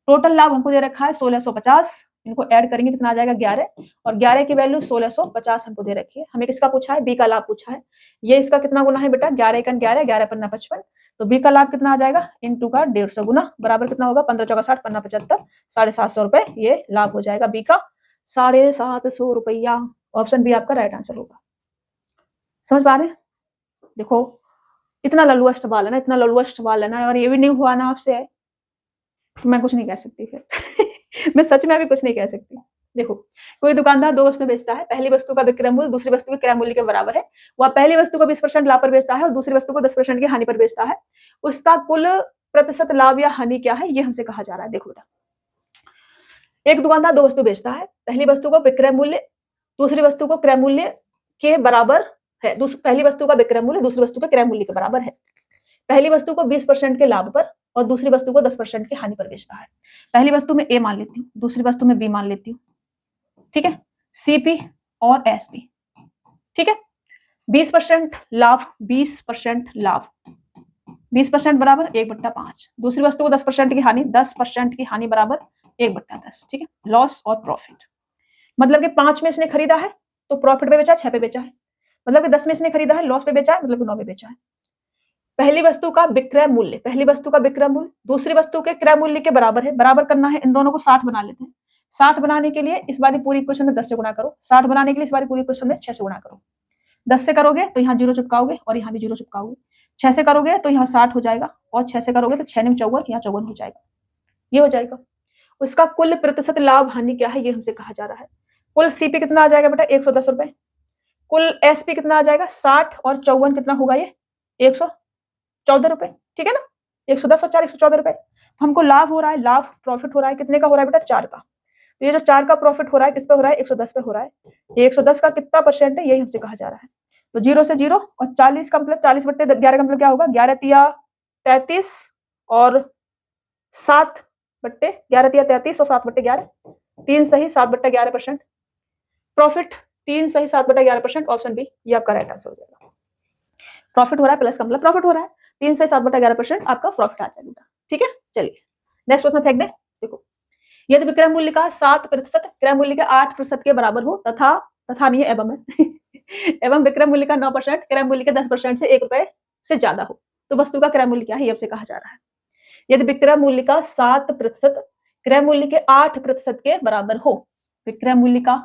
टोटल लाभ हमको दे रखा है 1650, इनको ऐड करेंगे कितना आ जाएगा 11, और 11 की वैल्यू 1650 हमको दे रखी है। हमें किसका पूछा है, बी का लाभ पूछा है। ये इसका कितना गुना है बेटा, 11 × 11, 11 पन्ना 55, तो बी का लाभ कितना आ जाएगा, इनटू का 150 गुना, बराबर कितना होगा, 15 चौका 60, पन्ना 75, 750 रुपए ये लाभ हो जाएगा बी का, 750 रुपया। ऑप्शन बी आपका राइट आंसर होगा। समझ पा रहे हैं। देखो, इतना ललुआ सवाल है ना, इतना ललुआ सवाल है ना, और ये भी नहीं हुआ ना आपसे, मैं कुछ नहीं कह सकती फिर मैं सच में अभी कुछ नहीं कह सकती। देखो, कोई दुकानदार 2 वस्तु बेचता है, पहली वस्तु का विक्रय मूल्य दूसरी वस्तु के क्रय मूल्य के बराबर है, वह पहली वस्तु को 20% लाभ पर बेचता है और दूसरी वस्तु को 10% की हानि पर बेचता है, उसका कुल प्रतिशत लाभ या हानि क्या है, ये हमसे कहा जा रहा है। देखो बेटा, एक दुकानदार 2 वस्तु बेचता है, पहली वस्तु को विक्रय मूल्य दूसरी वस्तु को क्रय मूल्य के बराबर है, पहली वस्तु का विक्रय मूल्य दूसरी वस्तु के क्रय मूल्य के बराबर है, पहली वस्तु को 20% के लाभ पर और दूसरी वस्तु को 10% की हानि पर बेचता है। पहली वस्तु में ए मान लेती हूँ, दूसरी वस्तु में बी मान लेती हूँ, ठीक है, सीपी और एसपी, ठीक है। 20% लाभ, 20% लाभ, 20% बराबर 1/5, दूसरी वस्तु को 10% की हानि, 10% की हानि बराबर 1/10, ठीक है। लॉस और प्रॉफिट मतलब कि 5 में इसने खरीदा है तो प्रॉफिट पे बेचा, 6 पे बेचा है, मतलब कि 10 में इसने खरीदा है, लॉस पे बेचा है, मतलब कि 9 में बेचा है। पहली वस्तु का विक्रय मूल्य, पहली वस्तु का विक्रय मूल्य दूसरी वस्तु के क्रय मूल्य के बराबर है। बराबर करना है, इन दोनों को 60 बना लेते हैं। 60 बनाने के लिए इस बारी पूरी इक्वेशन में 10 से गुणा करो, 60 बनाने के लिए इस बारी पूरी इक्वेशन में 6 से गुणा करो। 10 से करोगे तो यहाँ 0 चिपकाओगे और यहाँ भी 0 चिपकाओगे। 6 से करोगे तो यहाँ 60 हो जाएगा और 6 से करोगे तो 6 में 54, यहाँ 54 हो जाएगा, ये हो जाएगा। उसका कुल प्रतिशत लाभ हानि क्या है, ये हमसे कहा जा रहा है। कुल सीपी कितना आ जाएगा बेटा, 110 रुपए। कुल एसपी कितना आ जाएगा, 60 और 54 कितना होगा, ये 114 रुपए, ठीक है ना। 110 और 4 114 रुपए। तो हमको लाभ हो रहा है, लाभ प्रॉफिट हो रहा है, कितने का हो रहा है बेटा, 4 का। तो ये जो 4 का प्रॉफिट हो रहा है किस पे हो रहा है, 110 पे हो रहा है। ये 110 का कितना परसेंट है, यही हमसे कहा जा रहा है। तो 0 से 0 और 40 का मतलब 40 बट्टे 11 का मतलब क्या होगा, 11 तिया 33 और 7 बट्टे 11 तिया 33 और 7 बट्टे 11, 3 सही 7 बट्टे 11%। प्रॉफिट 3 सही 7 बट्टे 11%, ऑप्शन बी ये आपका राइट आंसर हो जाएगा। प्रॉफिट हो रहा है प्लस का मतलब प्रॉफिट हो रहा है, 3 से 7 बटा 11% आपका प्रॉफिट आ जाएगा, ठीक है। चलिए नेक्स्ट क्वेश्चन फेंक दे। देखो, यदि विक्रय मूल्य का 7% क्रय मूल्य के 8% के बराबर हो तथा नहीं है एवं है एवं विक्रय मूल्य का 9% क्रय मूल्य के 10% से 1 रुपए से ज्यादा हो, तो वस्तु का क्रय मूल्य क्या है, ये आपसे कहा जा रहा है। यदि विक्रय मूल्य का 7% क्रय मूल्य के 8% के बराबर हो, विक्रय मूल्य का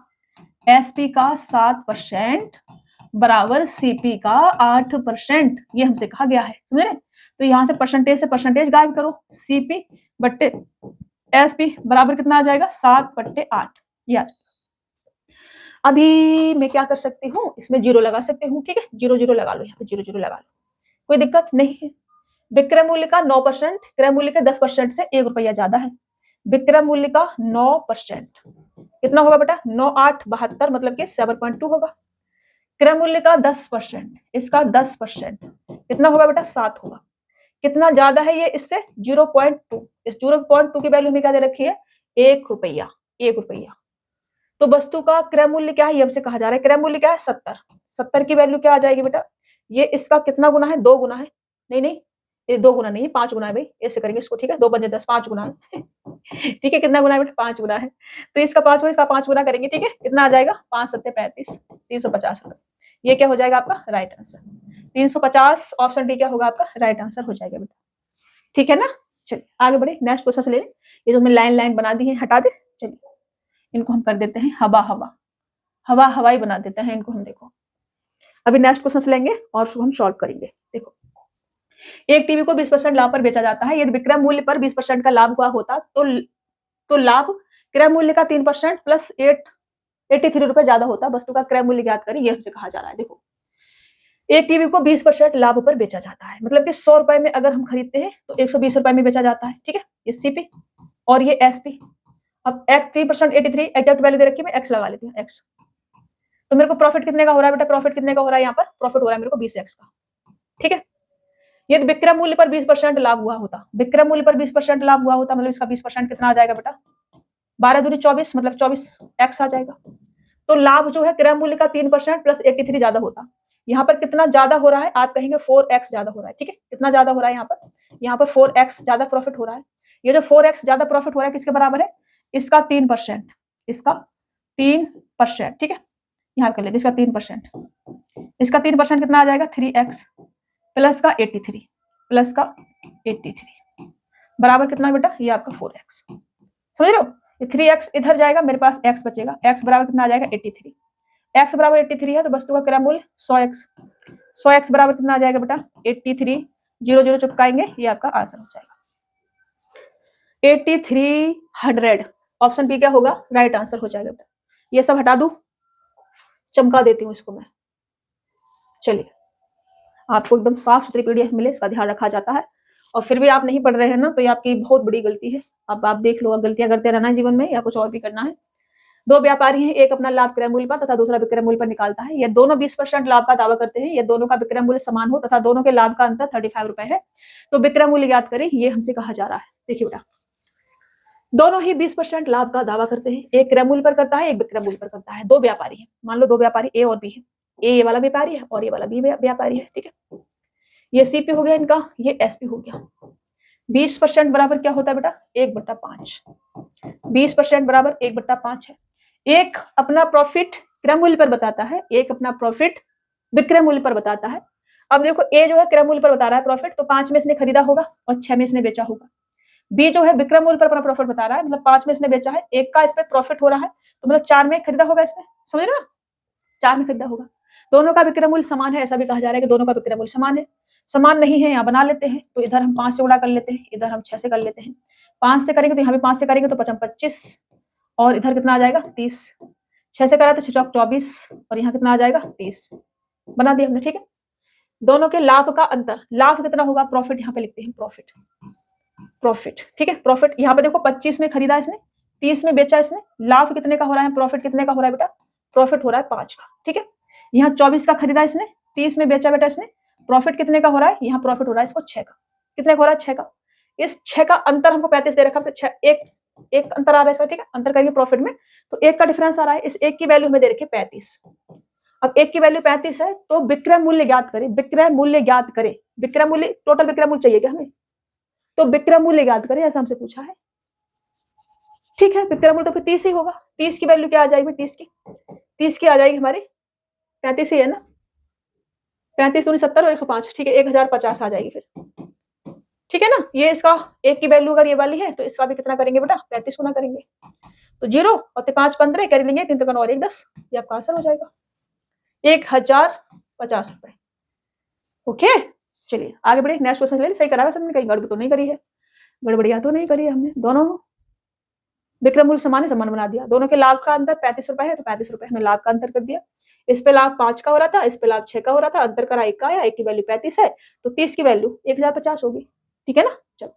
एसपी का 7% बराबर सीपी का 8%, ये हमसे कहा गया है, समझ रहे। तो यहां से परसेंटेज गायब करो, सीपी बट्टे एसपी बराबर कितना आ जाएगा, 7/8, ये आ जाएगा। अभी मैं क्या कर सकती हूँ, इसमें 0 लगा सकती हूँ, ठीक है। 0 लगा लो, यहाँ पे 0 लगा लो, कोई दिक्कत नहीं है। विक्रय मूल्य का 9% क्रय मूल्य के 10% से 1 रुपया ज्यादा है। विक्रय मूल्य का 9% कितना होगा बेटा, 9 8 72, मतलब कि 7.2 होगा। क्रय मूल्य का 10%, इसका 10% कितना होगा बेटा, 7 होगा। कितना ज्यादा है ये इससे, 0.2। इस 0.2 की वैल्यू हमें क्या दे रखी है, 1 रुपया, 1 रुपया। तो वस्तु का क्रय मूल्य क्या है, ये हमसे कहा जा रहा है। क्रय मूल्य क्या है, 70 की वैल्यू क्या आ जाएगी बेटा, ये इसका कितना गुना है, 2 गुना है। नहीं ये 2 गुना नहीं है, 5 गुना है भाई, ऐसे करेंगे इसको, ठीक है। 2 पंजे 10, 5 गुना है ठीक है। कितना गुना है बेटा, 5 गुना है। तो इसका 5 हो, इसका 5 गुना करेंगे, ठीक है। कितना आ जाएगा, 5 7 35, 350 रुपए। ये क्या हो जाएगा आपका राइट आंसर, 350, ऑप्शन डी क्या होगा आपका राइट आंसर हो जाएगा बेटा, ठीक है ना। चलिए आगे बढ़े, नेक्स्ट क्वेश्चन से ले। ये जो हमने लाइन बना दी है हटा दे, चलिए इनको हम कर देते हैं हवाई बना देते हैं इनको हम। देखो अभी नेक्स्ट क्वेश्चन से लेंगे और उसको हम सॉल्व करेंगे। देखो, एक टीवी को 20% लाभ पर बेचा जाता है। यदि विक्रय मूल्य पर 20% का लाभ हुआ होता तो लाभ क्रय मूल्य का 3% प्लस 83 रुपए ज्यादा होता। वस्तु का क्रय मूल्य ज्ञात करें, ये हमसे कहा जा रहा है। देखो, एक टीवी को 20% लाभ पर बेचा जाता है, मतलब कि 100 रुपए में अगर हम खरीदते हैं तो 120 रुपए में बेचा जाता है, ठीक है। ये सीपी और ये एसपी। अब एक्स 3% 83 एग्जैक्ट वैल्यू दे रखी है, मैं एक्स लगा लेती हूँ, एक्स। तो मेरे को प्रॉफिट कितने का हो रहा है बेटा, प्रॉफिट कितने का हो रहा है, यहाँ पर प्रॉफिट हो रहा है मेरे को 20x का, ठीक है। यदि विक्रय मूल्य पर 20% लाभ हुआ होता, विक्रय मूल्य पर 20% लाभ हुआ होता, मतलब इसका 20% कितना आ जाएगा बेटा, 12 दूनी 24, मतलब 24x आ जाएगा। तो लाभ जो है क्रय मूल्य का 3% प्लस 83 ज्यादा होता। यहाँ पर कितना ज्यादा हो रहा है, आप कहेंगे 4x ज्यादा हो रहा है, ठीक है। कितना ज्यादा हो रहा है यहाँ पर 4x ज्यादा प्रॉफिट हो रहा है। ये जो 4x ज्यादा प्रॉफिट हो रहा है किसके बराबर है, इसका 3%, इसका 3%, ठीक है। यहाँ कर लेते इसका 3%, इसका 3% कितना आ जाएगा, 3x प्लस का 83 प्लस का 83 बराबर कितना बेटा, ये आपका 4x। समझ रहे हो, ये 3x इधर जाएगा, मेरे पास x बचेगा, x बराबर कितना आ जाएगा 83। x बराबर 83 है तो वस्तु का क्रय मूल्य 100x बराबर कितना आ जाएगा बेटा 83, 0 चिपकाएंगे, ये आपका आंसर हो जाएगा 8300। ऑप्शन बी क्या होगा राइट आंसर हो जाएगा बेटा। ये सब हटा दूं, चमका देती हूँ इसको मैं। चलिए, आपको एकदम साफ सुथरी पीडीएफ मिले, इसका ध्यान रखा जाता है। और फिर भी आप नहीं पढ़ रहे हैं ना, तो ये आपकी बहुत बड़ी गलती है। अब आप देख लो, गलतियां करते रहना है जीवन में या कुछ और भी करना है। 2 व्यापारी हैं, एक अपना लाभ क्रय मूल्य पर तथा दूसरा विक्रय मूल्य पर निकालता है। ये दोनों 20% लाभ का दावा करते हैं। ये दोनों का विक्रय मूल्य समान हो तथा दोनों के लाभ का अंतर 35 रुपए है, तो विक्रय मूल्य ज्ञात करें, ये हमसे कहा जा रहा है। देखिए बेटा, दोनों ही 20% लाभ का दावा करते हैं। एक क्रय मूल्य पर करता है, एक विक्रय मूल्य पर करता है। 2 व्यापारी है, मान लो 2 व्यापारी ए और बी है। ए वाला व्यापारी है और ये वाला बी व्यापारी है, ठीक है। ये सीपी हो गया इनका, ये एसपी हो गया। 20% बराबर क्या होता है बेटा 1/5। 20% बराबर 1/5 है। एक अपना प्रॉफिट क्रय मूल्य पर बताता है, एक अपना प्रॉफिट विक्रय मूल्य पर बताता है। अब देखो ए जो है क्रय मूल्य पर बता रहा है प्रॉफिट, तो 5 में इसने खरीदा होगा और 6 में इसने बेचा होगा। बी जो है विक्रय मूल्य पर अपना प्रॉफिट बता रहा है, मतलब 5 में इसने बेचा है, 1 का इस पे प्रॉफिट हो रहा है, तो मतलब 4 में खरीदा होगा इसने, समझ रहे हो, 4 में खरीदा होगा। दोनों का विक्रय मूल्य समान है, ऐसा भी कहा जा रहा है कि दोनों का विक्रय मूल्य समान है। समान नहीं है, यहाँ बना लेते हैं, तो इधर हम 5 से गुणा कर लेते हैं, इधर हम 6 से कर लेते हैं। 5 से करेंगे तो यहाँ भी 5 से करेंगे तो 25 और इधर कितना आ जाएगा 30। 6 से करा तो 6 चौक 24 और यहाँ कितना आ जाएगा 30। बना दिया हमने, ठीक है। दोनों के लाभ का अंतर, लाभ कितना होगा, प्रॉफिट यहाँ पे लिखते हैं, प्रॉफिट, प्रॉफिट, ठीक है। प्रॉफिट यहाँ पे देखो 25 में खरीदा इसने, 30 में बेचा इसने, लाभ कितने का हो रहा है, प्रॉफिट कितने का हो रहा है बेटा, प्रॉफिट हो रहा है 5 का, ठीक है। यहाँ 24 का खरीदा इसने, 30 में बेचा बेटा इसने, प्रॉफिट कितने का हो रहा है, यहाँ प्रॉफिट हो रहा है इसको 6 का, कितने का हो रहा है 6 का। इस 6 का अंतर हमको 35 दे रखा है, एक अंतर आ रहा है इसका, ठीक है। अंतर करेंगे प्रॉफिट में तो 1 का डिफरेंस आ रहा है, इस 1 की वैल्यू हमें दे रखी है 35। अब 1 की वैल्यू 35 है तो विक्रय मूल्य ज्ञात करें, विक्रय मूल्य ज्ञात करें, विक्रय मूल्य, टोटल विक्रय मूल्य चाहिए क्या हमें, तो विक्रय मूल्य ज्ञात करें, ऐसा हमसे पूछा है, ठीक है। विक्रय मूल्य तो फिर 30 ही होगा, 30 की वैल्यू क्या आ जाएगी, 30 की आ जाएगी हमारी 35 ही है ना, 35 दूनी 70 और 105, ठीक है, 1050 आ जाएगी फिर, ठीक है ना। ये इसका 1 की वैल्यू अगर ये वाली है तो इसका भी कितना करेंगे बेटा, 35 गुना करेंगे, तो 0 और 5 15 कर लेंगे, 3 3 और 1 10, ये आपका आंसर हो जाएगा 1050 रुपए। ओके, चलिए आगे बढ़े, नेक्स्ट क्वेश्चन ले, सही करा है सबने, कहीं गड़बड़ तो नहीं करी है, गड़बड़िया तो नहीं करी है हमने। दोनों विक्रय मूल्य समान है, समान बना दिया। दोनों के लाभ का अंतर 35 रुपए है, तो 35 रुपए हमने लाभ का अंतर कर दिया। इस पे लाभ 5 का हो रहा था, इस पे लाभ 6 का हो रहा था, अंतर करा 1 का आया, 1 की वैल्यू 35 है तो 30 की वैल्यू 1050 होगी, ठीक है ना। चलो,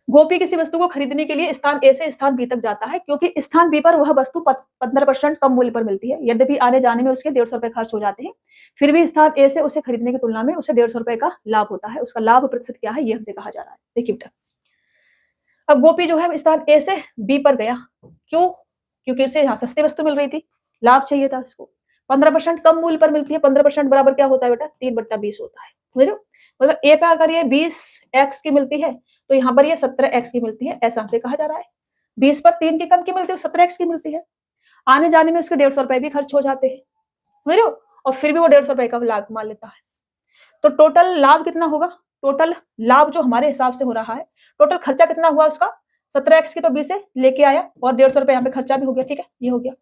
गोपी किसी वस्तु को खरीदने के लिए स्थान ए से स्थान बी तक जाता है, क्योंकि स्थान बी पर वह वस्तु 15% कम मूल्य पर मिलती है। यद्यपि आने जाने में उसके 150 रुपए खर्च हो जाते हैं, फिर भी स्थान ए से उसे खरीदने की तुलना में उसे 150 रुपए का लाभ होता है। उसका लाभ प्रतिशत क्या है, ये हमसे कहा जा रहा है। देखिए बेटा, अब गोपी जो है स्थान ए से बी पर गया, क्यों, क्योंकि उसे यहाँ सस्ती वस्तु मिल रही थी, लाभ चाहिए था उसको। 15% कम मूल्य पर मिलती है, 15% बराबर क्या होता है बेटा, 3/20 होता है, समझ रहे हो। मतलब ए पे अगर ये 20x की मिलती है तो यहाँ पर ये 17x की मिलती है, ऐसा हमसे कहा जा रहा है। 20 पर 3 की कम की मिलती है, 17x की मिलती है। आने जाने में उसके 150 रुपए भी खर्च हो जाते हैं, समझ रहे हो, और फिर भी वो 150 रुपए का लाभ मान लेता है। तो टोटल लाभ कितना होगा, टोटल लाभ जो हमारे हिसाब से हो रहा है, टोटल खर्चा कितना हुआ उसका, 17x की तो 20 से लेके आया और 150 रुपए यहाँ पे खर्चा भी हो गया, ठीक है, ये हो गया।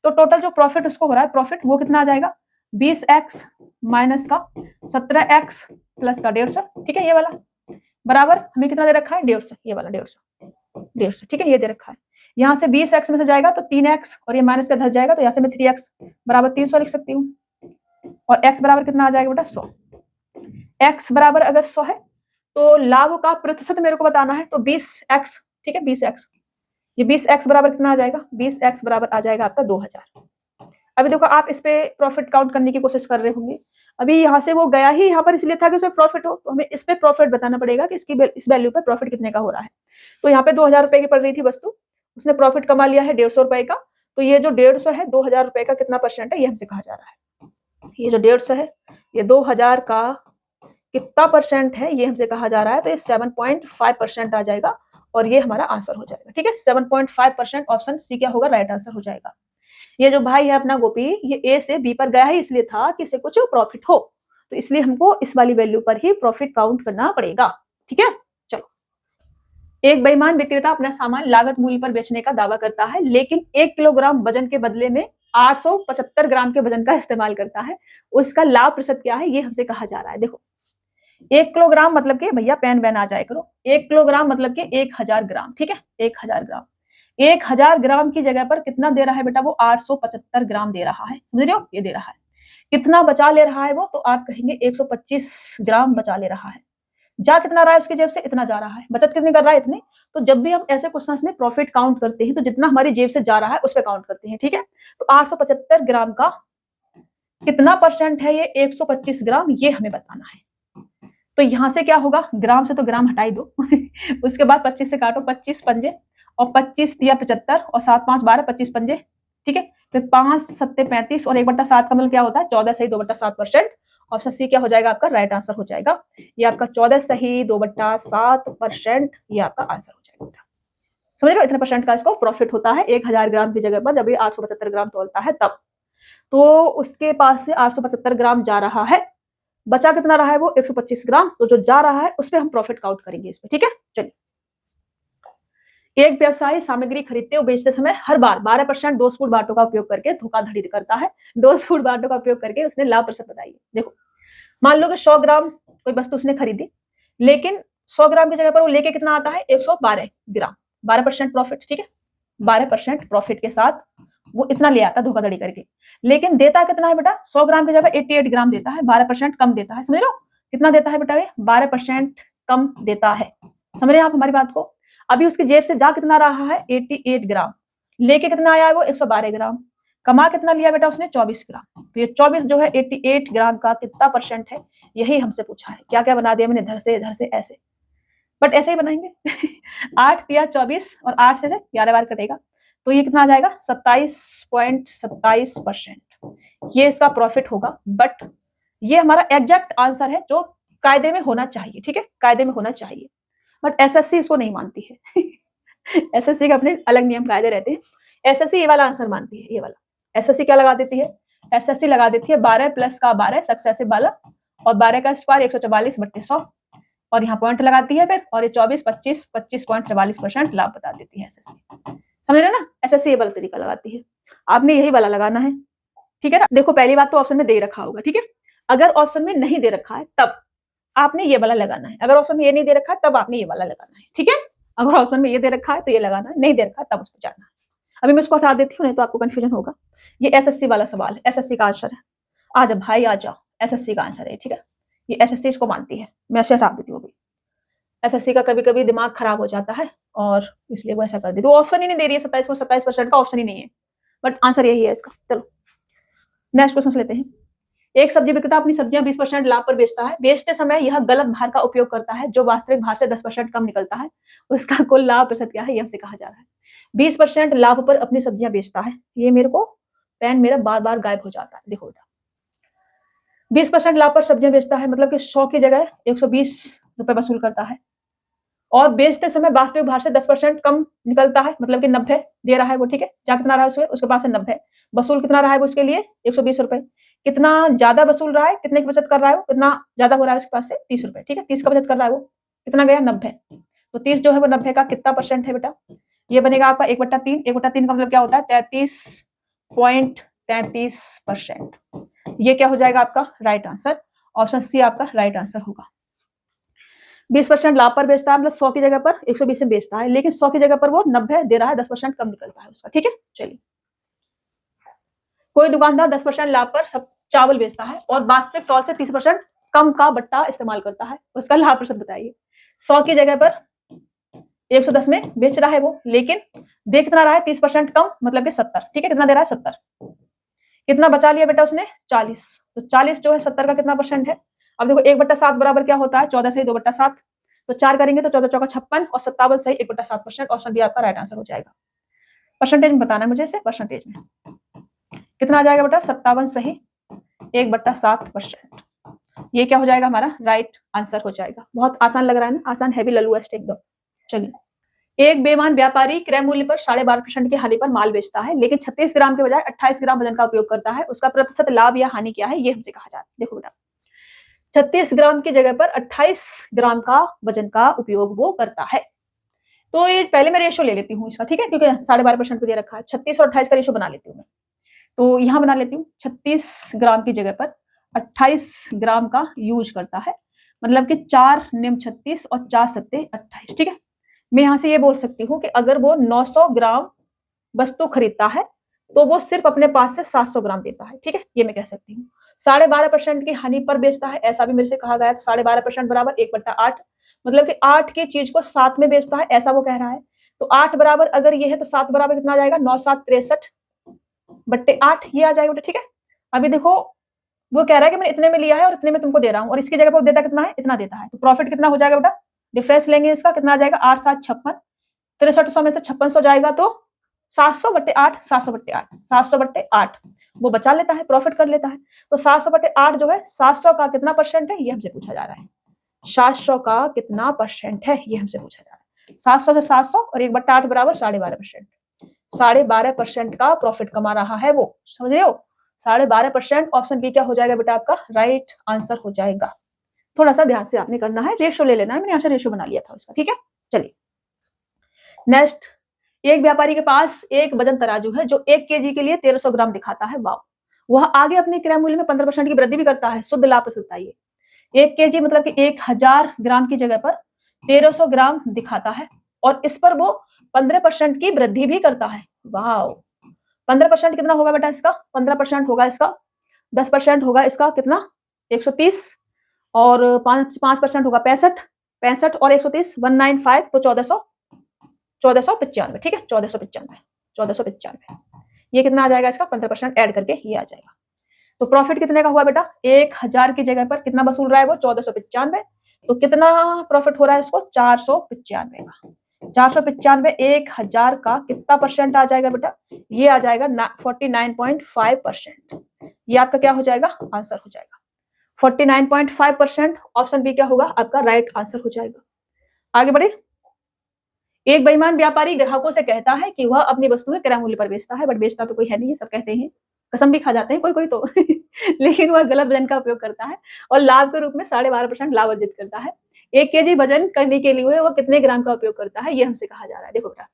तो टोटल जो प्रॉफिट उसको हो रहा है, प्रॉफिट वो कितना आ जाएगा, 20x माइनस का 17x प्लस का 150, ठीक है, ये वाला बराबर हमें कितना दे रखा है, 150, ये वाला 150, ठीक है, ये दे रखा है। यहाँ से 20x में से जाएगा तो 3x और ये माइनस का धर जाएगा, तो यहाँ से मैं 3x बराबर 300 लिख सकती हूँ, और x बराबर कितना आ जाएगा बेटा 100। x बराबर अगर 100 है तो लाभ का प्रतिशत मेरे को बताना है, तो 20x, ठीक है, 20x, ये 20x बराबर कितना आ जाएगा, 20x बराबर आ जाएगा आपका 2000। अभी देखो आप इस पे प्रॉफिट काउंट करने की कोशिश कर रहे होंगे, अभी यहाँ से वो गया ही यहाँ पर इसलिए था कि उसमें प्रॉफिट हो, तो हमें इस पे प्रॉफिट बताना पड़ेगा कि इसकी इस वैल्यू पर प्रॉफिट कितने का हो रहा है। तो यहाँ पे 2000 रुपए की पड़ रही थी वस्तु, उसने प्रॉफिट कमा लिया है 150 रुपए का, तो ये जो 150 है 2000 रुपए का कितना परसेंट है, ये हमसे कहा जा रहा है। ये जो 150 है ये 2000 का कितना परसेंट है, ये हमसे कहा जा रहा है, तो ये 7.5% आ जाएगा और ये हमारा आंसर हो जाएगा, ठीक है। 7.5% ऑप्शन सी क्या होगा, राइट आंसर हो जाएगा। ये जो भाई है अपना गोपी, ये ए से बी पर गया है इसलिए था कि इसे कुछ प्रॉफिट हो, तो इसलिए हमको इस वाली वैल्यू पर ही प्रॉफिट काउंट करना पड़ेगा, ठीक है। चलो, एक बेईमान विक्रेता अपना सामान लागत मूल्य पर बेचने का दावा करता है, लेकिन 1 किलोग्राम वजन के बदले में 875 ग्राम के वजन का इस्तेमाल करता है, उसका लाभ प्रतिशत क्या है, ये हमसे कहा जा रहा है। देखो 1 किलोग्राम मतलब कि भैया पेन वेन आ जाए करो, 1 किलोग्राम मतलब कि 1000 ग्राम, ठीक है, 1000 ग्राम, 1000 ग्राम की जगह पर कितना दे रहा है बेटा, वो 875 ग्राम दे रहा है, समझ रहे हो, ये दे रहा है। कितना बचा ले रहा है वो, तो आप कहेंगे 125 ग्राम बचा ले रहा है। जा कितना रहा है उसकी जेब से, इतना जा रहा है। बचत कितनी कर रहा है, इतनी। तो जब भी हम ऐसे क्वेश्चंस में प्रॉफिट काउंट करते हैं तो जितना हमारी जेब से जा रहा है उस पर काउंट करते हैं, ठीक है। तो 875 ग्राम का कितना परसेंट है, ये 125 ग्राम, ये हमें बताना है। तो यहां से क्या होगा, ग्राम से तो ग्राम हटाई दो उसके बाद 25 से काटो, 25 पंजे और 25 दिया 75 और 7 5 12, 25 पंजे, ठीक है। फिर 5 7 35 और 1/7 का मतलब क्या होता है, 14 सही 2/7%। ऑप्शन सी क्या हो जाएगा आपका, राइट आंसर हो जाएगा। ये आपका 14 सही 2/7%, ये आपका आंसर हो जाएगा। समझ रहे हो, इतने परसेंट का इसको प्रॉफिट होता है 1000 ग्राम की जगह पर, जब ये 875 ग्राम तोलता है तब। तो उसके पास से 875 ग्राम जा रहा है, बचा कितना रहा है वो 125 ग्राम। तो जो जा रहा है उस पे हम प्रॉफिट काउंट करेंगे इस पे, ठीक है। चलिए, एक व्यवसायी सामग्री खरीदते और बेचते समय हर बार 12% दोष फूट बाटों का उपयोग करके धोखाधड़ी करता है। दोष फूट बाटों का उपयोग करके उसने लाभ प्रतिशत बताइए। देखो, मान लो कि 100 ग्राम कोई वस्तु उसने खरीदी, लेकिन 100 ग्राम की जगह पर वो लेके कितना आता है 112 ग्राम, 12% प्रॉफिट, ठीक है। 12% प्रॉफिट के साथ वो इतना ले आता धोखाधड़ी करके, लेकिन देता कितना है बेटा, 100 ग्राम की जगह 88 ग्राम देता है, 12% कम देता है। समझ लो कितना देता है बेटा, ये 12% कम देता है। समझ रहे हैं आप हमारी बात को। अभी उसकी जेब से जा कितना रहा है 88 ग्राम, लेके कितना आया है वो 112 ग्राम, कमा कितना लिया बेटा उसने 24 ग्राम। तो ये 24 जो है 88 ग्राम का कितना परसेंट है, यही हमसे पूछा है। क्या क्या बना दिया मैंने, इधर से ऐसे, बट ऐसे ही बनाएंगे 8 या 24 और 8 से 11 बार कटेगा, तो ये कितना आ जाएगा 27.27%। ये इसका प्रॉफिट होगा। बट ये हमारा एग्जैक्ट आंसर है जो कायदे में होना चाहिए, ठीक है, कायदे में होना चाहिए। बट एसएससी इसको नहीं मानती है एसएससी के अपने अलग नियम कायदे रहते हैं। एसएससी ये वाला आंसर मानती है, ये वाला। एसएससी क्या लगा देती है, एसएससी लगा देती है 12 प्लस का 12 सक्सेसिव वाला, और 12 का स्क्वायर 144/100, और यहाँ पॉइंट लगाती है फिर, और ये 25.44% लाभ बता देती है एसएससी। समझ रहे ना, एसएससी ये वाला तरीका लगाती है, आपने यही वाला लगाना है, ठीक है ना। देखो, पहली बात तो ऑप्शन में दे रखा होगा, ठीक है। अगर ऑप्शन में नहीं दे रखा है तब आपने ये वाला लगाना है, अगर ऑप्शन में ये नहीं दे रखा है तब आपने ये वाला लगाना है, ठीक है। अगर ऑप्शन में ये दे रखा है तो ये लगाना है, नहीं दे रखा है तब उस पर जाना है। अभी मैं इसको हटा देती हूँ, नहीं तो आपको कंफ्यूजन होगा। ये एसएससी वाला सवाल है, एसएससी का आंसर है। आ जाओ भाई आ जाओ, एसएससी का आंसर है, ठीक है। ये एसएससी इसको मानती है, मैं ऐसे हटा देती हूँ। अभी एसएससी का कभी कभी दिमाग खराब हो जाता है और इसलिए वो ऐसा कर देती है, वो ऑप्शन ही नहीं दे रही है, 27% का ऑप्शन ही नहीं है, बट आंसर यही है इसका। चलो नेक्स्ट क्वेश्चन लेते हैं। एक सब्जी विक्रेता अपनी सब्जियां 20% लाभ पर बेचता है। बेचते समय यह गलत भार का उपयोग करता है जो वास्तविक भार से 10% कम निकलता है। उसका कुल लाभ प्रतिशत क्या है, ये हमसे कहा जा रहा है। 20% लाभ पर अपनी सब्जियां बेचता है। ये मेरे को पेन मेरा बार बार गायब हो जाता है, देखो बेटा। 20% लाभ पर सब्जियां बेचता है, मतलब कि 100 की जगह 120 रुपए वसूल करता है, और बेचते समय वास्तविक भार से 10% कम निकलता है, मतलब कि 90 दे रहा है वो, ठीक है। जहाँ कितना रहा है उसके पास है 90, वसूल कितना रहा है वो उसके लिए 120 रुपए। कितना ज्यादा वसूल रहा है, कितने की बचत कर रहा है वो, कितना ज्यादा हो रहा है उसके पास से 30 रुपए, ठीक है। 30 का बचत कर रहा है वो, कितना गया 90। तो 30 जो है वो 90 का कितना परसेंट है बेटा, ये बनेगा आपका 1/3। 1/3 का मतलब क्या होता है 33.33%। ये क्या हो जाएगा आपका राइट आंसर, ऑप्शन सी आपका राइट आंसर होगा। 20% लाभ पर बेचता है, मतलब 100 की जगह पर 120 में बेचता है, लेकिन 100 की जगह पर वो 90 दे रहा है, 10% कम निकलता है उसका, ठीक है। चलिए, कोई दुकानदार 10% लाभ पर सब चावल बेचता है और वास्तविक तौर से 30% कम का बट्टा इस्तेमाल करता है, उसका लाभ प्रतिशत बताइए। 100 की जगह पर 110 में बेच रहा है वो, लेकिन दे कितना रहा है 30% कम, मतलब कि 70, ठीक है। कितना दे रहा है 70, कितना बचा लिया बेटा उसने 40। तो 40 जो है 70 का कितना परसेंट है। अब देखो 1/7 बराबर क्या होता है 14 से 2/7, तो 4 करेंगे तो 14 चौका 56 और 57 सही 1/7%। ऑप्शन बी आपका राइट आंसर हो जाएगा। परसेंटेज में बताना है मुझे इसे, परसेंटेज में कितना आ जाएगा बेटा 57 सही 1/7%। ये क्या हो जाएगा हमारा राइट आंसर हो जाएगा। बहुत आसान लग रहा है ना, आसान हैवी लल्लूएस्ट एकदम। चलिए, एक बेईमान व्यापारी क्रय मूल्य पर 12.5% की हानि पर माल बेचता है, लेकिन 36 ग्राम के बजाय 28 ग्राम वजन का उपयोग करता है। उसका प्रतिशत लाभ या हानि क्या है, ये हमसे कहा जा रहा है। देखो बेटा, 36 ग्राम की जगह पर 28 ग्राम का वजन का उपयोग वो करता है। तो ये पहले मैं रेशो ले लेती हूँ इसका, ठीक है, क्योंकि 12.5% पे दे रखा है। 36 और 28 का रेशो बना लेती हूँ मैं, तो यहाँ बना लेती हूँ 36 ग्राम की जगह पर 28 ग्राम का यूज करता है, मतलब कि 4 निम 36 और 4 सत्ते 28, ठीक है। मैं यहाँ से ये बोल सकती हूँ कि अगर वो 900 ग्राम वस्तु खरीदता है तो वो सिर्फ अपने पास से 700 ग्राम देता है, ठीक है। ये मैं कह सकती हूँ। 12.5% की हानि पर बेचता है, ऐसा भी मेरे से कहा गया है। तो 12.5% बराबर 1/8, मतलब कि 8 की चीज को 7 में बेचता है, ऐसा वो कह रहा है। तो 8 बराबर अगर ये है तो 7 बराबर कितना आ जाएगा 9/7 63/8, ये आ जाएगा, ठीक है। अभी देखो वो कह रहा है कि मैंने इतने में लिया है और इतने में तुमको दे रहा हूँ, और इसकी जगह पर देता कितना है, इतना देता है। तो प्रॉफिट कितना हो जाएगा बेटा, डिफरेंस लेंगे इसका, कितना आ जाएगा 8 7 56, 6300 में से 5600 जाएगा तो 700/8, 700/8, 700/8 वो बचा लेता है, प्रॉफिट कर लेता है। तो 700/8 जो है 700 का कितना परसेंट है, ये हमसे पूछा जा रहा है। 700 का कितना परसेंट है, ये हमसे पूछा जा रहा है। 700 से 700 और 1/8 बराबर 12.5%। 12.5% का प्रॉफिट कमा रहा है वो, समझ रहे हो। 12.5%। ऑप्शन बी क्या हो जाएगा बेटा आपका राइट आंसर हो जाएगा। थोड़ा सा ध्यान से आपने करना है, रेशो ले लेना है, मैंने यहाँ से रेशो बना लिया था उसका, ठीक है। चलिए नेक्स्ट, एक व्यापारी के पास एक वजन तराजू है जो 1 केजी के लिए 1300 ग्राम दिखाता है। वाव, वह आगे अपने क्रय मूल्य में 15% की वृद्धि भी करता है। शुद्ध लाभ प्रस्तुत बताइए। 1 केजी मतलब कि 1000 ग्राम की जगह पर 1300 ग्राम दिखाता है और इस पर वो 15% की वृद्धि भी करता है। वाव, 15% कितना होगा बेटा इसका? 15% होगा इसका 10% होगा इसका कितना? 130 और 5% होगा 65 और 130 195 तो 1495, ठीक है। 1495 ये कितना आ जाएगा इसका? 15% ऐड करके ये आ जाएगा। तो प्रॉफिट कितने का हुआ बेटा? 1000 की जगह पर कितना वसूल रहा है वो? 1495। तो कितना प्रॉफिट हो रहा है इसको? 495 का। 495 1000 का कितना परसेंट आ जाएगा बेटा? ये आ जाएगा 49.5%। ये आपका क्या हो जाएगा? आंसर हो जाएगा 49.5%। ऑप्शन बी क्या होगा आपका? राइट आंसर हो जाएगा। आगे बढ़े। एक बेईमान व्यापारी ग्राहकों से कहता है कि वह अपनी वस्तुएं क्रय मूल्य पर बेचता है, बट बेचता तो कोई है नहीं है, सब कहते हैं, कसम भी खा जाते हैं कोई कोई तो लेकिन वह गलत वजन का उपयोग करता है और लाभ के रूप में 12.5% लाभ अर्जित करता है। 1 केजी वजन करने के लिए वह कितने ग्राम का उपयोग करता है, ये हमसे कहा जा रहा है। देखो बेटा,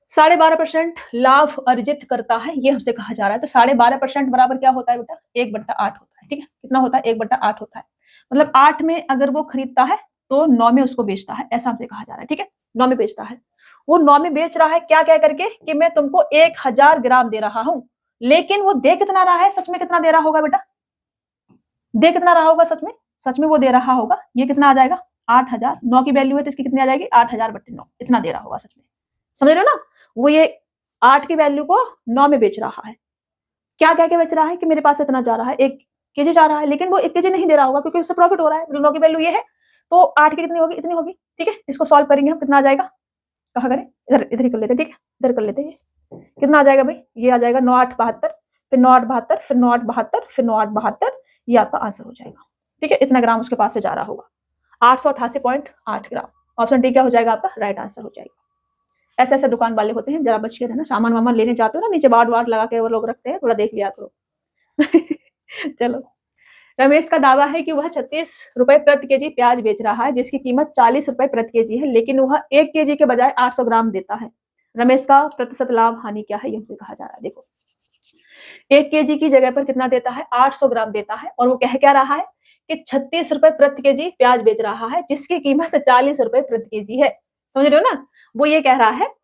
12.5% लाभ अर्जित करता है, ये हमसे कहा जा रहा है। तो 12.5% बराबर क्या होता है बेटा? 1/8 होता है, ठीक है। कितना होता है? 1/8 होता है। मतलब 8 में अगर वो खरीदता है तो 9 में उसको बेचता है, ऐसा हमसे कहा जा रहा है, ठीक है। 9 में बेचता है, वो 9 में बेच रहा है, क्या कह करके कि मैं तुमको 1000 ग्राम दे रहा हूं। लेकिन वो दे कितना रहा है? सच में कितना दे रहा होगा बेटा? दे कितना रहा होगा सच में? सच में वो दे रहा होगा, ये कितना आ जाएगा? 8000। 9 की वैल्यू है तो इसकी कितनी आ जाएगी? 8000/9, इतना दे रहा होगा सच में। समझ रहे हो ना? वो ये 8 की वैल्यू को 9 में बेच रहा है। क्या कह के बेच रहा है कि मेरे पास इतना जा रहा है, 1 केजी जा रहा है, लेकिन वो 1 केजी नहीं दे रहा होगा क्योंकि उससे प्रॉफिट हो रहा है। 9 की वैल्यू ये है तो 8 की कितनी होगी? इतनी होगी, ठीक है। इसको सॉल्व करेंगे हम, कितना आ जाएगा? कहाँ करें? इधर इधर ही कर लेते हैं, ठीक है। इधर कर लेते हैं। ये कितना आ जाएगा भाई? ये आ जाएगा 9 8 72, फिर 9 8 72, फिर 9 8 72, फिर 9 8 72। ये आपका आंसर हो जाएगा, ठीक है। इतना ग्राम उसके पास से जा रहा होगा, 888.8 ग्राम। ऑप्शन डी क्या हो जाएगा आपका? राइट आंसर हो जाएगा। ऐसे ऐसे दुकान वाले होते हैं, जरा बच के रहना। सामान वामान लेने जाते हो ना, नीचे बाड़ वाड़ लगा के वो लोग रखते हैं, थोड़ा देख लिया करो चलो, रमेश का दावा है कि वह 36 रुपए प्रति केजी प्याज बेच रहा है जिसकी कीमत 40 रुपए प्रति केजी है, लेकिन वह 1 केजी के बजाय 800 ग्राम देता है। रमेश का प्रतिशत लाभ हानि क्या है, ये हमसे कहा जा रहा है। देखो, 1 केजी की जगह पर कितना देता है? 800 ग्राम देता है, और वो कह क्या रहा है कि 36 रुपए प्रति केजी प्याज बेच रहा है जिसकी कीमत 40 रुपए प्रति केजी है। समझ रहे हो ना? वो ये कह रहा है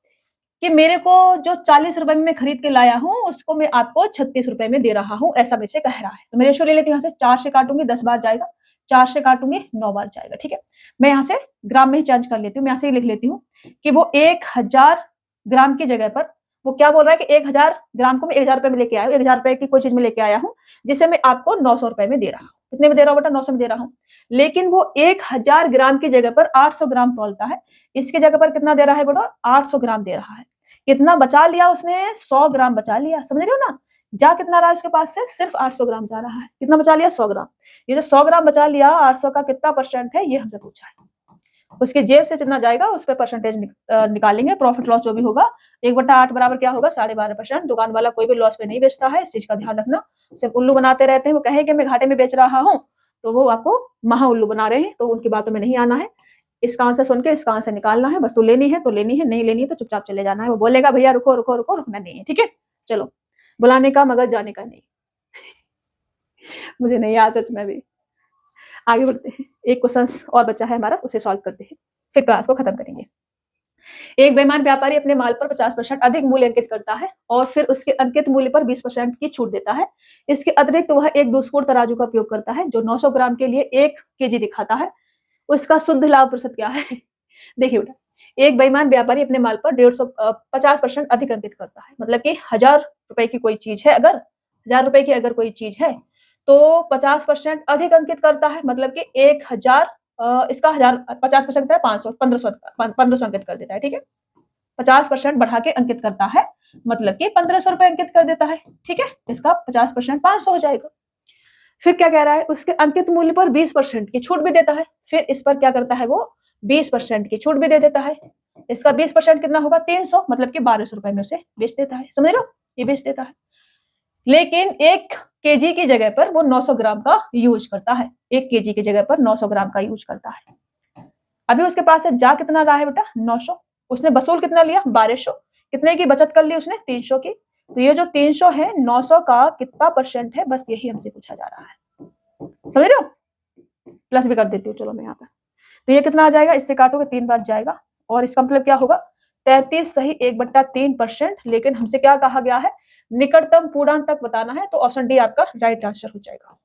कि मेरे को जो 40 रुपए में मैं खरीद के लाया हूँ उसको मैं आपको 36 रुपए में दे रहा हूँ, ऐसा मेरे से कह रहा है। तो मैं रेशो ले लेती हूँ, यहाँ से 4 से काटूंगी 10 बार जाएगा, 4 से काटूंगी 9 बार जाएगा, ठीक है। मैं यहाँ से ग्राम में ही चेंज कर लेती हूँ, मैं यहाँ से लिख लेती हूँ कि वो 1000 ग्राम की जगह पर वो क्या बोल रहा है कि 1000 ग्राम को मैं 1000 रुपए में लेके आया हूँ, 1000 रुपए की कोई चीज में लेके आया हूँ जिसे मैं आपको 900 रुपए में दे रहा हूँ। कितने में दे रहा हूँ बेटा? 900 में दे रहा हूँ। लेकिन वो 1000 ग्राम की जगह पर 800 ग्राम तौलता है, इसकी जगह पर कितना दे रहा है बेटा? 800 ग्राम दे रहा है। कितना बचा लिया उसने? 100 ग्राम बचा लिया। समझ रहे हो ना? जा कितना रहा है उसके पास से? सिर्फ 800 ग्राम जा रहा है। कितना बचा लिया? 100 ग्राम। ये जो 100 ग्राम बचा लिया, 800 का कितना परसेंट है ये हमसे पूछा है। उसके जेब से जितना जाएगा उस पर परसेंटेज निकालेंगे। प्रॉफिट लॉस जो भी होगा 1/8 बराबर क्या होगा? 12.5%। दुकान वाला कोई भी लॉस पे नहीं बेचता है, इस चीज का ध्यान रखना। सिर्फ उल्लू बनाते रहते हैं, वो कहे कि मैं घाटे में बेच रहा हूँ तो वो आपको महा उल्लू बना रहे हैं, तो उनकी बातों में नहीं आना है। इसका आंसर सुन के इसका आंसर निकालना है। वस्तु लेनी है तो लेनी है, नहीं लेनी है तो चुपचाप चले जाना है। वो बोलेगा भैया रुको रुको रुको, रुकना नहीं है, ठीक है। चलो, बुलाने का मगर जाने का नहीं मुझे नहीं याद सच में भी। आगे बढ़ते हैं, एक क्वेश्चन और बचा है हमारा, उसे सॉल्व करते हैं, फिर क्लास को खत्म करेंगे। एक बेईमान व्यापारी अपने माल पर 50% अधिक मूल्य अंकित करता है और फिर उसके अंकित मूल्य पर 20% की छूट देता है। इसके अतिरिक्त वह एक दूसरा तराजू का उपयोग करता है जो 900 ग्राम के लिए 1 केजी दिखाता है। उसका शुद्ध लाभ प्रतिशत क्या है? देखिए बेटा, एक बेईमान व्यापारी अपने माल पर 50% अधिक अंकित करता है, मतलब कि 1000 रुपए की कोई चीज है, अगर 1000 रुपए की अगर कोई चीज है तो 50% अधिक अंकित करता है, मतलब कि 1000 इसका 1000 50% है 500 1500 अंकित कर देता है, ठीक है। 50% बढ़ा के अंकित करता है, मतलब कि 1500 रुपए अंकित कर देता है, ठीक है। इसका 50% 500 हो जाएगा। फिर क्या कह रहा है? उसके अंकित मूल्य पर 20% की छूट भी देता है। फिर इस पर क्या करता है वो? 20% की छूट भी दे देता है। इसका 20% कितना होगा? 300, मतलब कि 1200 रुपए में उसे बेच देता है। समझ लो, ये बेच देता है। लेकिन 1 केजी की जगह पर वो 900 ग्राम का यूज करता है। 1 केजी की जगह पर 900 ग्राम का यूज करता है। अभी उसके पास से जा कितना रहा है बेटा? 900। उसने वसूल कितना लिया? 1200। कितने की बचत कर ली उसने? 300 की। तो ये जो 300 है 900 का कितना परसेंट है, बस यही हमसे पूछा जा रहा है। समझ रहे हो? प्लस भी कर देती हूँ चलो मैं यहाँ पर। तो ये कितना आ जाएगा? इससे काटोगे 3 बार जाएगा और इसका मतलब क्या होगा? 33 सही 1/3%। लेकिन हमसे क्या कहा गया है? निकटतम पूर्णांक तक बताना है, तो ऑप्शन डी आपका राइट आंसर हो जाएगा।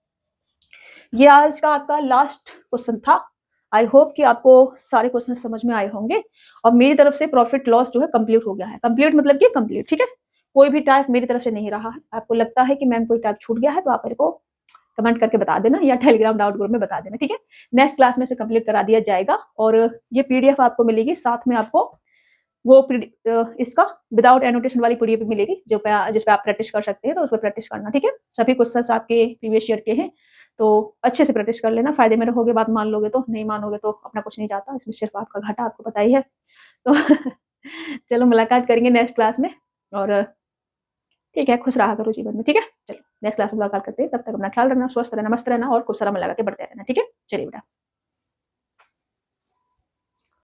ये आज का आपका लास्ट क्वेश्चन था। आई होप कि आपको सारे क्वेश्चन समझ में आए होंगे और मेरी तरफ से प्रॉफिट लॉस जो है कंप्लीट हो गया है। कंप्लीट मतलब कि कंप्लीट, ठीक है? कोई भी टाइप मेरी तरफ से नहीं रहा है। आपको लगता है कि मैम कोई टाइप छूट गया है तो आप मेरे को कमेंट करके बता देना या टेलीग्राम डाउट ग्रुप में बता देना, ठीक है? नेक्स्ट क्लास में से कंप्लीट करा दिया जाएगा और ये पीडीएफ आपको मिलेगी, साथ में आपको वो इसका विदाउट एनोटेशन वाली पीडीएफ मिलेगी जिस पे आप प्रैक्टिस कर सकते हैं, तो उस पर प्रैक्टिस करना, ठीक है? सभी क्वेश्चंस आपके प्रीवियस ईयर के हैं, तो अच्छे से प्रैक्टिस कर लेना। फायदे में रहोगे, बात मान लोगे तो, नहीं मानोगे तो अपना कुछ नहीं जाता, इसमें सिर्फ आपका घाटा, आपको पता ही है। तो चलो मुलाकात करेंगे नेक्स्ट क्लास में और ठीक है, खुश रहा करो जीवन में, ठीक है? चलो नेक्स्ट क्लास में मुलाकात करते हैं, तब तक अपना ख्याल रखना, स्वस्थ रहना, मस्त रहना और खुश रहना लगा के बढ़ते रहना, ठीक है? चलिए बेटा।